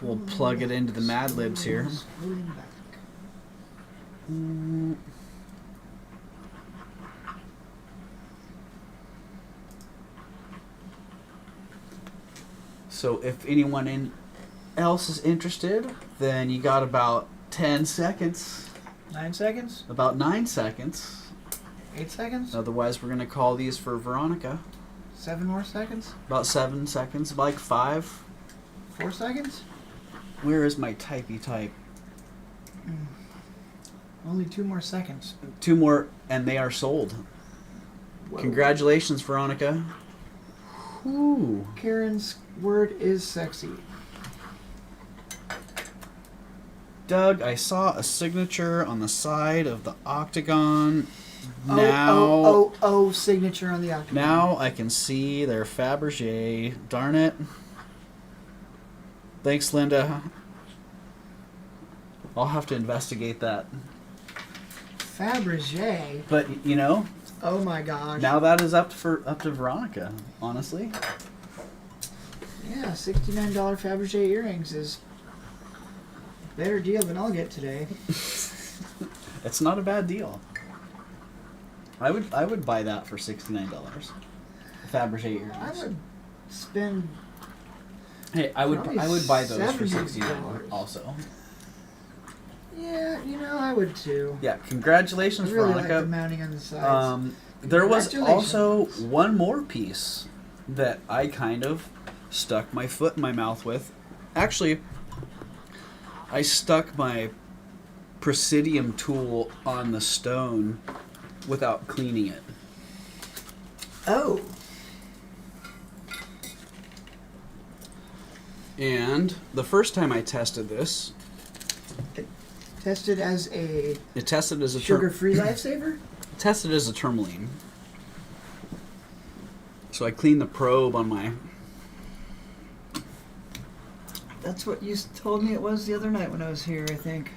We'll plug it into the Mad Libs here. Scrolling back. So if anyone else is interested, then you got about 10 seconds. 9 seconds? About 9 seconds. 8 seconds? Otherwise, we're going to call these for Veronica. 7 more seconds? About 7 seconds, like 5. 4 seconds? Where is my typey type? Only 2 more seconds. 2 more, and they are sold. Whoa. Congratulations, Veronica. Whew. Karen's word is sexy. Doug, I saw a signature on the side of the octagon. Now, Signature on the octagon. now I can see their Fabergé. Darn it. Thanks, Linda. I'll have to investigate that. Fabergé. But you know, Oh my gosh. now that is up to Veronica. Honestly, Yeah, $69 Fabergé earrings is a better deal than I'll get today. it's not a bad deal. I would buy that for $69. Fabergé earrings. I would spend. Hey, I would Probably buy those for $70 $69 also. Yeah, I would too. Yeah, I congratulations, really like Veronica. the mounting on the sides. There was also Congratulations. one more piece that I kind of stuck my foot in my mouth with. Actually, I stuck my Presidium tool on the stone without cleaning it. Oh. And the first time I tested this, Tested as a it tested as a sugar-free lifesaver? tested as a tourmaline. So I cleaned the probe on my. That's what you told me it was the other night when I was here, I think.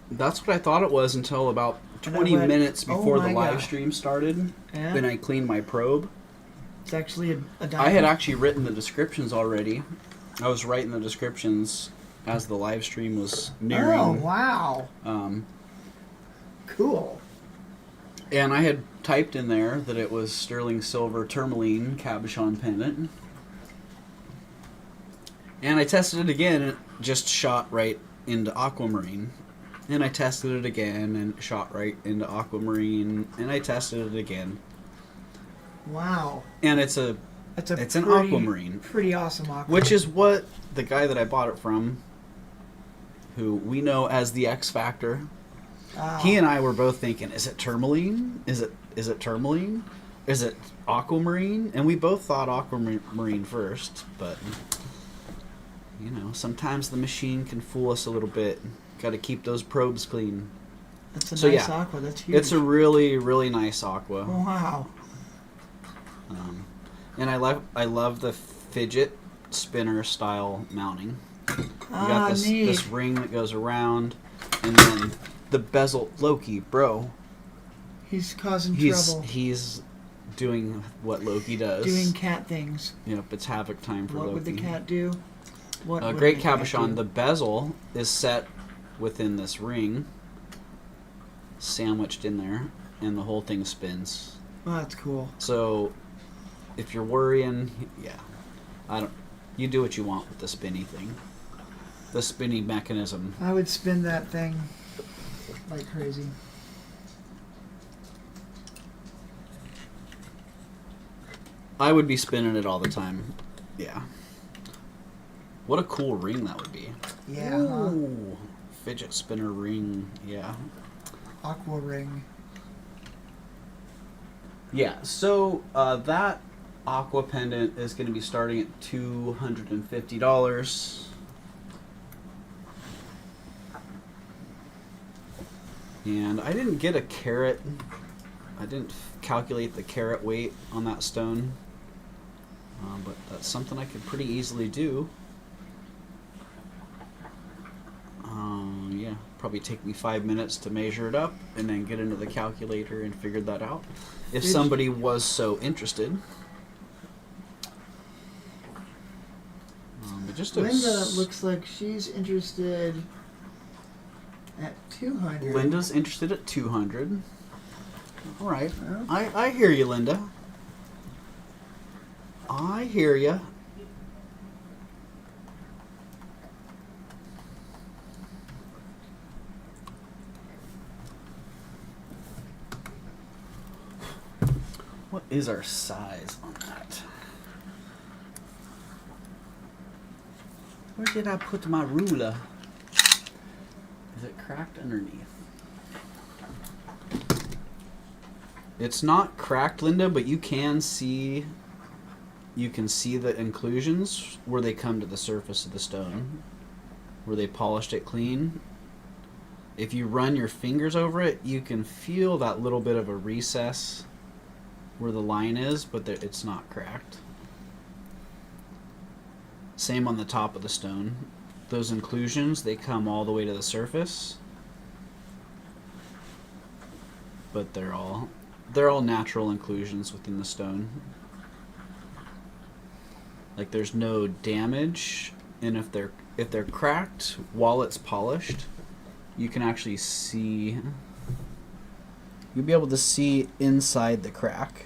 That's what I thought it was until about And I 20 went, minutes "Oh before the my live God." stream started. Yeah. Then I cleaned my probe. It's actually a diamond. I had actually written the descriptions already. I was writing the descriptions as the live stream was nearing. Oh, wow. Cool. And I had typed in there that it was sterling silver tourmaline cabochon pendant. And I tested it again and it just shot right into aquamarine. And I tested it again and it shot right into aquamarine. And I tested it again. Wow. And it's an aquamarine. Pretty awesome aquamarine. Which is what the guy that I bought it from, who we know as the X Factor, Wow. he and I were both thinking, is it tourmaline? Is it tourmaline? Is it aquamarine? And we both thought aquamarine first, but you know, sometimes the machine can fool us a little bit. Got to keep those probes clean. That's a So, nice yeah, aqua. That's huge. It's a really, really nice aqua. Wow. And I love the fidget spinner style mounting. You Ah, got this neat. this ring that goes around, and then the bezel. Loki, bro, He's causing he's trouble. he's doing what Loki does. Doing cat things. Yep, it's havoc time for What Loki. would the cat do? What would Great the cat cabochon. do? The bezel is set within this ring, sandwiched in there, and the whole thing spins. Oh, that's cool. So, if you're worrying, yeah, you do what you want with the spinny thing. The spinny mechanism. I would spin that thing like crazy. I would be spinning it all the time. Yeah. What a cool ring that would be. Yeah. Huh? Ooh, fidget spinner ring. Yeah. Aqua ring. Yeah. So that aqua pendant is going to be starting at $250. And I didn't get a carat. I didn't calculate the carat weight on that stone. But that's something I could pretty easily do. Yeah, probably take me 5 minutes to measure it up and then get into the calculator and figure that out. If Did somebody was so interested. But just Linda looks like she's interested at 200. Linda's interested at 200. All right. Well, I hear you, Linda. I hear you. What is our size on that? Where did I put my ruler? Is it cracked underneath? It's not cracked, Linda, but you can see the inclusions where they come to the surface of the stone, where they polished it clean. If you run your fingers over it, you can feel that little bit of a recess where the line is, but it's not cracked. Same on the top of the stone. Those inclusions, they come all the way to the surface, but they're all natural inclusions within the stone. Like there's no damage, and if they're cracked while it's polished, you can actually see. You'll be able to see inside the crack.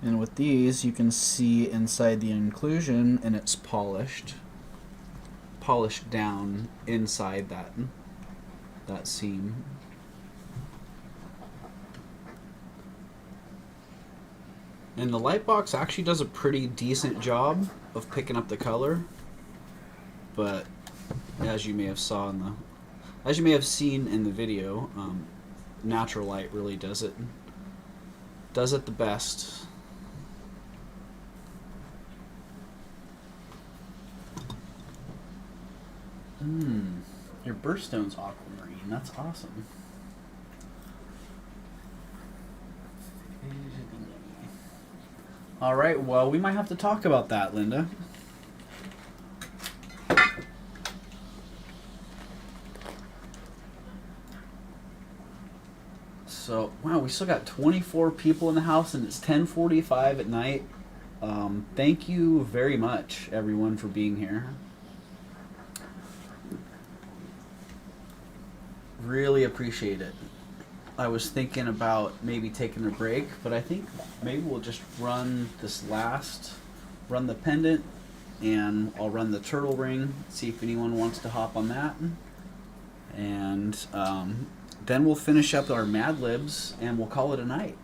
And with these, you can see inside the inclusion, and it's polished down inside that seam. And the light box actually does a pretty decent job of picking up the color, but as you may have seen in the video, natural light really does it the best. Your birthstone's aquamarine. That's awesome. All right, well, we might have to talk about that, Linda. So, wow, we still got 24 people in the house, and it's 10:45 at night. Thank you very much, everyone, for being here. Really appreciate it. I was thinking about maybe taking a break, but I think maybe we'll just run the pendant, and I'll run the turtle ring, see if anyone wants to hop on that. And then we'll finish up our Mad Libs, and we'll call it a night.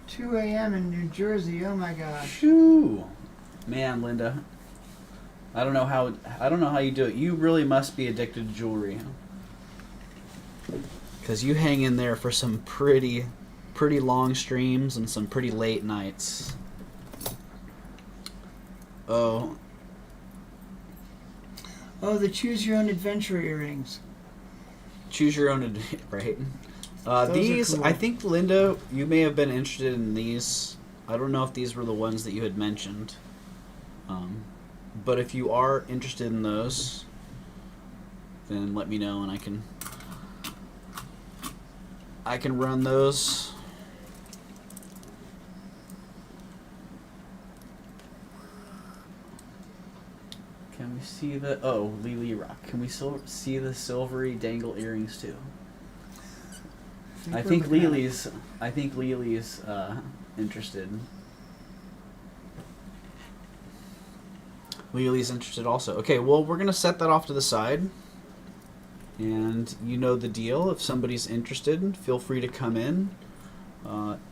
2 a.m. in New Jersey. Oh my gosh. Shoo! Man, Linda, I don't know how you do it. You really must be addicted to jewelry, because you hang in there for some pretty long streams and some pretty late nights. Oh, the choose your own adventure earrings. choose your own, right? Those These, are cool. I think, Linda, you may have been interested in these. I don't know if these were the ones that you had mentioned. But if you are interested in those, then let me know, and I can run those. Can we see the Lily Rock? Can we still see the silvery dangle earrings too? I think Lily's interested. Lily's interested also. Okay, well, we're gonna set that off to the side, and you know the deal. If somebody's interested, feel free to come in,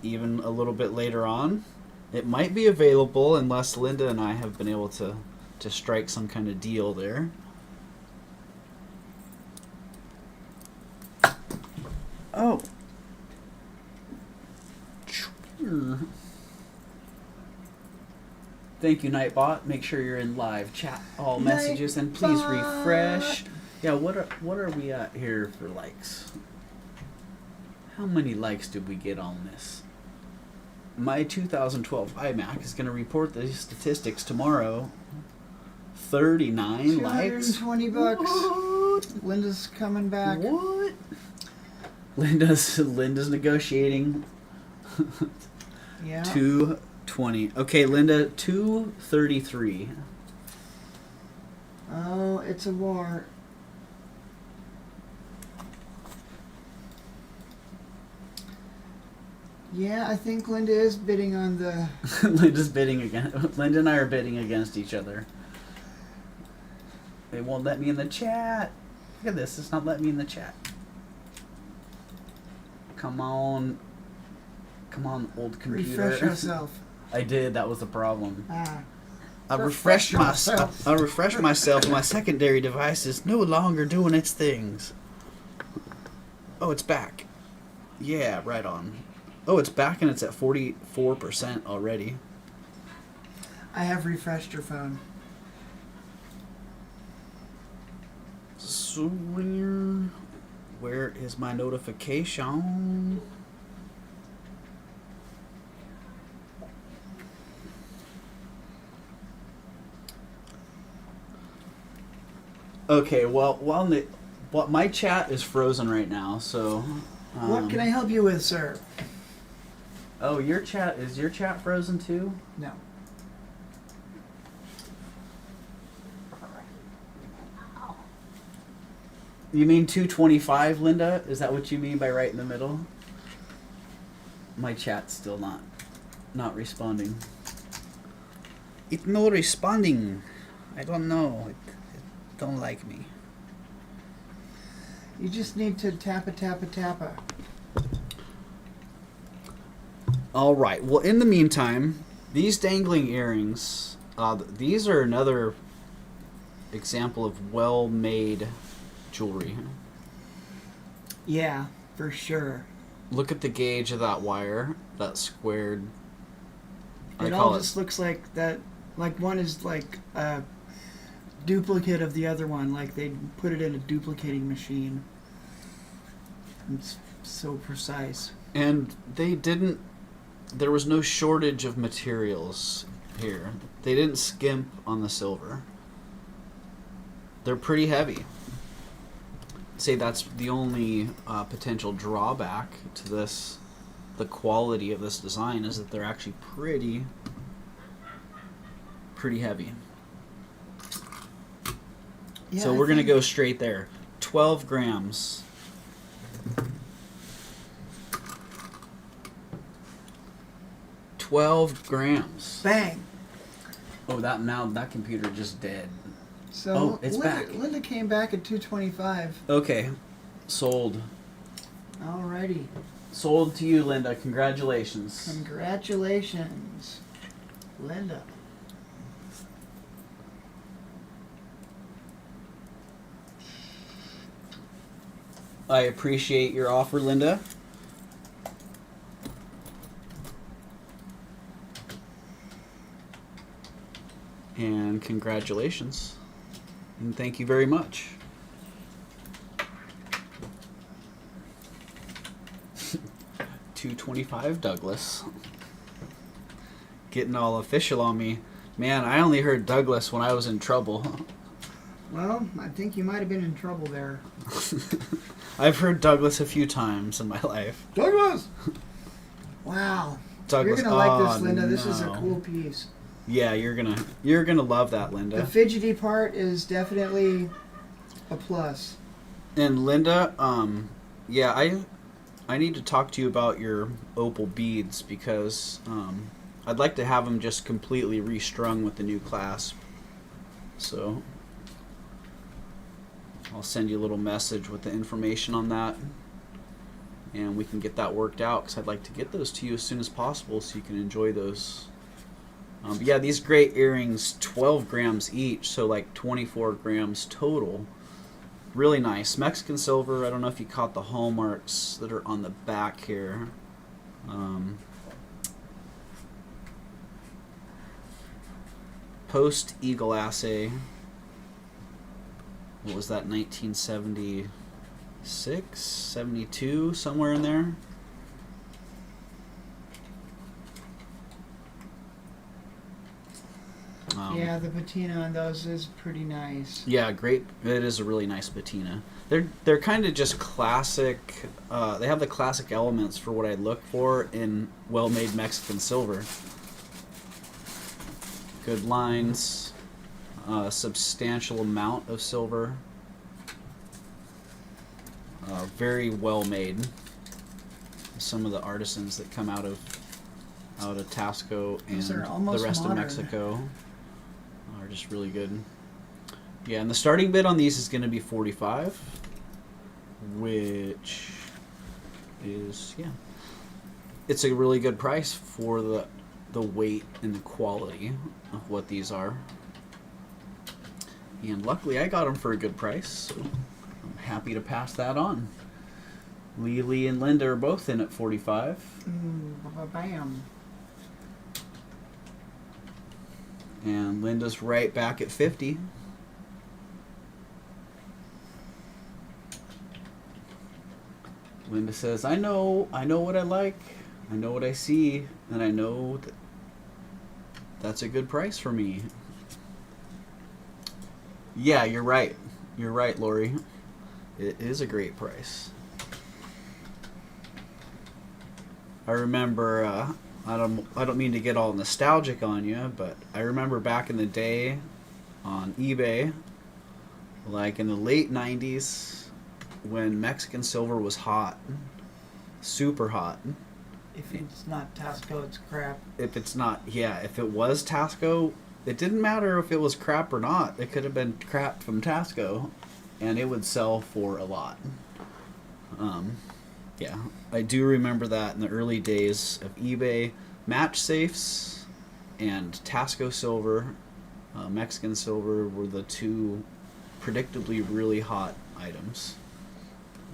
even a little bit later on. It might be available unless Linda and I have been able to strike some kind of deal there. Oh. Thank you, Nightbot. Make sure you're in live chat, all messages, and please refresh. Yeah, what are we at here for likes? How many likes did we get on this? My 2012 iMac is going to report the statistics tomorrow. 39 likes. $220. What? Linda's coming back. What? Linda's negotiating. Yeah. 220. Okay, Linda, 233. Oh, it's a war. Yeah, I think Linda is bidding on the. Linda's bidding against. Linda and I are bidding against each other. They won't let me in the chat. Look at this. It's not letting me in the chat. Come on. Come on, old computer. Refresh yourself. I did. That was the problem. Ah. I Refresh refreshed yourself. I refreshed myself. My secondary device is no longer doing its things. Oh, it's back. Yeah, right on. Oh, it's back and it's at 44% already. I have refreshed your phone. So where is my notification? Okay, well, my chat is frozen right now, so. What can I help you with, sir? Oh, is your chat frozen too? No. You mean 225, Linda? Is that what you mean by right in the middle? My chat's still not responding. It's not responding. I don't know. It don't like me. You just need to tappa. All right. Well, in the meantime, these dangling earrings, these are another example of well-made jewelry. Yeah, for sure. Look at the gauge of that wire, that squared. It all just looks like that. Like one is like a duplicate of the other one. Like they put it in a duplicating machine. It's so precise. And they didn't. There was no shortage of materials here. They didn't skimp on the silver. They're pretty heavy. Say that's the only potential drawback to this. The quality of this design is that they're actually pretty heavy. Yeah, So we're gonna go straight there. 12 grams. Bang. Oh, that computer just dead. So Oh, it's Linda, back. Linda came back at 225. Okay, sold. Alrighty. Sold to you, Linda. Congratulations. Congratulations, Linda. I appreciate your offer, Linda. And congratulations. And thank you very much. $225 Douglas. Getting all official on me. Man, I only heard Douglas when I was in trouble. Well, I think you might have been in trouble there. I've heard Douglas a few times in my life. Douglas! Wow. Douglas, You're gonna like this, oh, Linda. This is a no. cool piece. Yeah, you're gonna love that, Linda. The fidgety part is definitely a plus. And Linda, yeah, I need to talk to you about your opal beads because I'd like to have them just completely restrung with the new clasp. So I'll send you a little message with the information on that, and we can get that worked out because I'd like to get those to you as soon as possible so you can enjoy those. But yeah, these great earrings, 12 grams each, so like 24 grams total. Really nice. Mexican silver. I don't know if you caught the hallmarks that are on the back here. Post Eagle assay. What was that, 1976? 72? Somewhere in there. Yeah, the patina on those is pretty nice. Yeah, great. It is a really nice patina. They're kind of just classic. They have the classic elements for what I look for in well-made Mexican silver. Good lines, substantial amount of silver. Very well made. Some of the artisans that come out of Tasco and These are the almost rest modern. of Mexico are just really good. Yeah, and the starting bid on these is going to be 45, which is, yeah, it's a really good price for the weight and the quality of what these are. And luckily I got them for a good price, so I'm happy to pass that on. Lily and Linda are both in at 45. Bam. And Linda's right back at 50. Linda says, I know what I like, I know what I see, and I know that that's a good price for me. Yeah, you're right. You're right, Lori. It is a great price. I remember, I don't mean to get all nostalgic on you, but I remember back in the day on eBay, like in the late 90s, when Mexican silver was hot, super hot. If it's not Tasco, it's crap. If it's not, yeah, if it was Tasco, it didn't matter if it was crap or not. It could have been crap from Tasco, and it would sell for a lot. Yeah, I do remember that in the early days of eBay. Match safes and Tasco silver, Mexican silver, were the two predictably really hot items.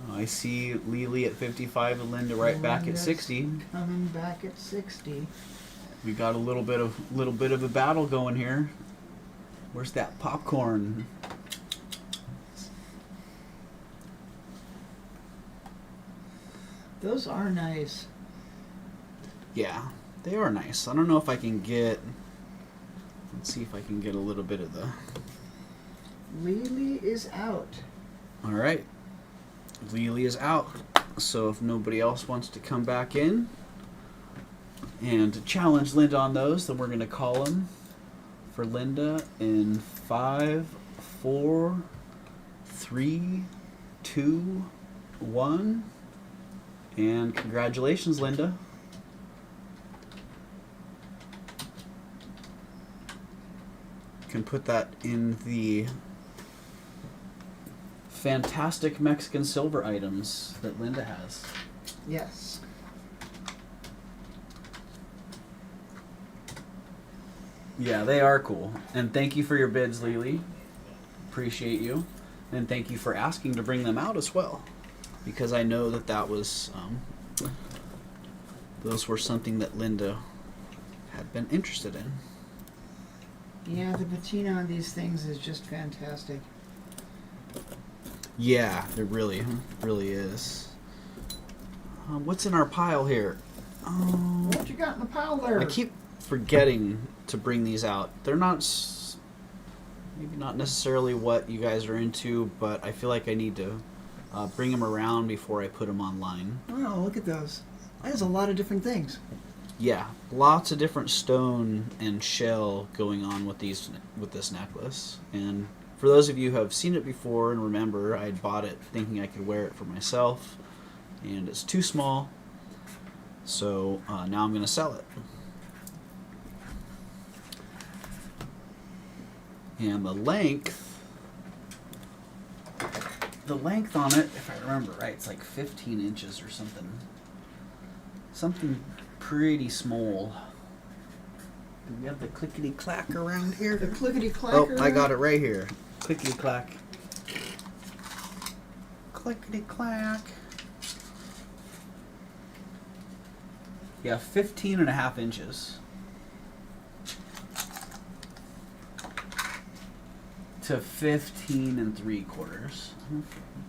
I see Lily at 55 and Linda right back at Linda's 60. Coming back at 60. We got a little bit of a battle going here. Where's that popcorn? Those are nice. Yeah, they are nice. I don't know if I can get. Let's see if I can get a little bit of the. Lily is out. All right, Lily is out. So if nobody else wants to come back in and challenge Linda on those, then we're gonna call them for Linda in 5, 4, 3, 2, 1. And congratulations, Linda. You can put that in the fantastic Mexican silver items that Linda has. Yes. Yeah, they are cool. And thank you for your bids, Lily. Appreciate you. And thank you for asking to bring them out as well, because I know that was those were something that Linda had been interested in. Yeah, the patina on these things is just fantastic. Yeah, it really is. What's in our pile here? What you got in the pile there? I keep forgetting to bring these out. They're not maybe not necessarily what you guys are into, but I feel like I need to bring them around before I put them online. Oh, look at those. There's a lot of different things. Yeah, lots of different stone and shell going on with this necklace. And for those of you who have seen it before and remember, I bought it thinking I could wear it for myself, and it's too small, so now I'm going to sell it. And the length on it, if I remember right, it's like 15 inches or something. Something pretty small. Do we have the clickety-clack around here? The clickety-clack. Oh, I got it right here. Clickety-clack. Clickety-clack. Yeah, 15.5 inches. To 15 3/4.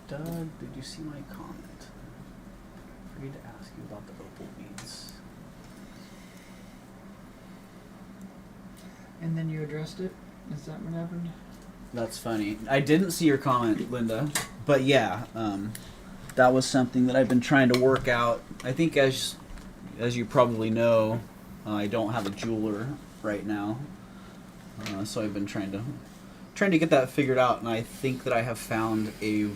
Doug, did you see my comment? I forgot to ask you about the opal beads. And then you addressed it? Is that what happened? That's funny. I didn't see your comment, Linda, but yeah, that was something that I've been trying to work out. I think as you probably know, I don't have a jeweler right now, so I've been trying to get that figured out, and I think that I have found a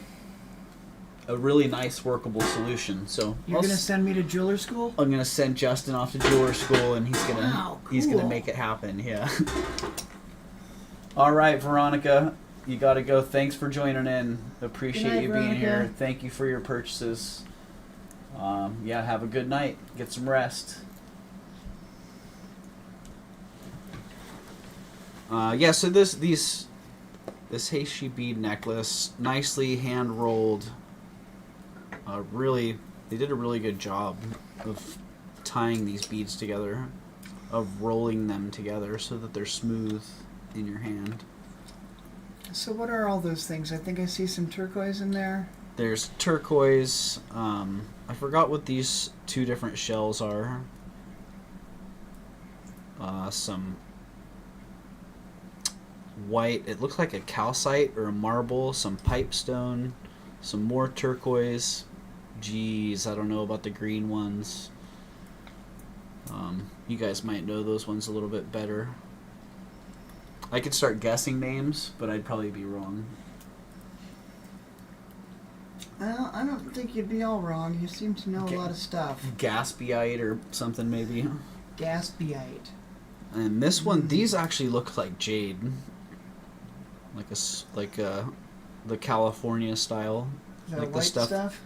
really nice workable solution. So You're gonna send me to jeweler school? I'm gonna send Justin off to jeweler school, and he's gonna cool. make it happen. Yeah. All right, Veronica, you got to go. Thanks for joining in. Appreciate Good night, you being here. Veronica. Thank you for your purchases. Yeah, have a good night. Get some rest. Yeah, so this Heishi bead necklace, nicely hand rolled. They did a really good job of tying these beads together, of rolling them together so that they're smooth in your hand. So what are all those things? I think I see some turquoise in there. There's turquoise. I forgot what these two different shells are. Some white, it looks like a calcite or a marble, some pipestone, some more turquoise. Geez, I don't know about the green ones. You guys might know those ones a little bit better. I could start guessing names, but I'd probably be wrong. Well, I don't think you'd be all wrong. You seem to know a lot of stuff. Gaspiite or something maybe. Gaspiite. And this one, these actually look like jade, like the California style, The like white the stuff.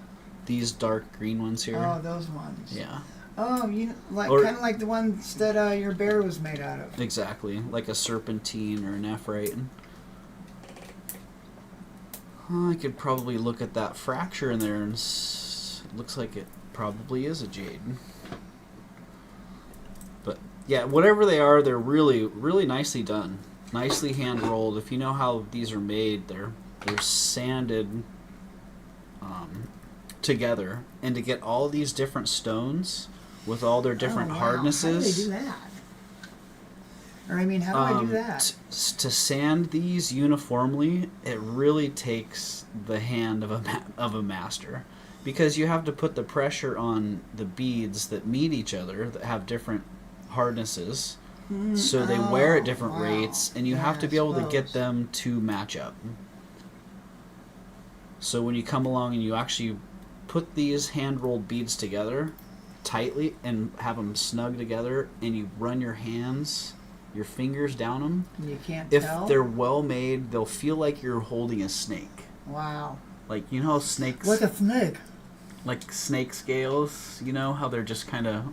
These dark green ones here. Oh, those ones. Yeah. Oh, kind of like the ones that your bear was made out of. Exactly, like a serpentine or an nephrite. I could probably look at that fracture in there, and it looks like it probably is a jade. But yeah, whatever they are, they're really, really nicely done. Nicely hand rolled. If you know how these are made, they're sanded together, and to get all these different stones with all their different hardnesses. How do they do that? Or I mean, how do I do that? To sand these uniformly, it really takes the hand of a master, because you have to put the pressure on the beads that meet each other that have different hardnesses, so they wear at different rates, and you have to be able to get them to match up. So when you come along and you actually put these hand-rolled beads together tightly and have them snug together, and you run your fingers down them, You can't if tell? they're well made, they'll feel like you're holding a snake. Wow. Like, you know how snakes, Like a snake. like snake scales, you know how they're just kind of,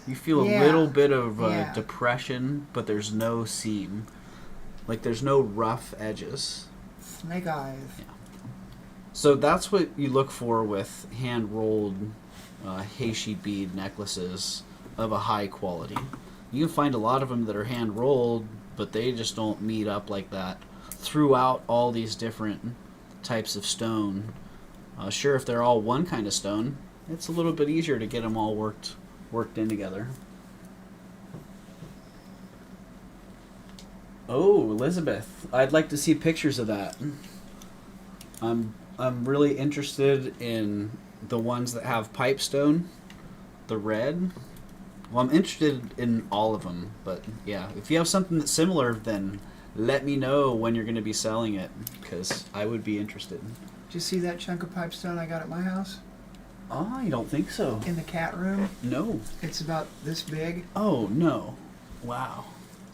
you feel a Yeah. little bit of Yeah. depression, but there's no seam, like there's no rough edges. Snake eyes. Yeah. So that's what you look for with hand-rolled Heishi bead necklaces of a high quality. You can find a lot of them that are hand-rolled, but they just don't meet up like that throughout all these different types of stone. Sure, if they're all one kind of stone, it's a little bit easier to get them all worked in together. Oh, Elizabeth, I'd like to see pictures of that. I'm really interested in the ones that have pipestone, the red. Well, I'm interested in all of them, but yeah, if you have something that's similar, then let me know when you're going to be selling it, because I would be interested. Did you see that chunk of pipestone I got at my house? Oh, I don't think so. In the cat room? No. It's about this big. Oh, no. Wow.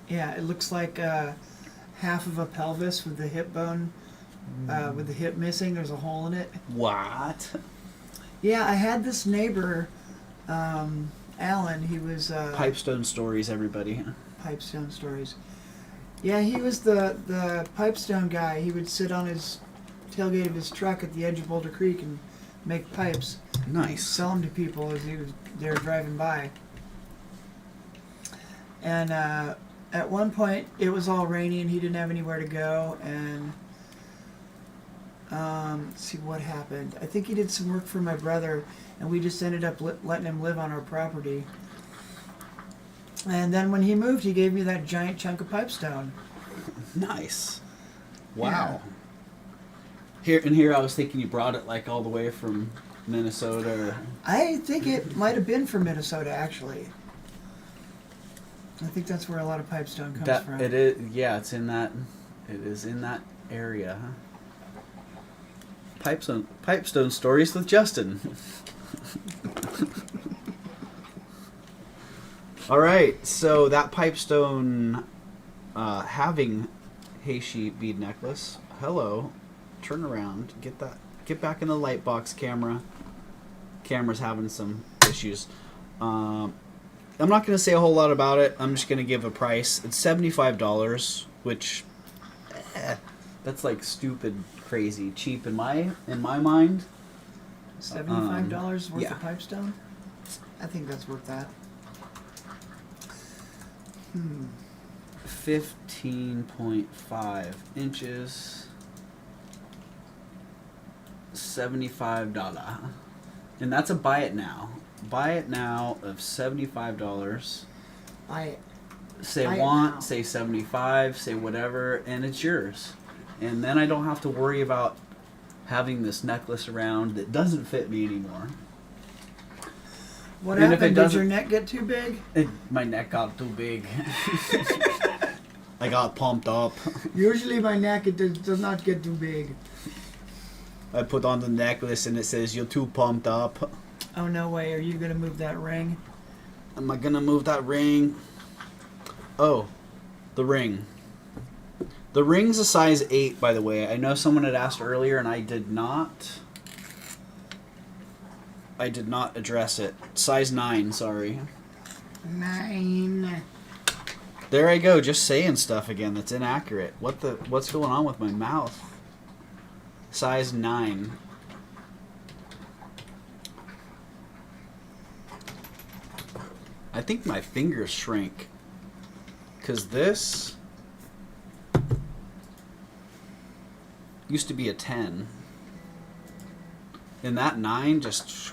Yeah, it looks like half of a pelvis with the hip bone, with the hip missing. There's a hole in it. What? Yeah, I had this neighbor, Alan. He was Pipestone stories, everybody. Pipestone stories. Yeah, he was the pipestone guy. He would sit on his tailgate of his truck at the edge of Boulder Creek and make pipes. Nice. Sell them to people as they were driving by. And at one point, it was all rainy and he didn't have anywhere to go. And let's see what happened. I think he did some work for my brother, and we just ended up letting him live on our property. And then when he moved, he gave me that giant chunk of pipestone. Nice. Wow. Here I was thinking you brought it like all the way from Minnesota. Or... I think it might have been from Minnesota, actually. I think that's where a lot of pipestone comes from. It is. Yeah, it's in that. It is in that area. Huh? Pipestone stories with Justin. All right, so that pipestone having Heishi bead necklace. Hello, turn around. Get back in the light box, camera. Camera's having some issues. I'm not going to say a whole lot about it. I'm just going to give a price. It's $75, which that's like stupid, crazy cheap in my mind. $75 worth yeah. of pipestone? I think that's worth that. 15.5 inches. $75. And that's a buy it now. Buy it now of $75. Say buy it want, now. say 75, say whatever, and it's yours. And then I don't have to worry about having this necklace around that doesn't fit me anymore. What And if it happened? Did doesn't- your neck get too big? My neck got too big. I got pumped up. Usually my neck it does not get too big. I put on the necklace and it says you're too pumped up. Oh, no way. Are you going to move that ring? Am I gonna move that ring? Oh, the ring. The ring's a size 8, by the way. I know someone had asked earlier and I did not address it. Size 9, sorry. 9. There I go, just saying stuff again that's inaccurate. What's going on with my mouth? Size 9. I think my fingers shrank. 'Cause this used to be a 10. And that 9 just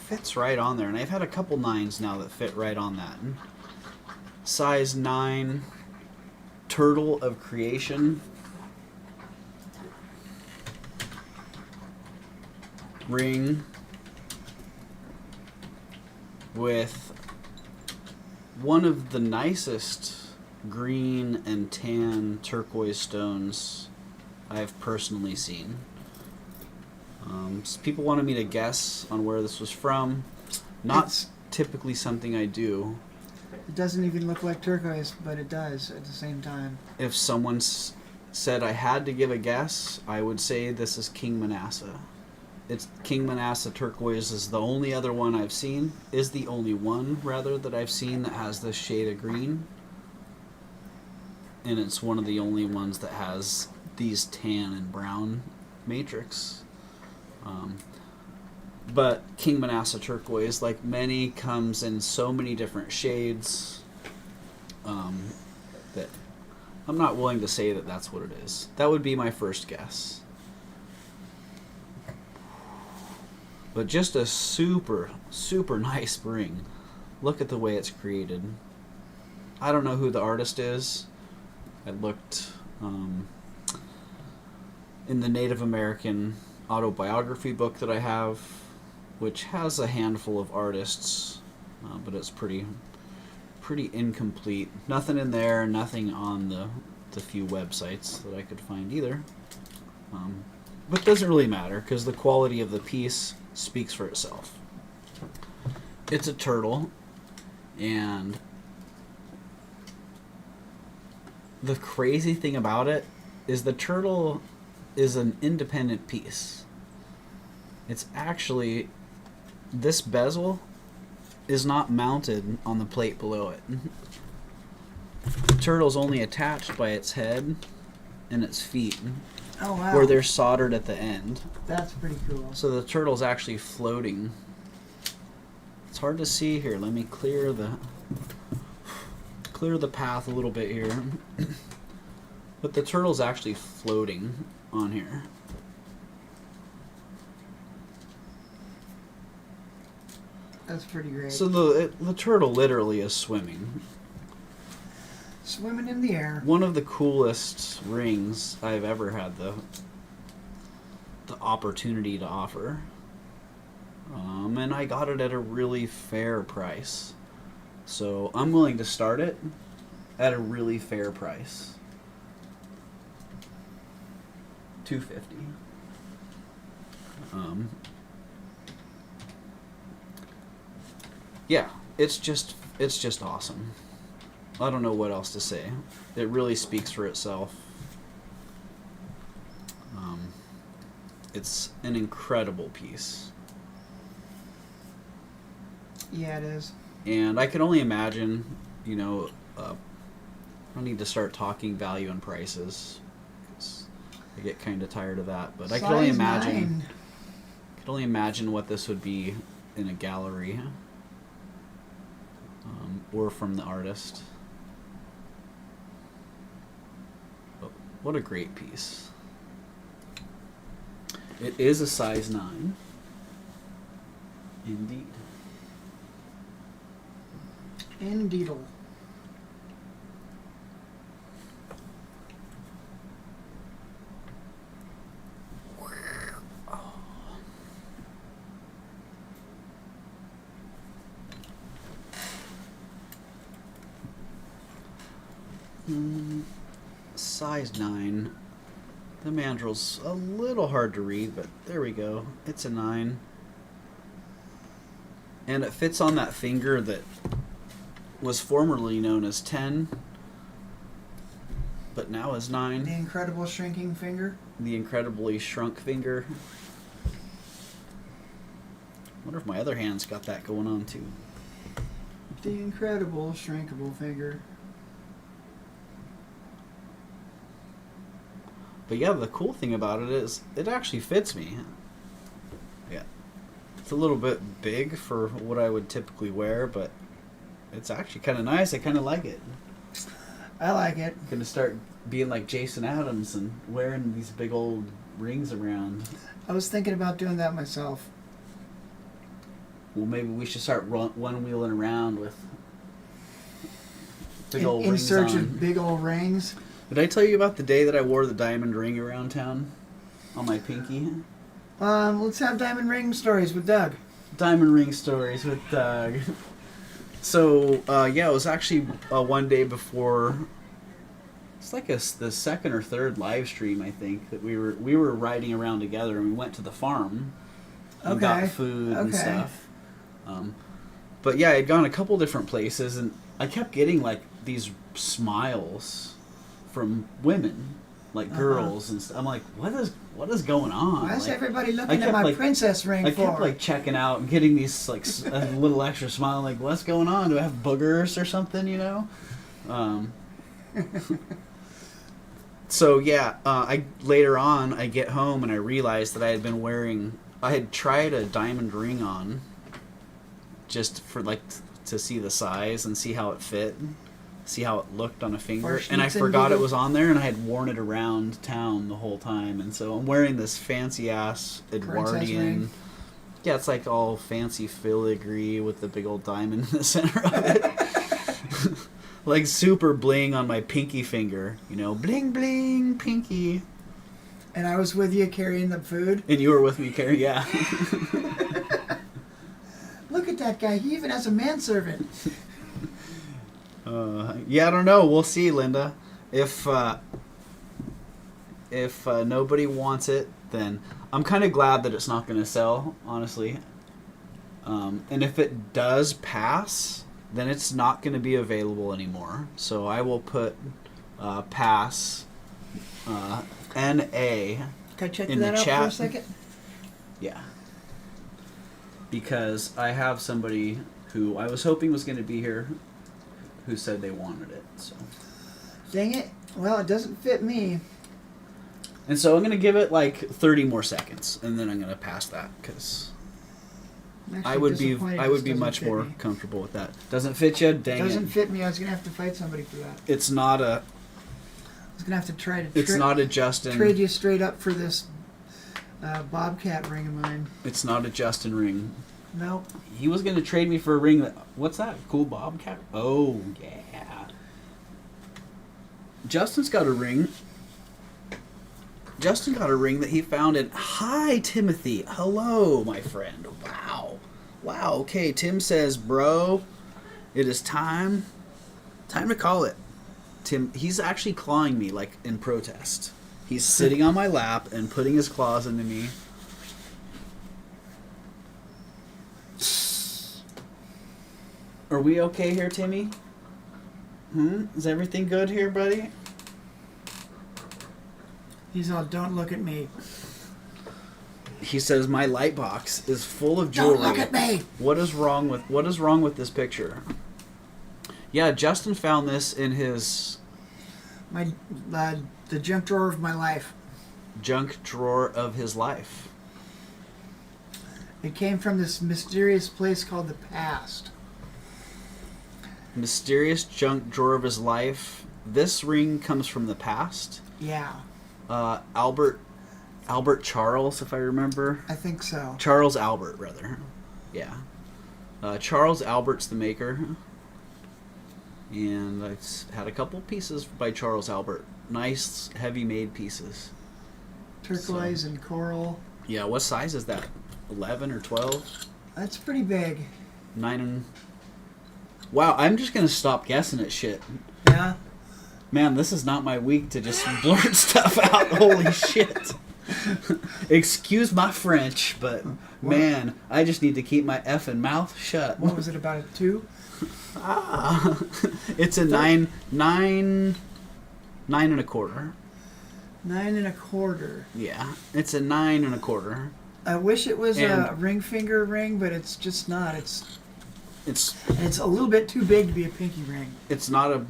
fits right on there. And I've had a couple 9s now that fit right on that. Size 9 Turtle of Creation. Ring with one of the nicest green and tan turquoise stones I've personally seen. People wanted me to guess on where this was from. Not typically something I do. It doesn't even look like turquoise, but it does at the same time. If someone said I had to give a guess, I would say this is King Manasseh. It's King Manasseh turquoise is the only other one I've seen. Is the only one, rather, that I've seen that has this shade of green. And it's one of the only ones that has these tan and brown matrix. But King Manasseh turquoise, like many, comes in so many different shades that I'm not willing to say that that's what it is. That would be my first guess. But just a super, super nice ring. Look at the way it's created. I don't know who the artist is. I looked in the Native American autobiography book that I have, which has a handful of artists, but it's pretty incomplete. Nothing in there, nothing on the few websites that I could find either. But it doesn't really matter, because the quality of the piece speaks for itself. It's a turtle, and the crazy thing about it is the turtle is an independent piece. It's actually, this bezel is not mounted on the plate below it. The turtle's only attached by its head and its feet, Oh, wow. where they're soldered at the end. That's pretty cool. So the turtle's actually floating. It's hard to see here. Let me clear the path a little bit here. But the turtle's actually floating on here. That's pretty great. So the turtle literally is swimming. Swimming in the air. One of the coolest rings I've ever had the opportunity to offer. And I got it at a really fair price. So I'm willing to start it at a really fair price. $250. Yeah, it's just awesome. I don't know what else to say. It really speaks for itself. It's an incredible piece. Yeah, it is. And I can only imagine, you know, I need to start talking value and prices. 'Cause I get kind of tired of that, but I can only imagine. I can only imagine what this would be in a gallery, or from the artist. But what a great piece! It is a size 9. Indeed. Indeedle. Size 9. The mandrel's a little hard to read, but there we go. It's a 9. And it fits on that finger that was formerly known as 10, but now is 9. The incredible shrinking finger. The incredibly shrunk finger. Wonder if my other hand's got that going on too. The incredible shrinkable finger. But yeah, the cool thing about it is it actually fits me. Yeah. It's a little bit big for what I would typically wear, but it's actually kind of nice. I kind of like it. I like it. Gonna start being like Jason Adams and wearing these big old rings around. I was thinking about doing that myself. Well, maybe we should start one-wheeling around with big old In rings search on. of big old rings. Did I tell you about the day that I wore the diamond ring around town on my pinky? Let's have diamond ring stories with Doug. Diamond ring stories with Doug. So, yeah, it was actually one day before. It's like the second or third live stream, I think, that we were riding around together, and we went to the farm and got food and stuff. But yeah, I'd gone a couple different places, and I kept getting like these smiles from women, like girls, and I'm like, what is going on? Why is like, everybody looking at my princess ring I for? kept like checking out and getting these like a little extra smile, like, what's going on? Do I have boogers or something? You know. So yeah, later on I get home and I realized that I had tried a diamond ring on, just for like to see the size and see how it fit, see how it looked on a finger, and I forgot it was on there, and I had worn it around town the whole time, and so I'm wearing this fancy ass Edwardian. Yeah, it's like all fancy filigree with the big old diamond in the center of it. Like super bling on my pinky finger, you know, bling bling pinky. And I was with you carrying the food. And you were with me carrying, yeah. Look at that guy. He even has a manservant. Yeah, I don't know. We'll see, Linda. If nobody wants it, then I'm kind of glad that it's not going to sell, honestly. And if it does pass, then it's not going to be available anymore. So I will put pass NA Can I check in that the out chat for a second? Yeah. Because I have somebody who I was hoping was going to be here who said they wanted it. So. Dang it. Well, it doesn't fit me. And so I'm going to give it like 30 more seconds, and then I'm going to pass that, because I would be much more comfortable with that. Doesn't fit you? Dang it. Doesn't fit me. I was going to have to fight somebody for that. It's not a... I was going to have to try to It's not a Justin... trade you straight up for this Bobcat ring of mine. It's not a Justin ring. Nope. He was gonna trade me for a ring. What's that? Cool Bobcat? Oh yeah. Justin's got a ring. Justin got a ring that he found in. Hi, Timothy. Hello, my friend. Wow. Wow. Okay, Tim says, bro, it is time. Time to call it. Tim, he's actually clawing me like in protest. He's sitting on my lap and putting his claws into me. Are we okay here, Timmy? Is everything good here, buddy? He's all, don't look at me. He says my light box is full of jewelry. Don't look at me. What is wrong with this picture? Yeah, Justin found this in his My the junk drawer of my life. junk drawer of his life. It came from this mysterious place called the past. Mysterious junk drawer of his life. This ring comes from the past. Yeah, Albert Charles, if I remember. I think so. Charles Albert, rather. Yeah. Charles Albert's the maker. And I've had a couple pieces by Charles Albert. Nice, heavy-made pieces. Turquoise and coral. Yeah, what size is that? 11 or 12? That's pretty big. 9 and... Wow, I'm just going to stop guessing at shit. Yeah. Man, this is not my week to just blurt stuff out. Holy shit. Excuse my French, but man, I just need to keep my effing mouth shut. What was it, about a 2? It's a 9 and a quarter. 9 1/4. Yeah, it's a 9 and a quarter. I wish it was a And- ring finger ring, but it's just not. It's It's a little bit too big to be a pinky ring. not a...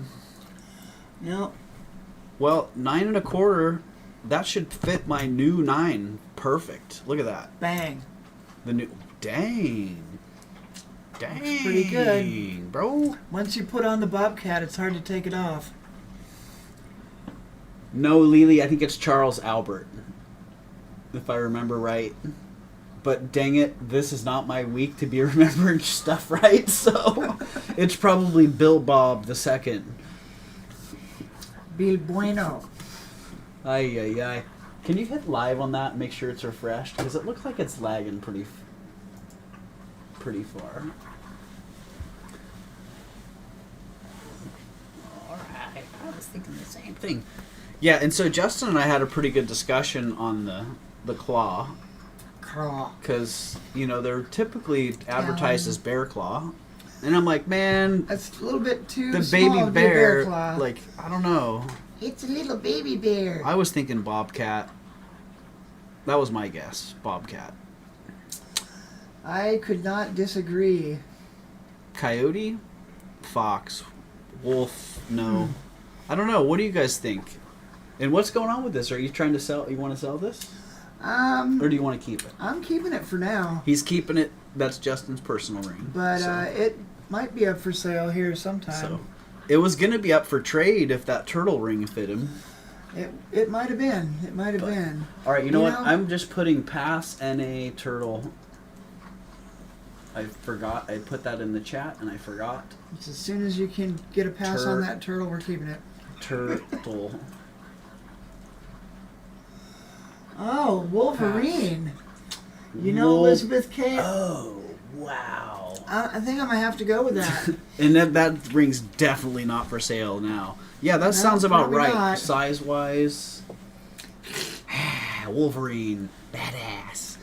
No. Well, 9 and a quarter, that should fit my new 9 perfect. Look at that. Bang. The new... Dang. Dang. pretty good. Bro. Once you put on the bobcat, it's hard to take it off. No, Lily, I think it's Charles Albert, if I remember right. But dang it, this is not my week to be remembering stuff right, so it's probably Bill Bob the second. Bil bueno. Ay, ay, ay. Can you hit live on that and make sure it's refreshed? Because it looks like it's lagging pretty far. Alright, I was thinking the same thing. Yeah, and so Justin and I had a pretty good discussion on the claw. Craw. Because, you know, they're typically advertised as bear claw. And I'm like, man, That's a little bit too the small baby to be a bear bear, claw. like, I don't know. It's a little baby bear. I was thinking bobcat. That was my guess, bobcat. I could not disagree. Coyote? Fox? Wolf? No. I don't know. What do you guys think? And what's going on with this? Are you trying to sell? You want to sell this? Or do you want to keep it? I'm keeping it for now. He's keeping it. That's Justin's personal ring. But so. it might be up for sale here sometime. So, it was going to be up for trade if that turtle ring fit him. It might have been. It might have But- been. All right, you know what? I'm just putting pass NA turtle. I forgot. I put that in the chat and I forgot. It's as soon as you can get a pass on that turtle, we're keeping it. Turtle. Oh, Wolverine. You know Elizabeth Kate? Oh, wow. I think I might have to go with that. And that ring's definitely not for sale now. Yeah, that No, sounds about probably right. not. Size-wise. Wolverine. Badass.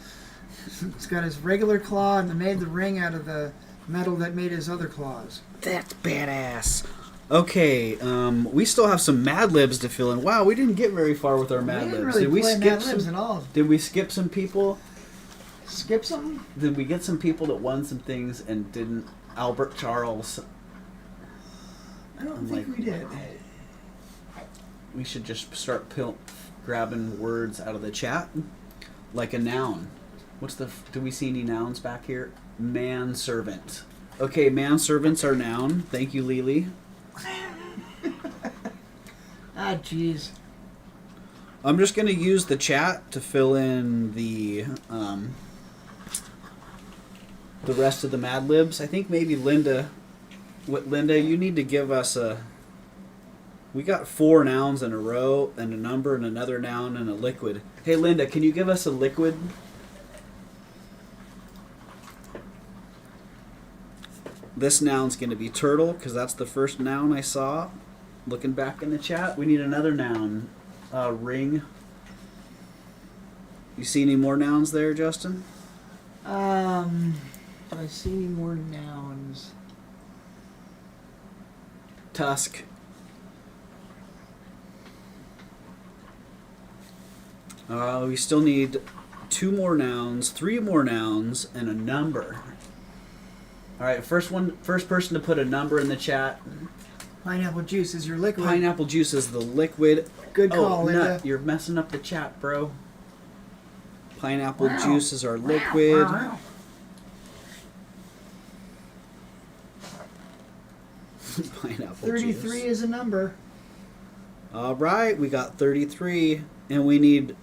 It's got his regular claw, and they made the ring out of the metal that made his other claws. That's badass. Okay, we still have some Mad Libs to fill in. Wow, we didn't get very far with our We Mad didn't Libs. really Did we play skip Mad Libs some? at all. Did we skip some people? Skip some? Did we get some people that won some things and didn't? Albert Charles. I don't I'm think like- we did. We should just start grabbing words out of the chat, like a noun. Do we see any nouns back here? Manservant. Okay, manservants are noun. Thank you, Lily. Ah, jeez. I'm just going to use the chat to fill in the the rest of the Mad Libs. I think maybe Linda, you need to give us a. We got 4 nouns in a row and a number and another noun and a liquid. Hey Linda, can you give us a liquid? This noun's going to be turtle because that's the first noun I saw. Looking back in the chat, we need another noun. Ring. You see any more nouns there, Justin? Do I see any more nouns? Tusk. We still need 2 more nouns, 3 more nouns, and a number. All right, first person to put a number in the chat. Pineapple juice is your liquid. Pineapple juice is the liquid. Good call, oh, Linda. Nut, you're messing up the chat, bro. Pineapple juice is our liquid. Pineapple 33 juice. is a number. All right, we got 33, and we need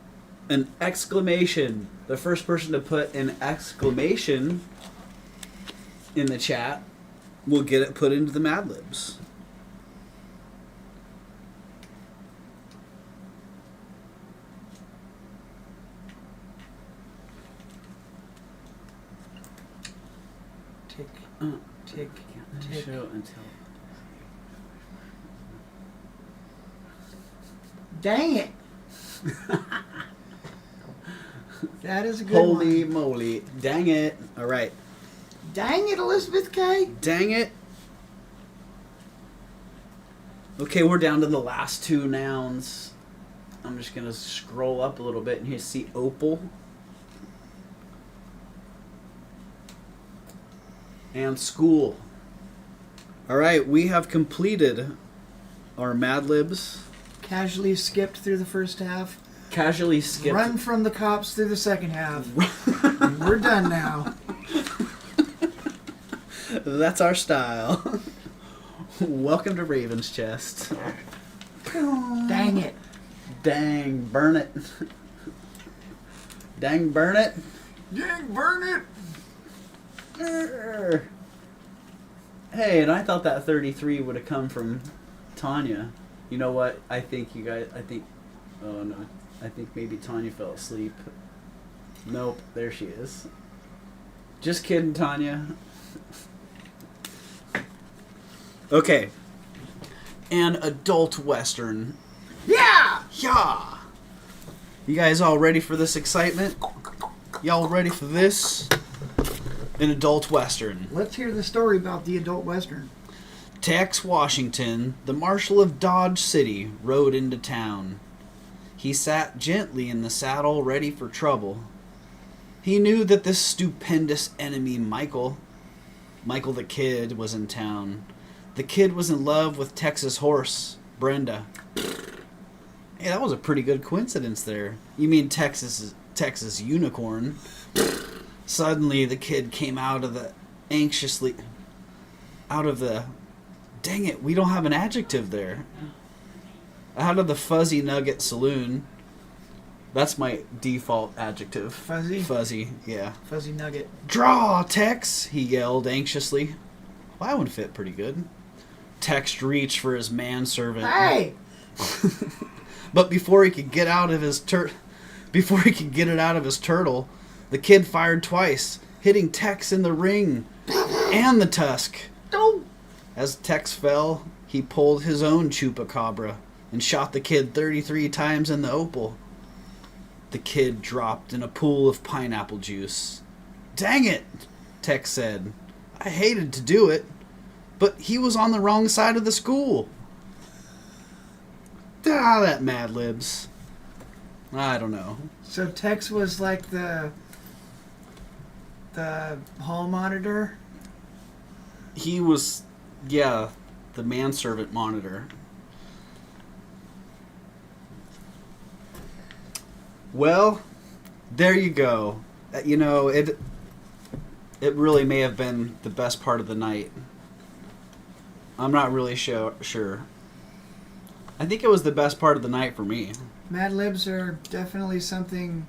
an exclamation. The first person to put an exclamation in the chat will get it put into the Mad Libs. Tick, Tick, tick. show and tell. Dang it! That is a good Holy one. moly. Dang it. All right. Dang it, Elizabeth K. Dang it. Okay, we're down to the last 2 nouns. I'm just going to scroll up a little bit and you see opal. And school. All right, we have completed our Mad Libs. Casually skipped through the first half. Casually skipped. Run from the cops through the second half. And we're done now. That's our style. Welcome to Raven's Chest. Dang it. Dang, burn it. Dang, burn it. Dang, burn it. Hey, and I thought that 33 would have come from Tanya. You know what? I think oh no. I think maybe Tanya fell asleep. Nope, there she is. Just kidding, Tanya. Okay. An adult Western. Yeah! Yeah! You guys all ready for this excitement? Y'all ready for this? An adult Western. Let's hear the story about the adult Western. Tex Washington, the Marshal of Dodge City, rode into town. He sat gently in the saddle, ready for trouble. He knew that this stupendous enemy, Michael the Kid, was in town. The Kid was in love with Tex's horse, Brenda. Hey, that was a pretty good coincidence there. You mean Texas unicorn. Suddenly, the Kid came out of the dang it, we don't have an adjective there. Out of the Fuzzy Nugget Saloon. That's my default adjective. Fuzzy? Fuzzy, yeah. Fuzzy Nugget. Draw, Tex, he yelled anxiously. Well, that would fit pretty good. Tex reached for his manservant. Hey! But before he could get it out of his turtle, the Kid fired twice, hitting Tex in the ring and the tusk. Don't! As Tex fell, he pulled his own chupacabra and shot the Kid 33 times in the opal. The Kid dropped in a pool of pineapple juice. Dang it, Tex said. I hated to do it, but he was on the wrong side of the school. Ah, that Mad Libs. I don't know. So Tex was like the hall monitor? He was, yeah, the manservant monitor. Well, there you go. You know, it really may have been the best part of the night. I'm not really sure. I think it was the best part of the night for me. Mad Libs are definitely something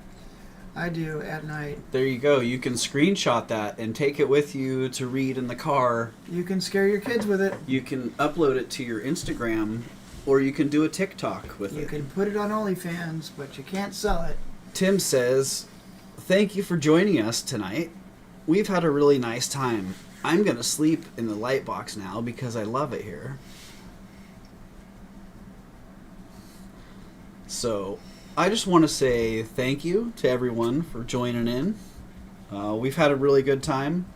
I do at night. There you go. You can screenshot that and take it with you to read in the car. You can scare your kids with it. You can upload it to your Instagram, or you can do a TikTok with You it. can put it on OnlyFans, but you can't sell it. Tim says, "Thank you for joining us tonight. We've had a really nice time. I'm going to sleep in the light box now because I love it here." So, I just want to say thank you to everyone for joining in. We've had a really good time.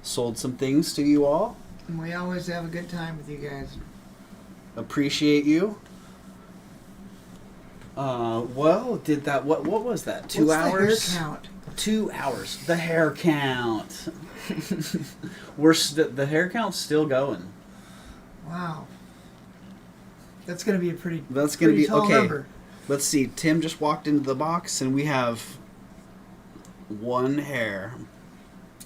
Sold some things to you all. And we always have a good time with you guys. Appreciate you. Well, did that? What was that? 2 What's hours? The hair count? 2 hours. The hair count. The hair count's still going. Wow. That's going to be a pretty. That's gonna pretty be tall okay. Number. Let's see. Tim just walked into the box, and we have 1 hair.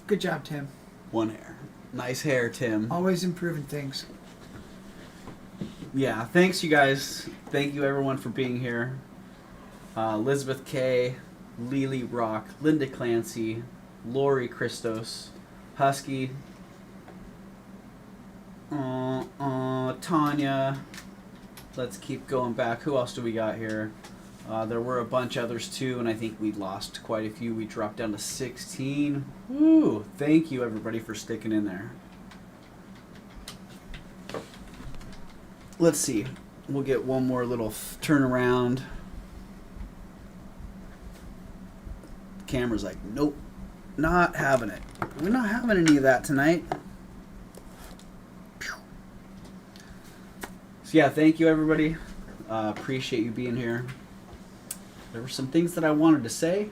Good job, Tim. 1 hair. Nice hair, Tim. Always improving things. Yeah. Thanks, you guys. Thank you, everyone, for being here. Elizabeth K, Lily Rock, Linda Clancy, Lori Christos, Husky, Tanya. Let's keep going back. Who else do we got here? There were a bunch others too, and I think we lost quite a few. We dropped down to 16. Woo! Thank you, everybody, for sticking in there. Let's see. We'll get one more little turnaround. Camera's like, nope, not having it. We're not having any of that tonight. So yeah, thank you, everybody. Appreciate you being here. There were some things that I wanted to say,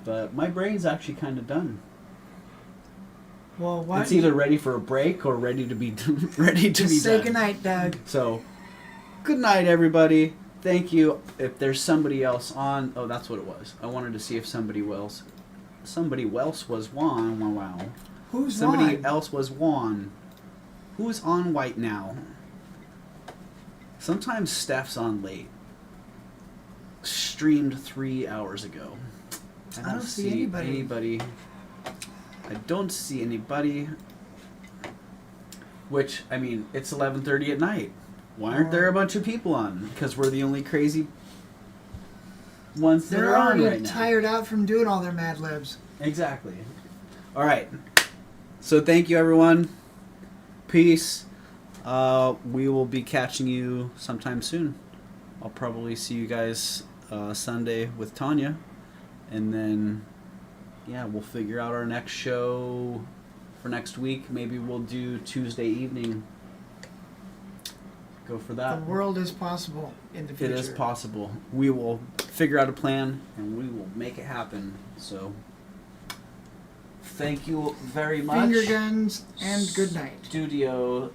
but my brain's actually kind of done. Well, why? It's either ready for a break or ready to be ready to be say done. goodnight, Doug. So, good night, everybody. Thank you. If there's somebody else on, oh, that's what it was. I wanted to see if somebody else was Juan. Wow. Who's Somebody Juan? else was Juan. Who's on white now? Sometimes Steph's on late. Streamed 3 hours ago. I don't see anybody. I don't see anybody. Which, I mean, it's 11:30 at night. Why aren't there a bunch of people on? Because we're the only crazy ones that They're are on already right now. tired out from doing all their Mad Libs. Exactly. All right. So thank you, everyone. Peace. We will be catching you sometime soon. I'll probably see you guys Sunday with Tanya. And then, yeah, we'll figure out our next show for next week. Maybe we'll do Tuesday evening. Go for that. The world is possible in the future. It is possible. We will figure out a plan and we will make it happen. So, thank you very much. Finger guns and good night. Studio